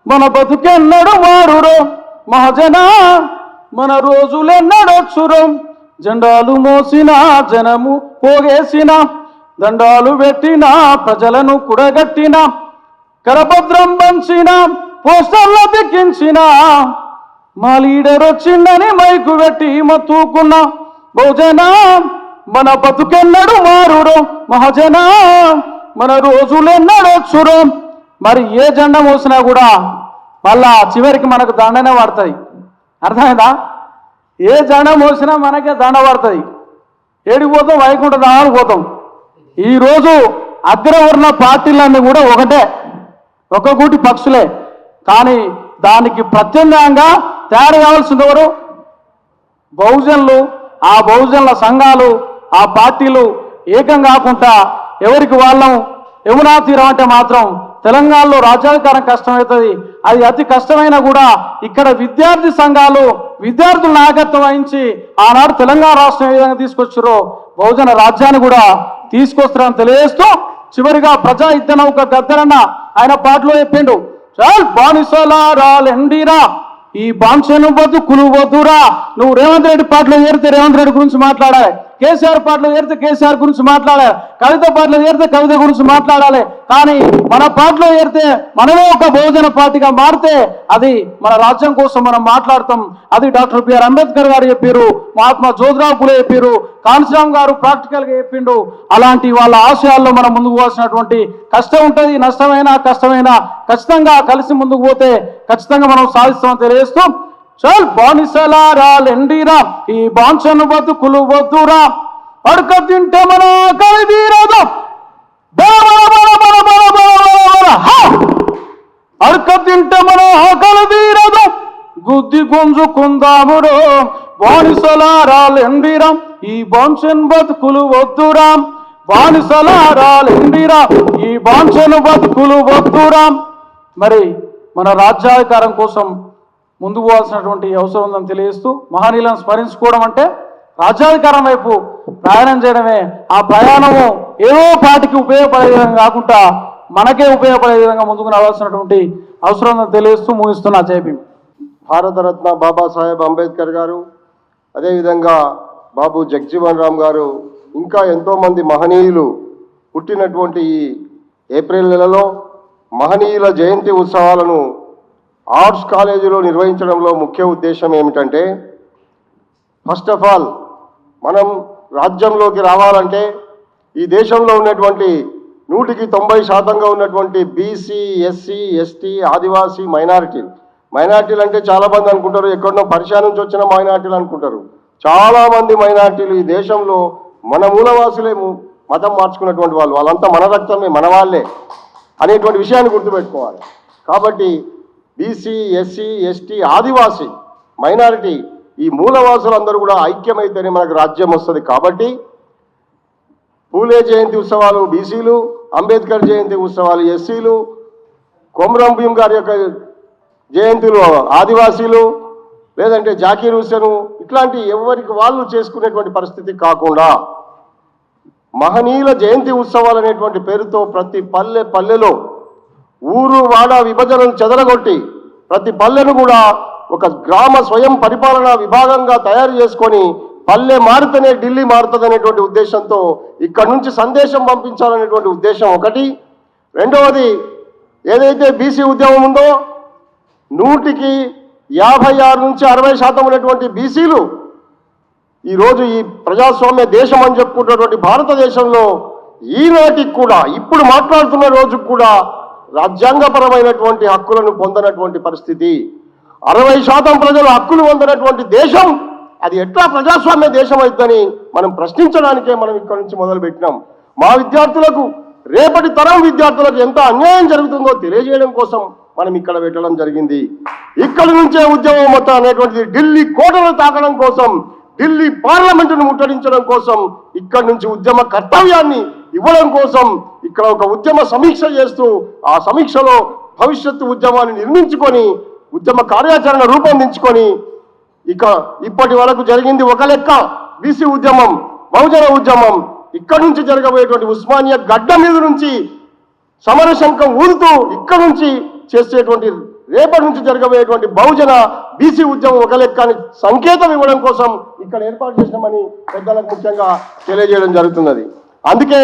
మన బతుకెన్నడు మారురో మహాజన మన రోజులెన్నడొచ్చురో జెండాలు మోసిన జనము పోగేసిన దండాలు పెట్టిన ప్రజలను కుడగట్టిన కరపత్రం పంచిన పోస్టర్లు అతికించిన మా లీడర్ వచ్చిందని మైకు పెట్టి మత్తుకున్నా బహుజన మన బతుకెన్నడు మారురో మహాజన మన రోజులెన్నడొచ్చురో మరి ఏ జెండా మోసినా కూడా మళ్ళా చివరికి మనకు దండనే పడుతుంది అర్థమైందా ఏ జెండా మోసినా మనకే దండ పడుతుంది ఏడికి పోతాం వైకుంఠ ధామానికి పోతాం ఈరోజు అగ్రవర్ణ పార్టీలన్నీ కూడా ఒకటే ఒక గూటి పక్షులే కానీ దానికి ప్రత్యామ్నాయంగా తయారు కావాల్సింది ఎవరు బహుజనులు ఆ బహుజనుల సంఘాలు ఆ పార్టీలు ఏకం కాకుండా ఎవరికి వాళ్ళం యమునా తీరం అంటే మాత్రం తెలంగాణలో రాజ్యాధికారం కష్టమవుతుంది అది అతి కష్టమైనా కూడా ఇక్కడ విద్యార్థి సంఘాలు విద్యార్థుల నాయకత్వం వహించి ఆనాడు తెలంగాణ రాష్ట్రం ఏ విధంగా తీసుకొచ్చారో బహుజన రాజ్యాన్ని కూడా తీసుకొస్తారని తెలియజేస్తూ చివరిగా ప్రజా యుద్ధ నౌక గద్దరన్న ఆయన పాటలో చెప్పిండు చాల్ బానిసలారాలెండిరా ఈ బాంఛను బతుకులు వద్దురా నువ్వు రేవంత్ రెడ్డి పాటలో చేరితే రేవంత్ రెడ్డి గురించి మాట్లాడాలి కేసీఆర్ పాటలో చేరితే కేసీఆర్ గురించి మాట్లాడాలి కవిత పాటలో చేరితే కవిత గురించి మాట్లాడాలి కానీ మన పాటలో చేరితే మనమే ఒక బహుజన పార్టీగా మారితే అది మన రాజ్యం కోసం మనం మాట్లాడతాం అది డాక్టర్ బిఆర్ అంబేద్కర్ గారు చెప్పారు మహాత్మా జ్యోతిరావు ఫులే చెప్పారు కాన్సీరామ్ గారు ప్రాక్టికల్ గా చెప్పిండు అలాంటి వాళ్ళ ఆశయాల్లో మనం ముందుకు పోవాల్సినటువంటి కష్టం ఉంటుంది నష్టమైనా కష్టమైనా ఖచ్చితంగా కలిసి ముందుకు పోతే ఖచ్చితంగా మనం సాధిస్తామని తెలియజేస్తూ చల్ బానిసలారాలెండిరా ఈ బాంఛను బతుకులు వద్దురా అడక తింటే మన ఆకలి తీరదు అడక తింటే మన ఆకలి తీరదు గుద్ది గుంజుకుందామురో బానిసలారాలెండిరా ఈ బాంఛను బతుకులు వద్దురా బానిసలారాలెండిరా ఈ బాంఛను బతుకులు వద్దురా మరి మన రాజ్యాధికారం కోసం ముందుకు పోవాల్సినటువంటి అవసరం ఉందని తెలియజేస్తూ మహనీయులను స్మరించుకోవడం అంటే రాజ్యాధికారం వైపు ప్రయాణం చేయడమే ఆ ప్రయాణము ఏదో పార్టీకి ఉపయోగపడే విధంగా కాకుండా మనకే ఉపయోగపడే విధంగా ముందుకు రావాల్సినటువంటి అవసరం ఉందని తెలియజేస్తూ ముగిస్తున్నా జైభీం. భారతరత్న బాబాసాహెబ్ అంబేద్కర్ గారు అదేవిధంగా బాబు జగ్జీవన్ రామ్ గారు ఇంకా ఎంతోమంది మహనీయులు పుట్టినటువంటి ఈ ఏప్రిల్ నెలలో మహనీయుల జయంతి ఉత్సవాలను ఆర్ట్స్ కాలేజీలో నిర్వహించడంలో ముఖ్య ఉద్దేశం ఏమిటంటే ఫస్ట్ ఆఫ్ ఆల్ మనం రాజ్యంలోకి రావాలంటే ఈ దేశంలో ఉన్నటువంటి 100% ఉన్నటువంటి బీసీ ఎస్సీ ఎస్టీ ఆదివాసీ మైనారిటీలు అంటే చాలామంది అనుకుంటారు ఎక్కడో పరిచయ నుంచి వచ్చిన మైనారిటీలు అనుకుంటారు. చాలామంది మైనారిటీలు ఈ దేశంలో మన మూలవాసులే మతం మార్చుకున్నటువంటి వాళ్ళంతా మన రక్తమే మన వాళ్ళే అనేటువంటి విషయాన్ని గుర్తుపెట్టుకోవాలి. కాబట్టి బీసీ ఎస్సీ ఎస్టీ ఆదివాసీ మైనారిటీ ఈ మూలవాసులందరూ కూడా ఐక్యమైతేనే మనకు రాజ్యం వస్తుంది. కాబట్టి పూలే జయంతి ఉత్సవాలు బీసీలు, అంబేద్కర్ జయంతి ఉత్సవాలు ఎస్సీలు, కొమరం భీం గారి యొక్క జయంతులు ఆదివాసీలు, లేదంటే జాకీర్ హుస్సేన్ ఇట్లాంటి ఎవరికి వాళ్ళు చేసుకునేటువంటి పరిస్థితి కాకుండా మహనీయుల జయంతి ఉత్సవాలు అనేటువంటి పేరుతో ప్రతి పల్లెలో ఊరు వాడ విభజనను చెదరగొట్టి ప్రతి పల్లెను కూడా ఒక గ్రామ స్వయం పరిపాలనా విభాగంగా తయారు చేసుకొని పల్లె మారితేనే ఢిల్లీ మారుతుంది అనేటువంటి ఉద్దేశంతో ఇక్కడ నుంచి సందేశం పంపించాలనేటువంటి ఉద్దేశం ఒకటి. రెండవది ఏదైతే బీసీ ఉద్యమం ఉందో 100కి 56 నుంచి 60% ఉన్నటువంటి బీసీలు ఈరోజు ఈ ప్రజాస్వామ్య దేశం అని చెప్పుకుంటున్నటువంటి భారతదేశంలో ఈనాటికి కూడా ఇప్పుడు మాట్లాడుతున్న రోజుకు కూడా రాజ్యాంగపరమైనటువంటి హక్కులను పొందనటువంటి పరిస్థితి. 60% ప్రజలు హక్కులు పొందినటువంటి దేశం అది ఎట్లా ప్రజాస్వామ్య దేశం అవుతుందని మనం ప్రశ్నించడానికే మనం ఇక్కడ నుంచి మొదలుపెట్టినాం. మా విద్యార్థులకు రేపటి తరం విద్యార్థులకు ఎంత అన్యాయం జరుగుతుందో తెలియజేయడం కోసం మనం ఇక్కడ పెట్టడం జరిగింది. ఇక్కడి నుంచే ఉద్యమం మొత్తం అనేటువంటిది ఢిల్లీ కోటలు తాకడం కోసం, ఢిల్లీ పార్లమెంటును ముట్టడించడం కోసం, ఇక్కడి నుంచి ఉద్యమ కర్తవ్యాన్ని ఇవ్వడం కోసం ఇక్కడ ఒక ఉద్యమ సమీక్ష చేస్తూ ఆ సమీక్షలో భవిష్యత్తు ఉద్యమాన్ని నిర్మించుకొని ఉద్యమ కార్యాచరణ రూపొందించుకొని ఇప్పటి వరకు జరిగింది ఒక లెక్క బీసీ ఉద్యమం, బహుజన ఉద్యమం. ఇక్కడి నుంచి జరగబోయేటువంటి ఉస్మానియా గడ్డ మీద నుంచి సమరశంఖం ఊదుతూ ఇక్కడ నుంచి చేసేటువంటి రేపటి నుంచి జరగబోయేటువంటి బహుజన బీసీ ఉద్యమం ఒక లెక్క అని సంకేతం ఇవ్వడం కోసం ఇక్కడ ఏర్పాటు చేసినామని పెద్దలకు ముఖ్యంగా తెలియజేయడం జరుగుతున్నది. అందుకే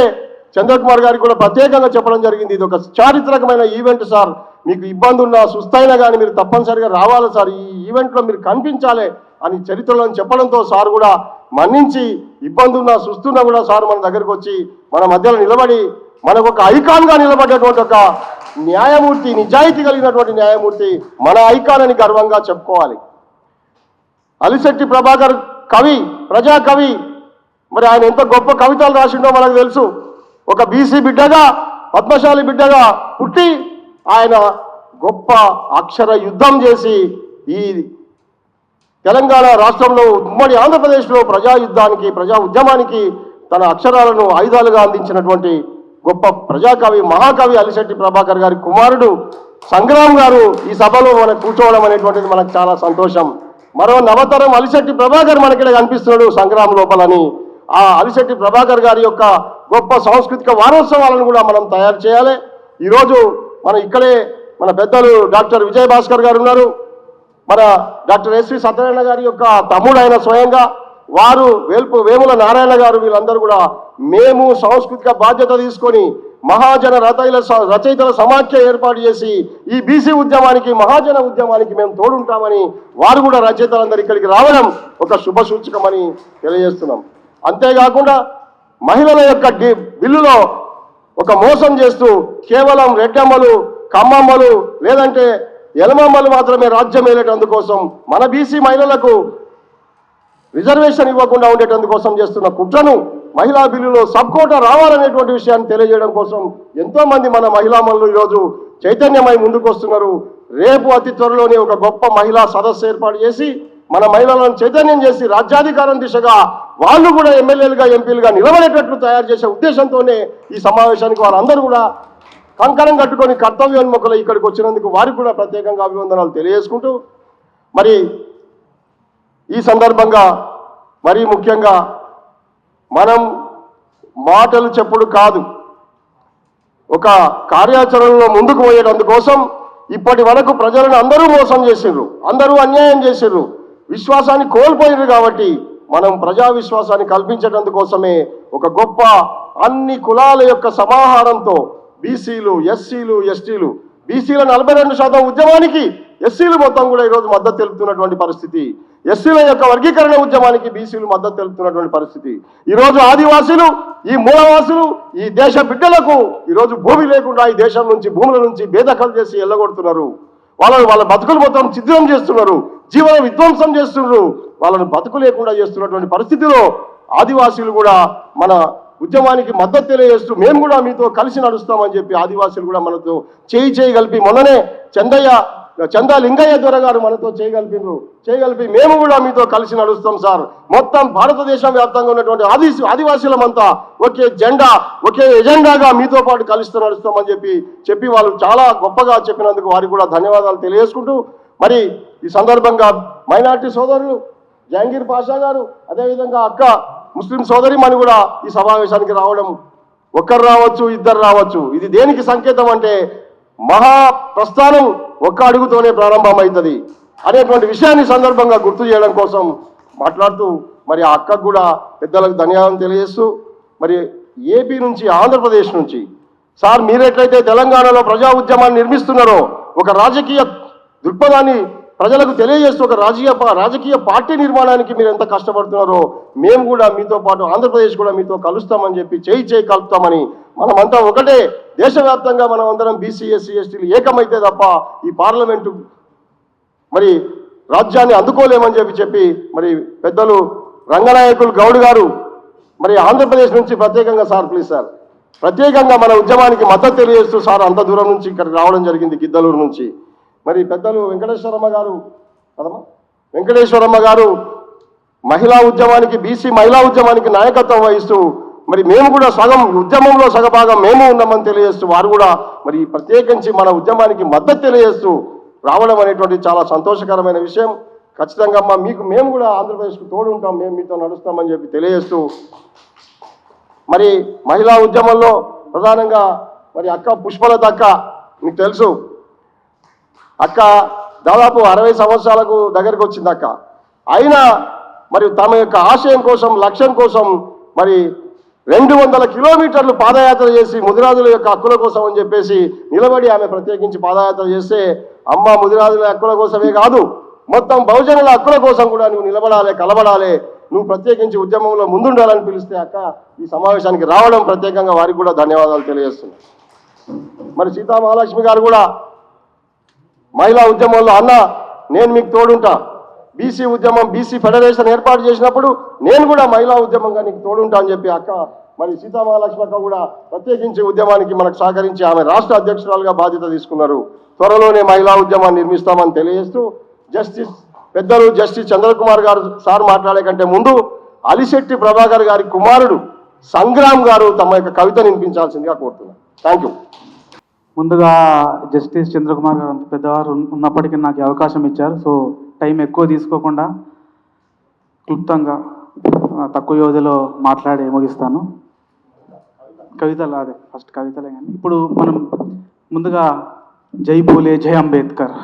చంద్రకుమార్ గారికి కూడా ప్రత్యేకంగా చెప్పడం జరిగింది, ఇది ఒక చారిత్రకమైన ఈవెంట్ సార్, మీకు ఇబ్బంది ఉన్నా సుస్థైనా కానీ మీరు తప్పనిసరిగా రావాలి సార్, ఈ ఈవెంట్లో మీరు కనిపించాలి అని చరిత్రలో చెప్పడంతో సార్ కూడా మన్నించి ఇబ్బంది ఉన్నా సుస్తున్నా కూడా సార్ మన దగ్గరకు వచ్చి మన మధ్యలో నిలబడి మనకు ఒక ఐకాన్గా నిలబడ్డటువంటి ఒక న్యాయమూర్తి, నిజాయితీ కలిగినటువంటి న్యాయమూర్తి, మన ఐకాన్ అని గర్వంగా చెప్పుకోవాలి. అలిశెట్టి ప్రభాకర్ కవి, ప్రజా కవి, మరి ఆయన ఎంత గొప్ప కవితలు రాసిండో మనకు తెలుసు. ఒక బీసీ బిడ్డగా, పద్మశాలి బిడ్డగా పుట్టి ఆయన గొప్ప అక్షర యుద్ధం చేసి ఈ తెలంగాణ రాష్ట్రంలో ఉమ్మడి ఆంధ్రప్రదేశ్లో ప్రజా యుద్ధానికి, ప్రజా ఉద్యమానికి తన అక్షరాలను ఆయుధాలుగా అందించినటువంటి గొప్ప ప్రజాకవి, మహాకవి అలిశెట్టి ప్రభాకర్ గారి కుమారుడు సంగ్రామ్ గారు ఈ సభలో మనకు కూర్చోవడం అనేటువంటిది మనకు చాలా సంతోషం. మరో నవతరం అలిశెట్టి ప్రభాకర్ మనకి కనిపిస్తున్నాడు సంగ్రామ్ లోపలని. ఆ అలిశెట్టి ప్రభాకర్ గారి యొక్క గొప్ప సాంస్కృతిక వారోత్సవాలను కూడా మనం తయారు చేయాలి. ఈరోజు మనం ఇక్కడే మన పెద్దలు డాక్టర్ విజయభాస్కర్ గారు ఉన్నారు, మన డాక్టర్ ఎస్వి సత్యనారాయణ గారి యొక్క తమ్ముడు ఆయన స్వయంగా, వారు వేముల నారాయణ గారు, వీళ్ళందరూ కూడా మేము సాంస్కృతిక బాధ్యత తీసుకొని మహాజన రచయితల సమాఖ్య ఏర్పాటు చేసి ఈ బీసీ ఉద్యమానికి, మహాజన ఉద్యమానికి మేము తోడుంటామని వారు కూడా రచయితలందరూ ఇక్కడికి రావడం ఒక శుభ సూచకమని తెలియజేస్తున్నాం. అంతేకాకుండా మహిళల యొక్క బిల్లులో ఒక మోసం చేస్తూ కేవలం రెడ్డమ్మలు, కమ్మమ్మలు లేదంటే ఎలమమ్మలు మాత్రమే రాజ్యం ఏలేటందుకోసం మన బీసీ మహిళలకు రిజర్వేషన్ ఇవ్వకుండా ఉండేటందుకోసం చేస్తున్న కుట్రను మహిళా బిల్లులో సబ్ కోటా రావాలనేటువంటి విషయాన్ని తెలియజేయడం కోసం ఎంతో మంది మన మహిళా మనులు ఈరోజు చైతన్యమై ముందుకు వస్తున్నారు. రేపు అతి త్వరలోనే ఒక గొప్ప మహిళా సదస్సు ఏర్పాటు చేసి మన మహిళలను చైతన్యం చేసి రాజ్యాధికారం దిశగా వాళ్ళు కూడా ఎమ్మెల్యేలుగా, ఎంపీలుగా నిలబడేటట్లు తయారు చేసే ఉద్దేశంతోనే ఈ సమావేశానికి వాళ్ళందరూ కూడా కంకణం కట్టుకొని కర్తవ్యోన్ముఖులు ఇక్కడికి వచ్చినందుకు వారికి కూడా ప్రత్యేకంగా అభివందనాలు తెలియజేసుకుంటూ, మరి ఈ సందర్భంగా మరీ ముఖ్యంగా మనం మాటలు చెప్పుడు కాదు, ఒక కార్యాచరణలో ముందుకు పోయేటందుకోసం ఇప్పటి వరకు ప్రజలను అందరూ మోసం చేసిండ్రు, అందరూ అన్యాయం చేసిండ్రు, విశ్వాసాన్ని కోల్పోయారు. కాబట్టి మనం ప్రజా విశ్వాసాన్ని కల్పించేటందుకోసమే ఒక గొప్ప అన్ని కులాల యొక్క సమాహారంతో బీసీలు, ఎస్సీలు, ఎస్టీలు, బీసీల 42% ఉద్యమానికి ఎస్సీలు మొత్తం కూడా ఈరోజు మద్దతు తెలుపుతున్నటువంటి పరిస్థితి, ఎస్సీల యొక్క వర్గీకరణ ఉద్యమానికి బీసీలు మద్దతు తెలుపుతున్నటువంటి పరిస్థితి. ఈరోజు ఆదివాసీలు, ఈ మూలవాసులు, ఈ దేశ బిడ్డలకు ఈరోజు భూమి లేకుండా ఈ దేశం నుంచి, భూముల నుంచి బేదఖలు చేసి ఎల్లగొడుతున్నారు. వాళ్ళ బతుకులు మొత్తం ఛిద్రం చేస్తున్నారు, జీవన విధ్వంసం చేస్తున్నారు, వాళ్ళని బతుకు లేకుండా చేస్తున్నటువంటి పరిస్థితిలో ఆదివాసీలు కూడా మన ఉద్యమానికి మద్దతు తెలియజేస్తూ మేము కూడా మీతో కలిసి నడుస్తామని చెప్పి ఆదివాసీలు కూడా మనతో చేయి కలిపి, మొన్ననే చందా లింగయ్య దొర గారు మనతో చేయగలిపి మేము కూడా మీతో కలిసి నడుస్తాం సార్, మొత్తం భారతదేశం వ్యాప్తంగా ఉన్నటువంటి ఆదివాసీలమంతా ఒకే జెండా, ఒకే ఎజెండాగా మీతో పాటు కలిసి నడుస్తామని చెప్పి వాళ్ళు చాలా గొప్పగా చెప్పినందుకు వారికి కూడా ధన్యవాదాలు తెలియజేసుకుంటూ, మరి ఈ సందర్భంగా మైనార్టీ సోదరులు జహంగీర్ పాషా గారు, అదేవిధంగా అక్క ముస్లిం సోదరి మని కూడా ఈ సమావేశానికి రావడం, ఒక్కరు రావచ్చు, ఇద్దరు రావచ్చు, ఇది దేనికి సంకేతం అంటే మహా ప్రస్థానం ఒక్క అడుగుతోనే ప్రారంభమవుతుంది అనేటువంటి విషయాన్ని సందర్భంగా గుర్తు చేయడం కోసం మాట్లాడుతూ, మరి ఆ అక్కకు కూడా పెద్దలకు ధన్యవాదాలు తెలియజేస్తూ, మరి ఏపీ నుంచి, ఆంధ్రప్రదేశ్ నుంచి సార్ మీరెట్లయితే తెలంగాణలో ప్రజా ఉద్యమాన్ని నిర్మిస్తున్నారో, ఒక రాజకీయ దృక్పథాన్ని ప్రజలకు తెలియజేస్తూ ఒక రాజకీయ పార్టీ నిర్మాణానికి మీరు ఎంత కష్టపడుతున్నారో మేము కూడా మీతో పాటు ఆంధ్రప్రదేశ్ కూడా మీతో కలుస్తామని చెప్పి చేయి కలుపుతామని, మనమంతా ఒకటే, దేశవ్యాప్తంగా మనం అందరం బీసీ, ఎస్సీ, ఎస్టీలు ఏకమైతే తప్ప ఈ పార్లమెంటు మరి రాజ్యాన్ని అందుకోలేమని చెప్పి మరి పెద్దలు రంగనాయకులు గౌడ్ గారు మరి ఆంధ్రప్రదేశ్ నుంచి ప్రత్యేకంగా సార్ ప్లీజ్ సార్ ప్రత్యేకంగా మన ఉద్యమానికి మద్దతు తెలియజేస్తూ సార్ అంత దూరం నుంచి ఇక్కడికి రావడం జరిగింది, గిద్దలూరు నుంచి. మరి పెద్దలు వెంకటేశ్వరమ్మ గారు మహిళా ఉద్యమానికి, బీసీ మహిళా ఉద్యమానికి నాయకత్వం వహిస్తూ మరి మేము కూడా సగం ఉద్యమంలో సగభాగం మేము ఉన్నామని తెలియజేస్తూ వారు కూడా మరి ప్రత్యేకించి మన ఉద్యమానికి మద్దతు తెలియజేస్తూ రావడం అనేటువంటి చాలా సంతోషకరమైన విషయం. ఖచ్చితంగా మీకు మేము కూడా ఆంధ్రప్రదేశ్కు తోడు ఉంటాం, మేము మీతో నడుస్తామని చెప్పి తెలియజేస్తూ మరి మహిళా ఉద్యమంలో ప్రధానంగా మరి అక్క పుష్పలత అక్క మీకు తెలుసు, అక్క దాదాపు 60 సంవత్సరాలకు దగ్గరకు వచ్చింది అక్క. అయినా మరి తమ యొక్క ఆశయం కోసం లక్ష్యం కోసం మరి 200 కిలోమీటర్లు పాదయాత్ర చేసి ముదిరాజుల యొక్క హక్కుల కోసం అని చెప్పేసి నిలబడి ఆమె ప్రత్యేకించి పాదయాత్ర చేస్తే అమ్మ ముదిరాజుల హక్కుల కోసమే కాదు మొత్తం బహుజనుల హక్కుల కోసం కూడా నువ్వు నిలబడాలి, కలబడాలి, నువ్వు ప్రత్యేకించి ఉద్యమంలో ముందుండాలని పిలిస్తే అక్క ఈ సమావేశానికి రావడం ప్రత్యేకంగా వారికి కూడా ధన్యవాదాలు తెలియజేస్తున్నాను. మరి సీతామహాలక్ష్మి గారు కూడా మహిళా ఉద్యమంలో అన్న నేను మీకు తోడుంటా, బీసీ ఉద్యమం బీసీ ఫెడరేషన్ ఏర్పాటు చేసినప్పుడు నేను కూడా మహిళా ఉద్యమంగా నీకు తోడుంటా అని చెప్పి అక్క మరి సీతామహాలక్ష్మి అక్క కూడా ప్రత్యేకించి ఉద్యమానికి మనకు సహకరించి ఆమె రాష్ట్ర అధ్యక్షురాలుగా బాధ్యత తీసుకున్నారు. త్వరలోనే మహిళా ఉద్యమాన్ని నిర్మిస్తామని తెలియజేస్తూ పెద్దలు జస్టిస్ చంద్రకుమార్ గారు సార్ మాట్లాడే కంటే ముందు అలిశెట్టి ప్రభాకర్ గారి కుమారుడు సంగ్రామ్ గారు తమ యొక్క కవిత వినిపించాల్సిందిగా కోరుతున్నాను. Thank you. ముందుగా జస్టిస్ చంద్రకుమార్ గారు అంత పెద్దవారు ఉన్నప్పటికీ నాకు ఈ అవకాశం ఇచ్చారు. సో టైం ఎక్కువ తీసుకోకుండా క్లుప్తంగా తక్కువ వ్యవధిలో మాట్లాడి ముగిస్తాను. కవితలు అదే ఫస్ట్ కవితలే కానీ ఇప్పుడు మనం ముందుగా జై పూలే జై అంబేద్కర్,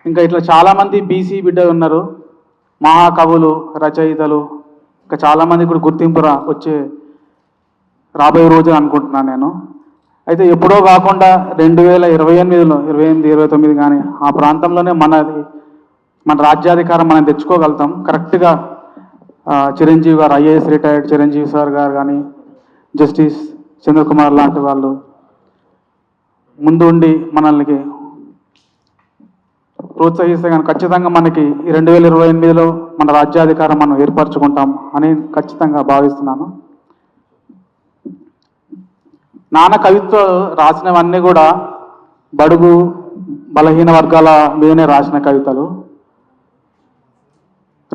ఇంకా ఇట్లా చాలామంది బీసీ బిడ్డలు ఉన్నారు, మహాకవులు రచయితలు, ఇంకా చాలామంది కూడా గుర్తింపు వచ్చే రాబోయే రోజు అనుకుంటున్నాను నేను. అయితే ఎప్పుడో కాకుండా 2028లో 28-29 కానీ ఆ ప్రాంతంలోనే మన రాజ్యాధికారం మనం తెచ్చుకోగలుగుతాం. కరెక్ట్గా చిరంజీవి గారు ఐఏఎస్ రిటైర్డ్ చిరంజీవి సార్ గారు కానీ జస్టిస్ చంద్రకుమార్ లాంటి వాళ్ళు ముందు ఉండి మనల్ని ప్రోత్సహిస్తే కానీ ఖచ్చితంగా మనకి 2028లో మన రాజ్యాధికారం మనం ఏర్పరచుకుంటాం అని ఖచ్చితంగా భావిస్తున్నాను. నాన్న కవిత్వ రాసినవన్నీ కూడా బడుగు బలహీన వర్గాల మీదనే రాసిన కవితలు.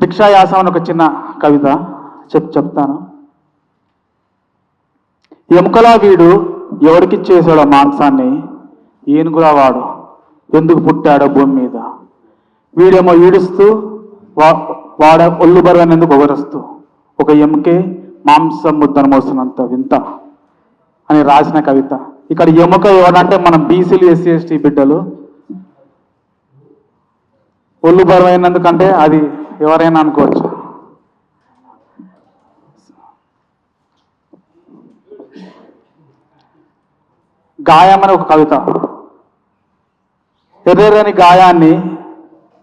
రిక్షా యాసం అని ఒక చిన్న కవిత చెప్తాను. ఎముకలా వీడు ఎవరికిచ్చేసాడో మాంసాన్ని, ఏనుగులా వాడు ఎందుకు పుట్టాడో భూమి మీద, వీడేమో ఈడుస్తూ వాడ ఒళ్ళు బరువైనందుకు ఒగరుస్తూ, ఒక ఎముకే మాంసం ముద్దను మోస్తున్నంత వింత అని రాసిన కవిత. ఇక్కడ ఎముక ఎవరంటే మనం బీసీలు ఎస్సీ ఎస్టీ బిడ్డలు. ఒళ్ళు బరువైనందుకంటే అది ఎవరైనా అనుకోవచ్చు. గాయం అని ఒక కవిత. ఎర్రని గాయాన్ని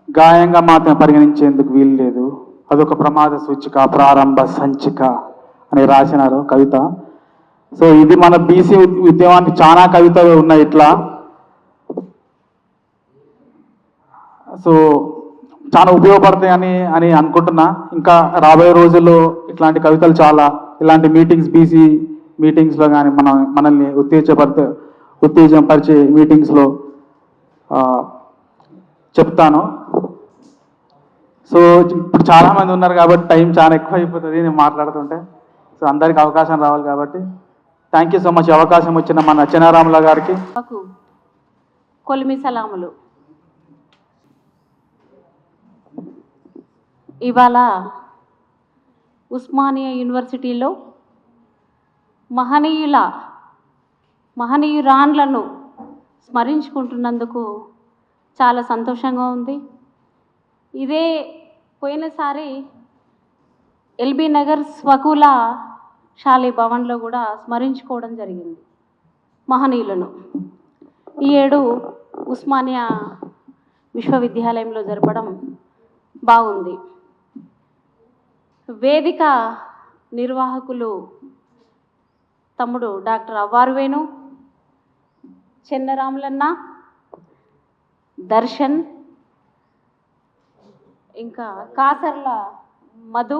గాయంగా మాత్రం పరిగణించేందుకు వీలు లేదు, అదొక ప్రమాద సూచిక ప్రారంభ సంచిక అని రాసినారు కవిత. సో ఇది మన బీసీ ఉద్యమానికి చాలా కవితలు ఉన్నాయి ఇట్లా. సో చాలా ఉపయోగపడతాయని అనుకుంటున్నా. ఇంకా రాబోయే రోజుల్లో ఇట్లాంటి కవితలు చాలా, ఇలాంటి మీటింగ్స్ బీసీ మీటింగ్స్లో కానీ మనల్ని ఉత్తేజపరిచే మీటింగ్స్లో చెప్తాను. సో ఇప్పుడు చాలామంది ఉన్నారు కాబట్టి టైం చాలా ఎక్కువ అయిపోతుంది నేను మాట్లాడుతుంటే. సో అందరికి అవకాశం రావాలి కాబట్టి థ్యాంక్ యూ సో మచ్. అవకాశం వచ్చిన మన చెన్నారాముల గారికి కొలిమి సలాములు. ఇవాళ ఉస్మానియా యూనివర్సిటీలో మహనీయురాన్లను స్మరించుకుంటున్నందుకు చాలా సంతోషంగా ఉంది. ఇదే పోయినసారి ఎల్బీ నగర్ స్వకుల శాలీ భవన్లో కూడా స్మరించుకోవడం జరిగింది మహనీయులను. ఈ ఏడు ఉస్మానియా విశ్వవిద్యాలయంలో జరపడం బాగుంది. వేదిక నిర్వాహకులు తమ్ముడు డాక్టర్ అవ్వారు వేణు, చెన్నరాములన్న, దర్శన్, ఇంకా కాసర్ల మధు,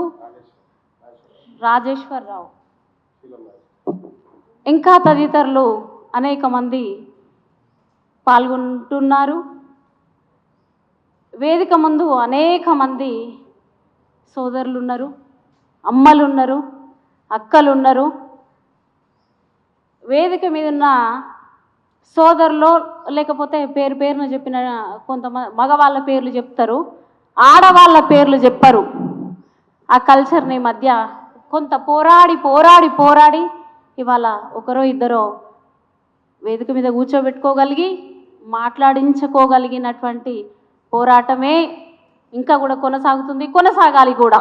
రాజేశ్వరరావు, ఇంకా తదితరులు అనేక మంది పాల్గొంటున్నారు. వేదిక ముందు అనేక మంది సోదరులు ఉన్నారు, అమ్మలు ఉన్నారు, అక్కలు ఉన్నారు. వేదిక మీద ఉన్న సోదరులు లేకపోతే పేరు పేరును చెప్పిన కొంతమంది మగవాళ్ళ పేర్లు చెప్తారు, ఆడవాళ్ళ పేర్లు చెప్పరు. ఆ కల్చర్ని మధ్య కొంత పోరాడి పోరాడి పోరాడి ఇవాళ ఒకరో ఇద్దరో వేదిక మీద కూర్చోబెట్టుకోగలిగి మాట్లాడించుకోగలిగినటువంటి పోరాటమే ఇంకా కూడా కొనసాగుతుంది, కొనసాగాలి కూడా.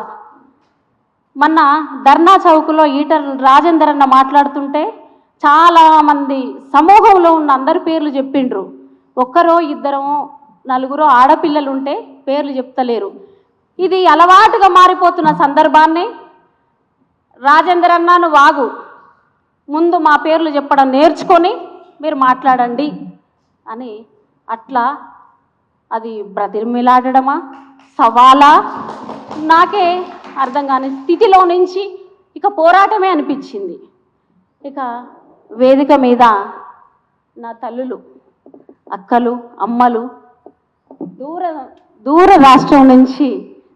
మొన్న ధర్నా చౌక్లో ఈటల రాజేందర్ అన్న మాట్లాడుతుంటే చాలామంది సమూహంలో ఉన్న అందరి పేర్లు చెప్పిండ్రు. ఒక్కరో ఇద్దరో నలుగురో ఆడపిల్లలు ఉంటే పేర్లు చెప్తలేరు. ఇది అలవాటుగా మారిపోతున్న సందర్భాన్ని రాజేందర్ అన్న నువ్వు ఆగు, ముందు మా పేర్లు చెప్పడం నేర్చుకొని మీరు మాట్లాడండి అని అట్లా అది బ్రతిమిలాడడమా సవాలా నాకే అర్థం కాని స్థితిలో నుంచి ఇక పోరాటమే అనిపించింది. ఇక వేదిక మీద నా తల్లులు, అక్కలు, అమ్మలు దూర రాష్ట్రం నుంచి,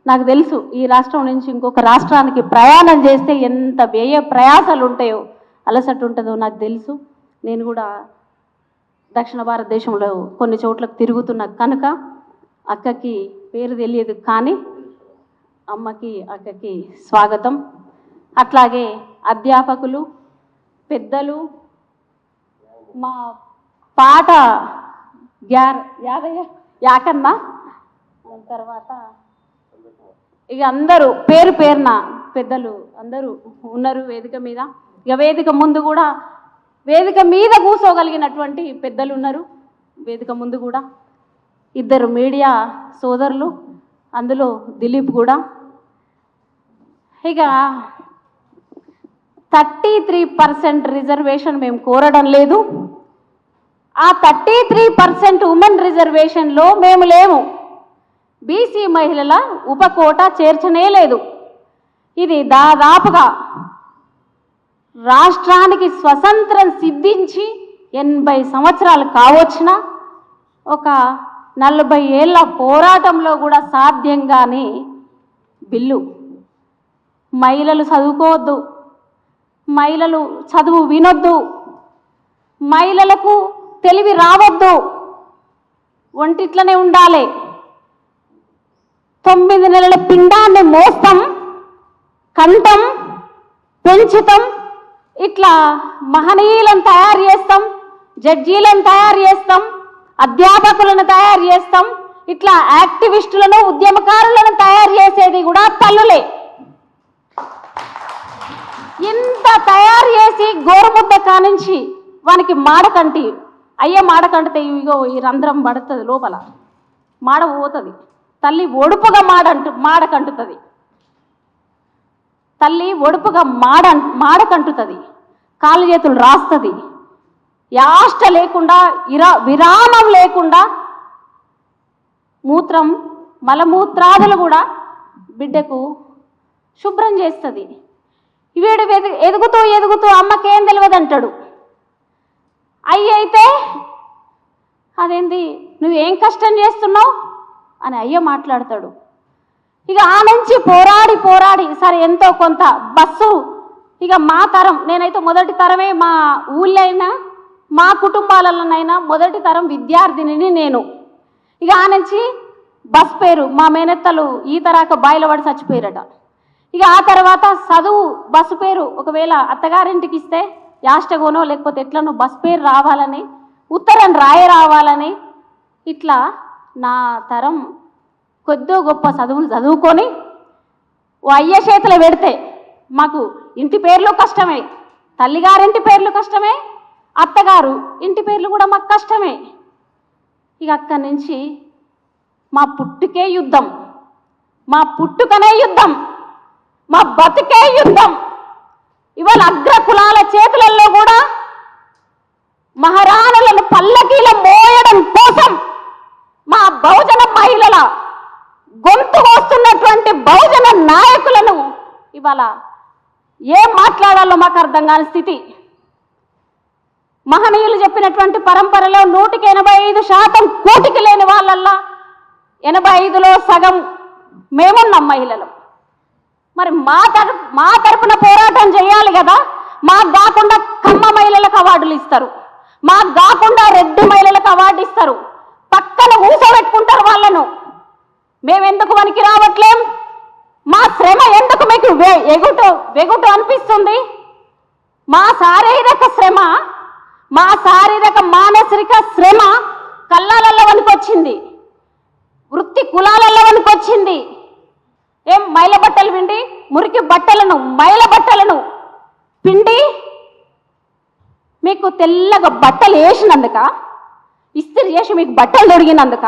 నాకు తెలుసు ఈ రాష్ట్రం నుంచి ఇంకొక రాష్ట్రానికి ప్రయాణం చేస్తే ఎంత వ్యయ ప్రయాసాలు ఉంటాయో, అలసట ఉంటుందో నాకు తెలుసు. నేను కూడా దక్షిణ భారతదేశంలో కొన్ని చోట్లకు తిరుగుతున్నా కనుక అక్కకి పేరు తెలియదు, కానీ అమ్మకి అక్కకి స్వాగతం. అట్లాగే అధ్యాపకులు, పెద్దలు, మా పాట యాకన్న, తర్వాత ఇక అందరూ పేరు పేరున పెద్దలు అందరూ ఉన్నారు వేదిక మీద. ఇక వేదిక ముందు కూడా వేదిక మీద కూర్చోగలిగినటువంటి పెద్దలు ఉన్నారు వేదిక ముందు కూడా. ఇద్దరు మీడియా సోదరులు, అందులో దిలీప్ కూడా. ఇక 33% రిజర్వేషన్ మేము కోరడం లేదు. ఆ 33% ఉమెన్ రిజర్వేషన్లో మేము లేము. బీసీ మహిళల ఉపకోట చేర్చనే లేదు. ఇది దాదాపుగా రాష్ట్రానికి స్వతంత్రం సిద్ధించి 80 సంవత్సరాలు కావచ్చిన ఒక 40 ఏళ్ల పోరాటంలో కూడా సాధ్యం కాని బిల్లు. మహిళలు చదువుకోవద్దు, మహిళలు చదువు వినొద్దు, మహిళలకు తెలివి రావద్దు, ఒంటిట్లనే ఉండాలి, 9 నెలల పిండాన్ని మోస్తాం, కంఠం పెంచుతాం, ఇట్లా మహనీయులను తయారు చేస్తాం, జడ్జీలను తయారు చేస్తాం, అధ్యాపకులను తయారు చేస్తాం, ఇట్లా యాక్టివిస్టులను ఉద్యమకారులను తయారు చేసేది కూడా తల్లులే. ఇంత తయారు చేసి గోరుముద్ద కానించి వానికి మాడకంటి అయ్యే మాడకంటితే ఇగో ఈ రంధ్రం పడుతుంది, లోపల మాడ పోతుంది, తల్లి ఒడుపుగా మాడకంటుతుంది, తల్లి ఒడుపుగా మాడకంటుతుంది, కాళ్ళు చేతులు రాస్తుంది, యాష్ట లేకుండా విరామం లేకుండా మూత్రం మలమూత్రాదులు కూడా బిడ్డకు శుభ్రం చేస్తుంది. వీడు ఎదుగుతూ ఎదుగుతూ అమ్మకేం తెలియదు అంటాడు. అయితే అదేంది నువ్వేం కష్టం చేస్తున్నావు అని అయ్య మాట్లాడతాడు. ఇక ఆ నుంచి పోరాడి పోరాడి సరే ఎంతో కొంత బస్సు, ఇక మా తరం, నేనైతే మొదటి తరమే మా ఊళ్ళో అయినా మా కుటుంబాలలోనైనా మొదటి తరం విద్యార్థినిని నేను. ఇక ఆ నుంచి బస్ పేరు మా మేనత్తలు ఈతరాక బాయిల పడి చచ్చిపోయారట. ఇక ఆ తర్వాత చదువు బస్సు పేరు ఒకవేళ అత్తగారింటికి ఇస్తే యాష్టగోనో లేకపోతే ఎట్లనో బస్ పేరు రావాలని, ఉత్తరం రావాలని, ఇట్లా నా తరం కొద్దో గొప్ప చదువులు చదువుకొని ఓ అయ్య చేతిలో పెడితే మాకు ఇంటి పేర్లు కష్టమే, తల్లిగారింటి పేర్లు కష్టమే, అత్తగారు ఇంటి పేర్లు కూడా మాకు కష్టమే. ఇక అక్కడి నుంచి మా పుట్టుకే యుద్ధం, మా పుట్టుకనే యుద్ధం, మా బతుకే యుద్ధం. ఇవాళ అగ్ర కులాల చేతులలో కూడా మహారాణులను పల్లకీల మోయడం కోసం మా బహుజన మహిళల గొంతు కోస్తున్నటువంటి బహుజన నాయకులను ఇవాళ ఏం మాట్లాడాలో మాకు అర్థం కాని స్థితి. మహనీయులు చెప్పినటువంటి పరంపరలో 185% కూటికి లేని వాళ్ళల్లా 85లో సగం మేమున్నాం మహిళలు. మరి మా తరపున పోరాటం చేయాలి కదా. మాకు కాకుండా కమ్మ మహిళలకు అవార్డులు ఇస్తారు, మాకు కాకుండా రెడ్డి మహిళలకు అవార్డు ఇస్తారు, పక్కన ఊసబెట్టుకుంటారు వాళ్ళను. మేమెందుకు పనికి రావట్లేం? మా శ్రమ ఎందుకు మీకు వెగుటు అనిపిస్తుంది? మా శారీరక శ్రమ, మా శారీరక మానసిక శ్రమ కళ్ళాలలో వనికొచ్చింది, వృత్తి కులాలలో వనికొచ్చింది. ఏం మైల బట్టలు పిండి, మురికి బట్టలను, మైల బట్టలను పిండి మీకు తెల్లగా బట్టలు వేసినందుక, ఇస్త్రీ చేసి మీకు బట్టలు దొరికినందుక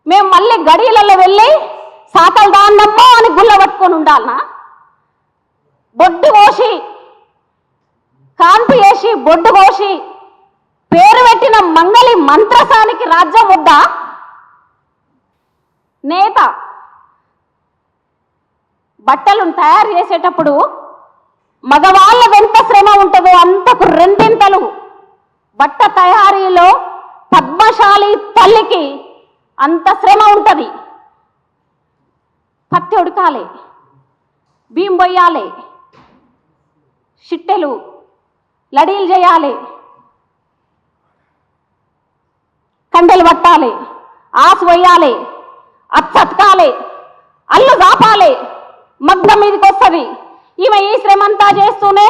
మేము మళ్ళీ గడియలలో వెళ్ళి సాకలు దాన్నమ్మో అని గుల్ల పట్టుకొని ఉండాలనా? బొడ్డు కోసి, కాంతి వేసి, బొడ్డు కోసి పేరు పెట్టిన మంగళి మంత్రసానికి రాజ్యం వద్దా? నేత బట్టలను తయారు చేసేటప్పుడు మగవాళ్ళ ఎంత శ్రమ ఉంటుందో అంతకు రెండింతలు బట్ట తయారీలో పద్మశాలి తల్లికి అంత శ్రమ ఉంటుంది. పత్తి ఉడకాలి, బియ్యం పొయ్యాలి, షిట్టెలు లడీలు చేయాలి, కండెలు పట్టాలి, ఆసు పోయాలి, అచ్చతకాలి, అల్లు దాపాలి, మగ్గం మీదకి వస్తుంది. ఈమె ఈ శ్రమ అంతా చేస్తూనే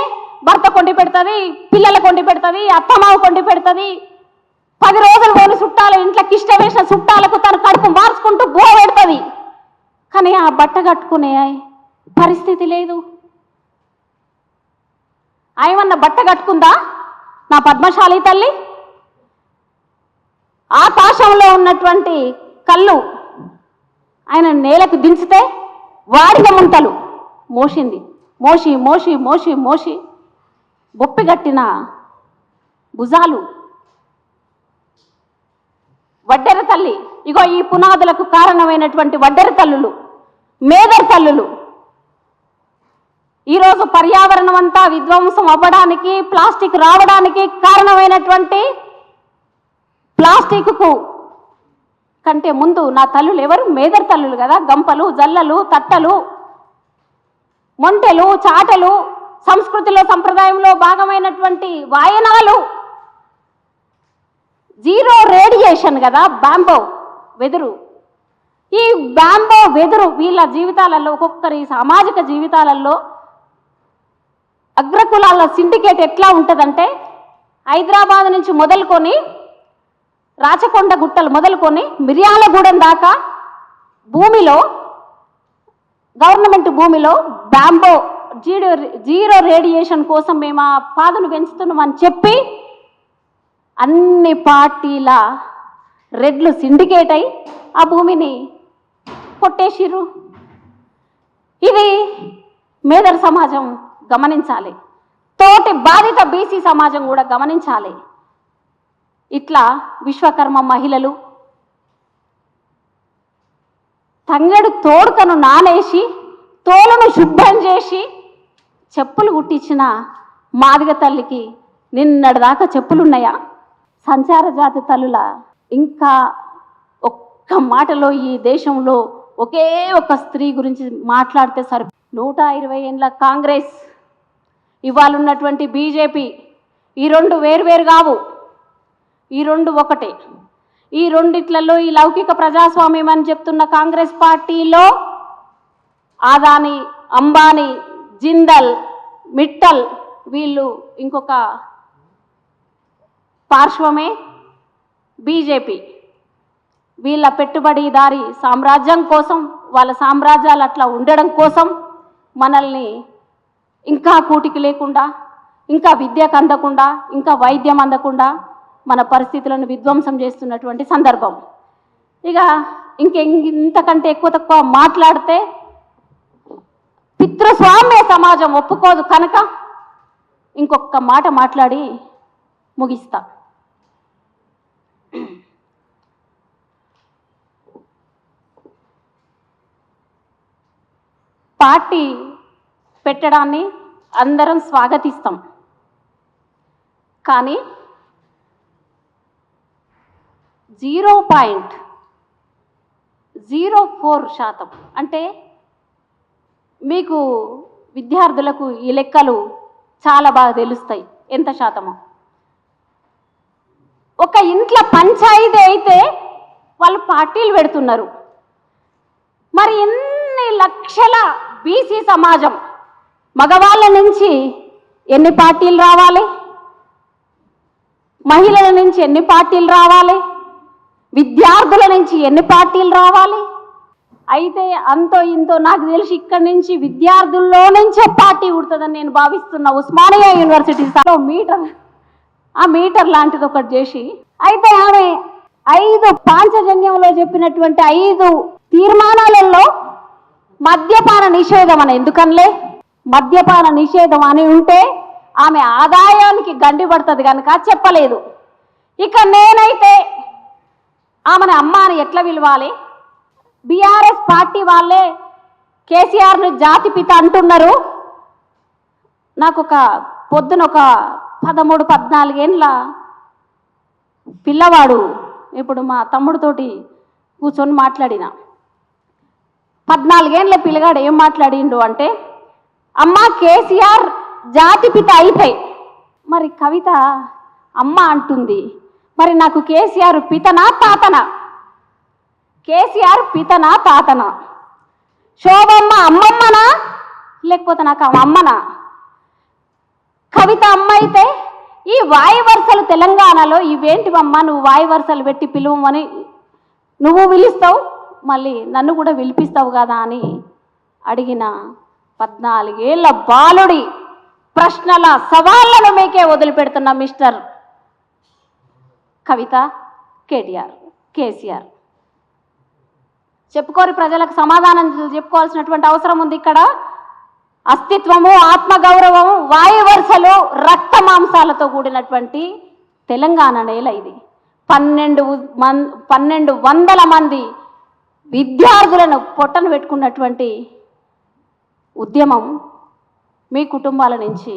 భర్త కొండి పెడుతుంది, పిల్లల కొండి పెడుతుంది, అత్తమావ కొండి పెడుతుంది. 10 రోజులు పోని చుట్టాలు, ఇంట్లోకి ఇష్టం వేసిన చుట్టాలకు తను కడుపు మార్చుకుంటూ బువ పెడుతుంది. కానీ ఆ బట్ట కట్టుకునే పరిస్థితి లేదు. ఆయమన్న బట్ట కట్టుకుందా నా పద్మశాలి తల్లి? ఆకాశంలో ఉన్నటువంటి కళ్ళు ఆయన నేలకు దించితే వాడిన ముంతలు మోసింది, మోసి మోసి మోసి మోసి బొప్పిగట్టిన భుజాలు. వడ్డెర తల్లి, ఇగో ఈ పునాదులకు కారణమైనటువంటి వడ్డెర తల్లులు, మేదర్ తల్లులు ఈరోజు పర్యావరణం అంతా విధ్వంసం అవ్వడానికి, ప్లాస్టిక్ రావడానికి కారణమైనటువంటి ప్లాస్టిక్కు కంటే ముందు నా తల్లులు ఎవరు? మేదర్ తల్లులు కదా. గంపలు, జల్లలు, తట్టలు, మొంటెలు, చాటలు, సంస్కృతిలో సంప్రదాయంలో భాగమైనటువంటి వాయనాలు, జీరో రేడియేషన్ కదా, బాంబో వెదురు. ఈ బాంబో వెదురు వీళ్ళ జీవితాలలో, ఒక్కొక్కరి సామాజిక జీవితాలలో అగ్రకులాల సిండికేట్ ఎట్లా ఉంటుందంటే, హైదరాబాద్ నుంచి మొదలుకొని రాచకొండ గుట్టలు మొదలుకొని మిర్యాలగూడెం దాకా భూమిలో, గవర్నమెంట్ భూమిలో బాంబో జీరో రేడియేషన్ కోసం మేము ఆ పాదును పెంచుతున్నామని చెప్పి అన్ని పార్టీల రెడ్లు సిండికేట్ అయి ఆ భూమిని కొట్టేసిర్రు. ఇది మేదర్ సమాజం గమనించాలి, తోటి బాధిత బీసీ సమాజం కూడా గమనించాలి. ఇట్లా విశ్వకర్మ మహిళలు తంగడు తోడుకను నానేసి, తోలును శుభ్రం చేసి చెప్పులు కుట్టించిన మాదిగ తల్లికి నిన్నటిదాకా చెప్పులున్నాయా? సంచార జాతి తల్లుల ఇంకా ఒక్క మాటలో ఈ దేశంలో ఒకే ఒక స్త్రీ గురించి మాట్లాడితే సరి. 120 ఏళ్ళ కాంగ్రెస్, ఇవాళ ఉన్నటువంటి బీజేపీ, ఈ రెండు వేరువేరు కావు, ఈ రెండు ఒకటే. ఈ రెండిట్లలో ఈ లౌకిక ప్రజాస్వామ్యం అని చెప్తున్న కాంగ్రెస్ పార్టీలో ఆదాని, అంబానీ, జిందల్, మిట్టల్ వీళ్ళు ఇంకొక పార్శ్వమే బీజేపీ. వీళ్ళ పెట్టుబడిదారి సామ్రాజ్యం కోసం, వాళ్ళ సామ్రాజ్యాలు అట్లా ఉండడం కోసం మనల్ని ఇంకా కూటికి లేకుండా, ఇంకా విద్యకు అందకుండా, ఇంకా వైద్యం అందకుండా మన పరిస్థితులను విధ్వంసం చేస్తున్నటువంటి సందర్భం. ఇక ఇంతకంటే ఎక్కువ తక్కువ మాట్లాడితే పితృస్వామ్య సమాజం ఒప్పుకోదు కనుక ఇంకొక మాట మాట్లాడి ముగిస్తా. పార్టీ పెట్టడాన్ని అందరం స్వాగతిస్తాం, కానీ 0.04% అంటే మీకు విద్యార్థులకు ఈ లెక్కలు చాలా బాగా తెలుస్తాయి ఎంత శాతమో. ఒక ఇంట్లో పంచాయతీ అయితే వాళ్ళు పార్టీలు పెడుతున్నారు. మరి ఎన్ని లక్షల బీసీ సమాజం మగవాళ్ళ నుంచి ఎన్ని పార్టీలు రావాలి, మహిళల నుంచి ఎన్ని పార్టీలు రావాలి, విద్యార్థుల నుంచి ఎన్ని పార్టీలు రావాలి? అయితే అంతో ఇంతో నాకు తెలిసి ఇక్కడి నుంచి విద్యార్థుల్లో నుంచే పార్టీ ఉడుతుందని నేను భావిస్తున్నా. ఉస్మానియా యూనివర్సిటీలో మీటర్ లాంటిది ఒకటి చేసి, అయితే ఆమె 5 పాంచజన్యంలో చెప్పినటువంటి 5 తీర్మానాలలో మద్యపాన నిషేధం అని ఎందుకనలే? మద్యపాన నిషేధం అని ఉంటే ఆమె ఆదాయానికి గండి పడుతుంది కనుక చెప్పలేదు. ఇక నేనైతే ఆమెను అమ్మ అని ఎట్లా పిలవాలి? బీఆర్ఎస్ పార్టీ వాళ్ళే కేసీఆర్ని జాతిపిత అంటున్నారు. నాకు పొద్దున ఒక 13-14 ఏళ్ళ పిల్లవాడు ఇప్పుడు మా తమ్ముడితోటి కూర్చొని మాట్లాడిన 14 ఏళ్ళ పిల్లగాడు ఏం మాట్లాడిండు అంటే, అమ్మ కేసీఆర్ జాతిపిత అయితే మరి కవిత అమ్మ అంటుంది, మరి నాకు కేసీఆర్ పితనా తాతనా? కేసీఆర్ పితనా తాతనా? శోభమ్మ అమ్మమ్మనా లేకపోతే నాకు అమ్మనా? కవిత అమ్మ అయితే ఈ వాయి వరుసలు తెలంగాణలో ఇవేంటివమ్మా నువ్వు వాయి వరుసలు పెట్టి పిలువమని నువ్వు పిలుస్తావు, మళ్ళీ నన్ను కూడా పిలిపిస్తావు కదా అని అడిగిన 14 ఏళ్ళ బాలుడి ప్రశ్నల సవాళ్లను మీకే వదిలిపెడుతున్న మిస్టర్ కవిత, కేసీఆర్ చెప్పుకోరి ప్రజలకు సమాధానం చెప్పుకోవాల్సినటువంటి అవసరం ఉంది. ఇక్కడ అస్తిత్వము, ఆత్మగౌరవము, వాయు వరుసలు, రక్త మాంసాలతో కూడినటువంటి తెలంగాణ నేల ఇది. 1200 మంది విద్యార్థులను పొట్టను పెట్టుకున్నటువంటి ఉద్యమం మీ కుటుంబాల నుంచి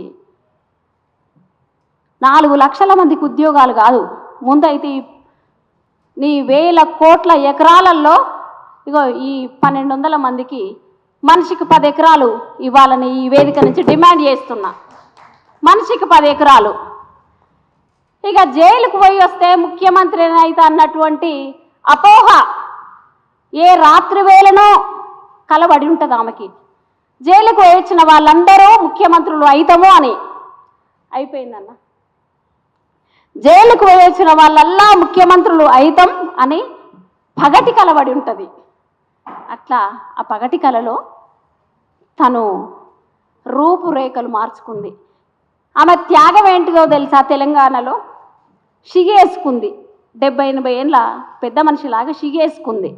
4 లక్షల మందికి ఉద్యోగాలు కాదు, ముందైతే నీ వేల కోట్ల ఎకరాలలో ఇగో ఈ 1200 మందికి మనిషికి 10 ఎకరాలు ఇవ్వాలని ఈ వేదిక నుంచి డిమాండ్ చేస్తున్నా. మనిషికి 10 ఎకరాలు. ఇక జైలుకు పోయి వస్తే ముఖ్యమంత్రి అయితే అన్నటువంటి అపోహ ఏ రాత్రి వేళనో కలబడి ఉంటుంది ఆమెకి. జైలుకు పోయి వచ్చిన వాళ్ళందరూ ముఖ్యమంత్రులు అయితము అని అయిపోయిందన్న. జైలుకు పోయి వచ్చిన వాళ్ళల్లా ముఖ్యమంత్రులు అయితం అని పగటి కలబడి ఉంటుంది. అట్లా ఆ పగటి కలలో తను రూపురేఖలు మార్చుకుంది. ఆమె త్యాగం ఏంటిదో తెలుసా? తెలంగాణలో షిగేసుకుంది. 70-80 ఏళ్ళ పెద్ద మనిషిలాగా షిగేసుకుంది.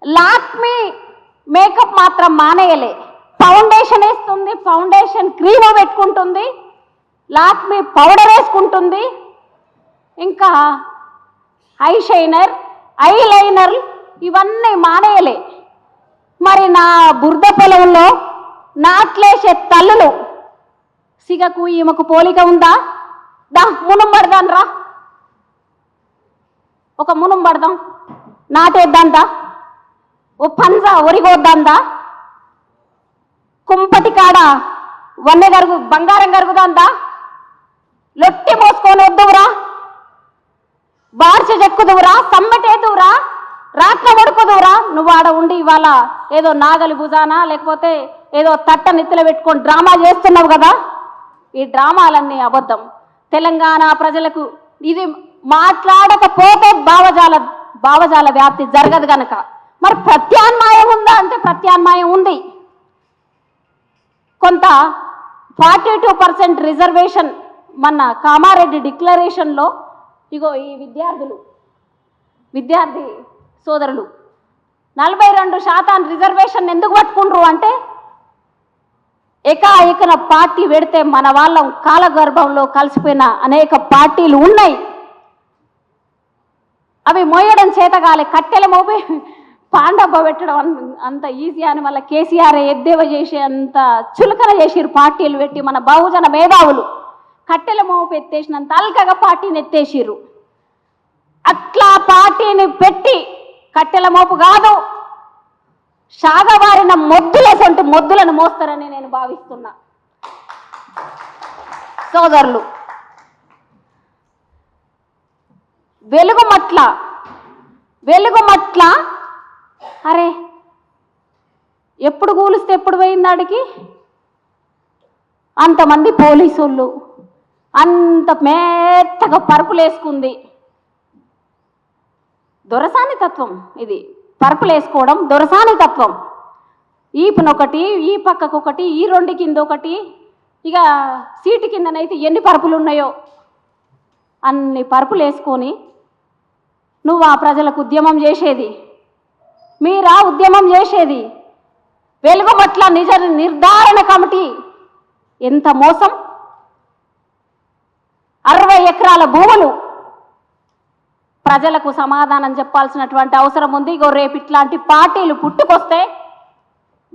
లాక్మీ మేకప్ మాత్రం మానేయలే. ఫౌండేషన్ వేస్తుంది, ఫౌండేషన్ క్రీమ్ పెట్టుకుంటుంది, లాక్మీ పౌడర్ వేసుకుంటుంది, ఇంకా ఐ షైనర్, ఐ లైనర్ ఇవన్నీ మానేయలే. మరి నా బురద పొలంలో నాట్లేసే తల్లులు సిగకు ఈమెకు పోలిక ఉందా? దా మునం పడదాం రా, ఒక మునం పడదాం, నాటేద్దాందా, ఓ పంజా ఒరిగొద్దాందా, కుంపటి కాడ వన్నె బంగారం గరుగుదాందా, లొట్టి మోసుకొని వద్దువురా, బార్చ చెక్కుదువురా, సమ్మెటేదువురా, రాట్ల పడుకోదువురా. నువ్వు ఆడ ఉండి ఇవాళ ఏదో నాగలి భుజానా లేకపోతే ఏదో తట్ట నెత్తిలో పెట్టుకొని డ్రామా చేస్తున్నావు కదా. ఈ డ్రామాలన్నీ అబద్ధం. తెలంగాణ ప్రజలకు ఇది మాట్లాడకపోతే భావజాల వ్యాప్తి జరగదు కనుక. మరి ప్రత్యామ్నాయం ఉందా అంటే ప్రత్యామ్నాయం ఉంది. కొంత 42% రిజర్వేషన్ మన కామారెడ్డి డిక్లరేషన్లో ఇగో ఈ విద్యార్థి సోదరులు 42% రిజర్వేషన్ ఎందుకు పట్టుకుండ్రు అంటే ఏకాఏకన పార్టీ పెడితే మన వాళ్ళం కాలగర్భంలో కలిసిపోయిన అనేక పార్టీలు ఉన్నాయి. అవి మోయడం చేతగాలే, కట్టెల మోపే పాండబ్బ పెట్టడం అంత ఈజీ అని మళ్ళీ కేసీఆర్ ఎద్దేవ చేసి అంత చులకన చేసిరు పార్టీలు పెట్టి. మన బహుజన మేధావులు కట్టెల మోపు ఎత్తేసినంత అల్కగా పార్టీని ఎత్తేసిరు. అట్లా పార్టీని పెట్టి కట్టెల మోపు కాదు, సాగబారిన మొద్దుల సొంటు మొద్దులను మోస్తారని నేను భావిస్తున్నా. సోదరులు, వెలుగుమట్ల అరే ఎప్పుడు కూలిస్తే ఎప్పుడు పోయింది ఆడికి? అంతమంది పోలీసులు, అంత మెత్తగా పరుపులేసుకుంది. దొరసాని తత్వం ఇది, పరుపులేసుకోవడం దొరసాని తత్వం. ఈపునొకటి, ఈ పక్కకొకటి, ఈ రెండు కింద ఒకటి, ఇక సీటు కిందనైతే ఎన్ని పరుపులు ఉన్నాయో అన్ని పరుపులు వేసుకొని నువ్వు ప్రజలకు ఉద్యమం చేసేది, మీరా ఉద్యమం చేసేది? వెలుగుమట్ల నిజ నిర్ధారణ కమిటీ ఎంత మోసం! 60 ఎకరాల భూములు ప్రజలకు సమాధానం చెప్పాల్సినటువంటి అవసరం ఉంది. ఇగో రేపు ఇట్లాంటి పార్టీలు పుట్టుకొస్తే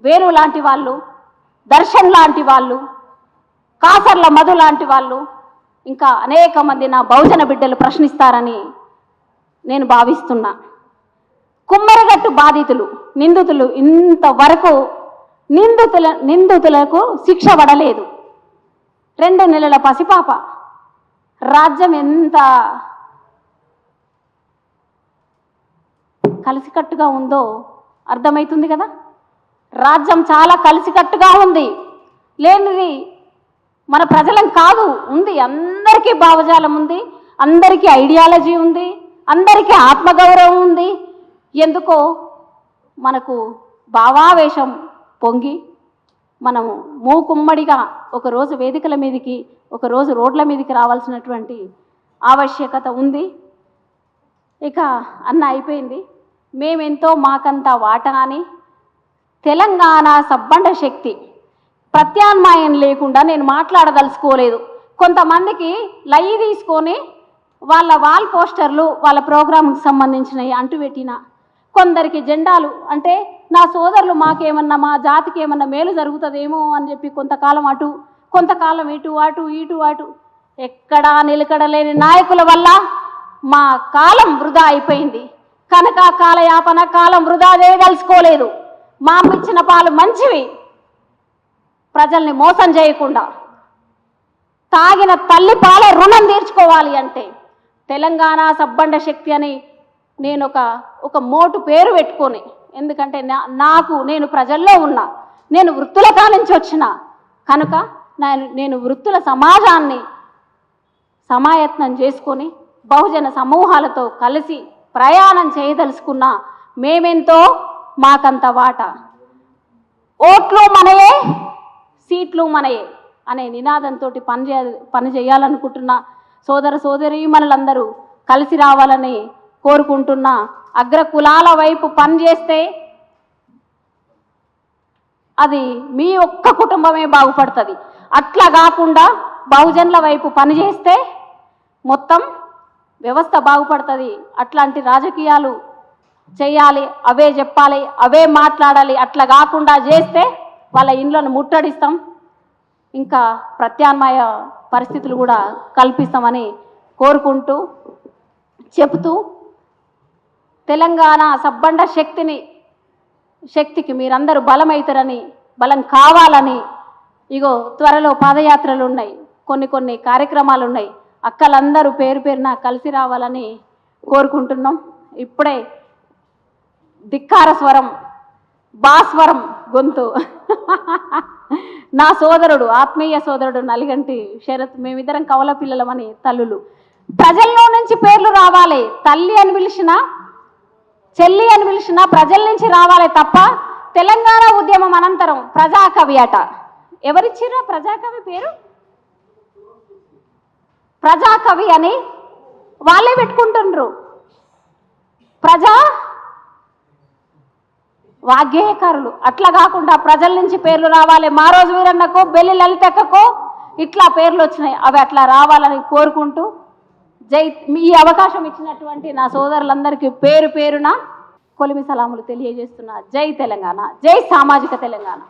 వేరు లాంటి వాళ్ళు, దర్శన్ లాంటి వాళ్ళు, కాసర్ల మధు లాంటి వాళ్ళు, ఇంకా అనేక మంది నా బహుజన బిడ్డలు ప్రశ్నిస్తారని నేను భావిస్తున్నా. కుమ్మరిగట్టు బాధితులు, నిందితులు ఇంతవరకు నిందితులకు శిక్ష పడలేదు. 2 నెలల పసిపాప. రాజ్యం ఎంత కలిసికట్టుగా ఉందో అర్థమవుతుంది కదా. రాజ్యం చాలా కలిసికట్టుగా ఉంది. లేనిది మన ప్రజలం కాదు, ఉంది. అందరికీ భావజాలం ఉంది, అందరికీ ఐడియాలజీ ఉంది, అందరికీ ఆత్మగౌరవం ఉంది. ఎందుకో మనకు భావావేశం పొంగి మనము మూకుమ్మడిగా ఒకరోజు వేదికల మీదకి, ఒకరోజు రోడ్ల మీదకి రావాల్సినటువంటి ఆవశ్యకత ఉంది. ఇక అన్న అయిపోయింది. మేమెంతో మాకంత వాటా అని తెలంగాణ సబ్బండ శక్తి ప్రత్యామ్నాయం లేకుండా నేను మాట్లాడదలుచుకోలేదు. కొంతమందికి లైవ్ తీసుకొని వాళ్ళ వాల్ పోస్టర్లు వాళ్ళ ప్రోగ్రాంకి సంబంధించినవి అంటుపెట్టిన, కొందరికి జెండాలు అంటే నా సోదరులు మాకేమన్నా, మా జాతికి ఏమన్నా మేలు జరుగుతుందేమో అని చెప్పి కొంతకాలం అటు, కొంతకాలం ఇటు, అటు ఎక్కడా నిలకడలేని నాయకుల వల్ల మా కాలం వృధా అయిపోయింది. కనుక కాలయాపన కాలం వృధా చేయదలుచుకోలేదు. మా ఇచ్చిన పాలు మంచివి, ప్రజల్ని మోసం చేయకుండా తాగిన తల్లి పాల రుణం తీర్చుకోవాలి అంటే తెలంగాణ సబ్బండ శక్తి అని నేను ఒక మోటు పేరు పెట్టుకొని, ఎందుకంటే నేను ప్రజల్లో ఉన్నా, నేను వృత్తుల కానించి వచ్చిన కనుక నేను వృత్తుల సమాజాన్ని సమాయత్నం చేసుకొని బహుజన సమూహాలతో కలిసి ప్రయాణం చేయదలుచుకున్నా. మేమెంతో మాకంత వాటా, ఓట్లు మనయే, సీట్లు మనయే అనే నినాదంతో పని చేయాలనుకుంటున్న సోదర సోదరీమణులందరూ కలిసి రావాలని కోరుకుంటున్నా. అగ్ర కులాల వైపు పనిచేస్తే అది మీ ఒక్క కుటుంబమే బాగుపడుతుంది. అట్లా కాకుండా బహుజనుల వైపు పనిచేస్తే మొత్తం వ్యవస్థ బాగుపడుతుంది. అట్లాంటి రాజకీయాలు చేయాలి, అవే చెప్పాలి, అవే మాట్లాడాలి. అట్లా కాకుండా చేస్తే వాళ్ళ ఇండ్లను ముట్టడిస్తాం, ఇంకా ప్రత్యామ్నాయ పరిస్థితులు కూడా కల్పిస్తామని కోరుకుంటూ చెబుతూ, తెలంగాణ సబ్బండ శక్తికి మీరందరూ బలమవుతారని, బలం కావాలని, ఇగో త్వరలో పాదయాత్రలు ఉన్నాయి, కొన్ని కార్యక్రమాలు ఉన్నాయి. అక్కలందరూ పేరు పేరున కలిసి రావాలని కోరుకుంటున్నాం. ఇప్పుడే ధిక్కార స్వరం, భాస్వరం గొంతు నా సోదరుడు, ఆత్మీయ సోదరుడు నలిగంటి శరత్, మేమిద్దరం కవల పిల్లలమని తల్లులు. ప్రజల్లో నుంచి పేర్లు రావాలి. తల్లి అని పిలిచినా, చెల్లి అని పిలిచినా ప్రజల నుంచి రావాలి తప్ప తెలంగాణ ఉద్యమం అనంతరం ప్రజాకవి అట. ఎవరిచ్చిరా ప్రజాకవి పేరు? ప్రజాకవి అని వాళ్ళే పెట్టుకుంటుండ్రు. ప్రజా వాగ్గేయకారులు. అట్లా కాకుండా ప్రజల నుంచి పేర్లు రావాలి. మారోజు వీరన్నకు, బెల్లి లలితక్కకు ఇట్లా పేర్లు వచ్చినాయి, అవి అట్లా రావాలని కోరుకుంటూ ఈ అవకాశం ఇచ్చినటువంటి నా సోదరులందరికీ పేరు పేరున కొలిమి సలాములు తెలియజేస్తున్నా. జై తెలంగాణ, జై సామాజిక తెలంగాణ.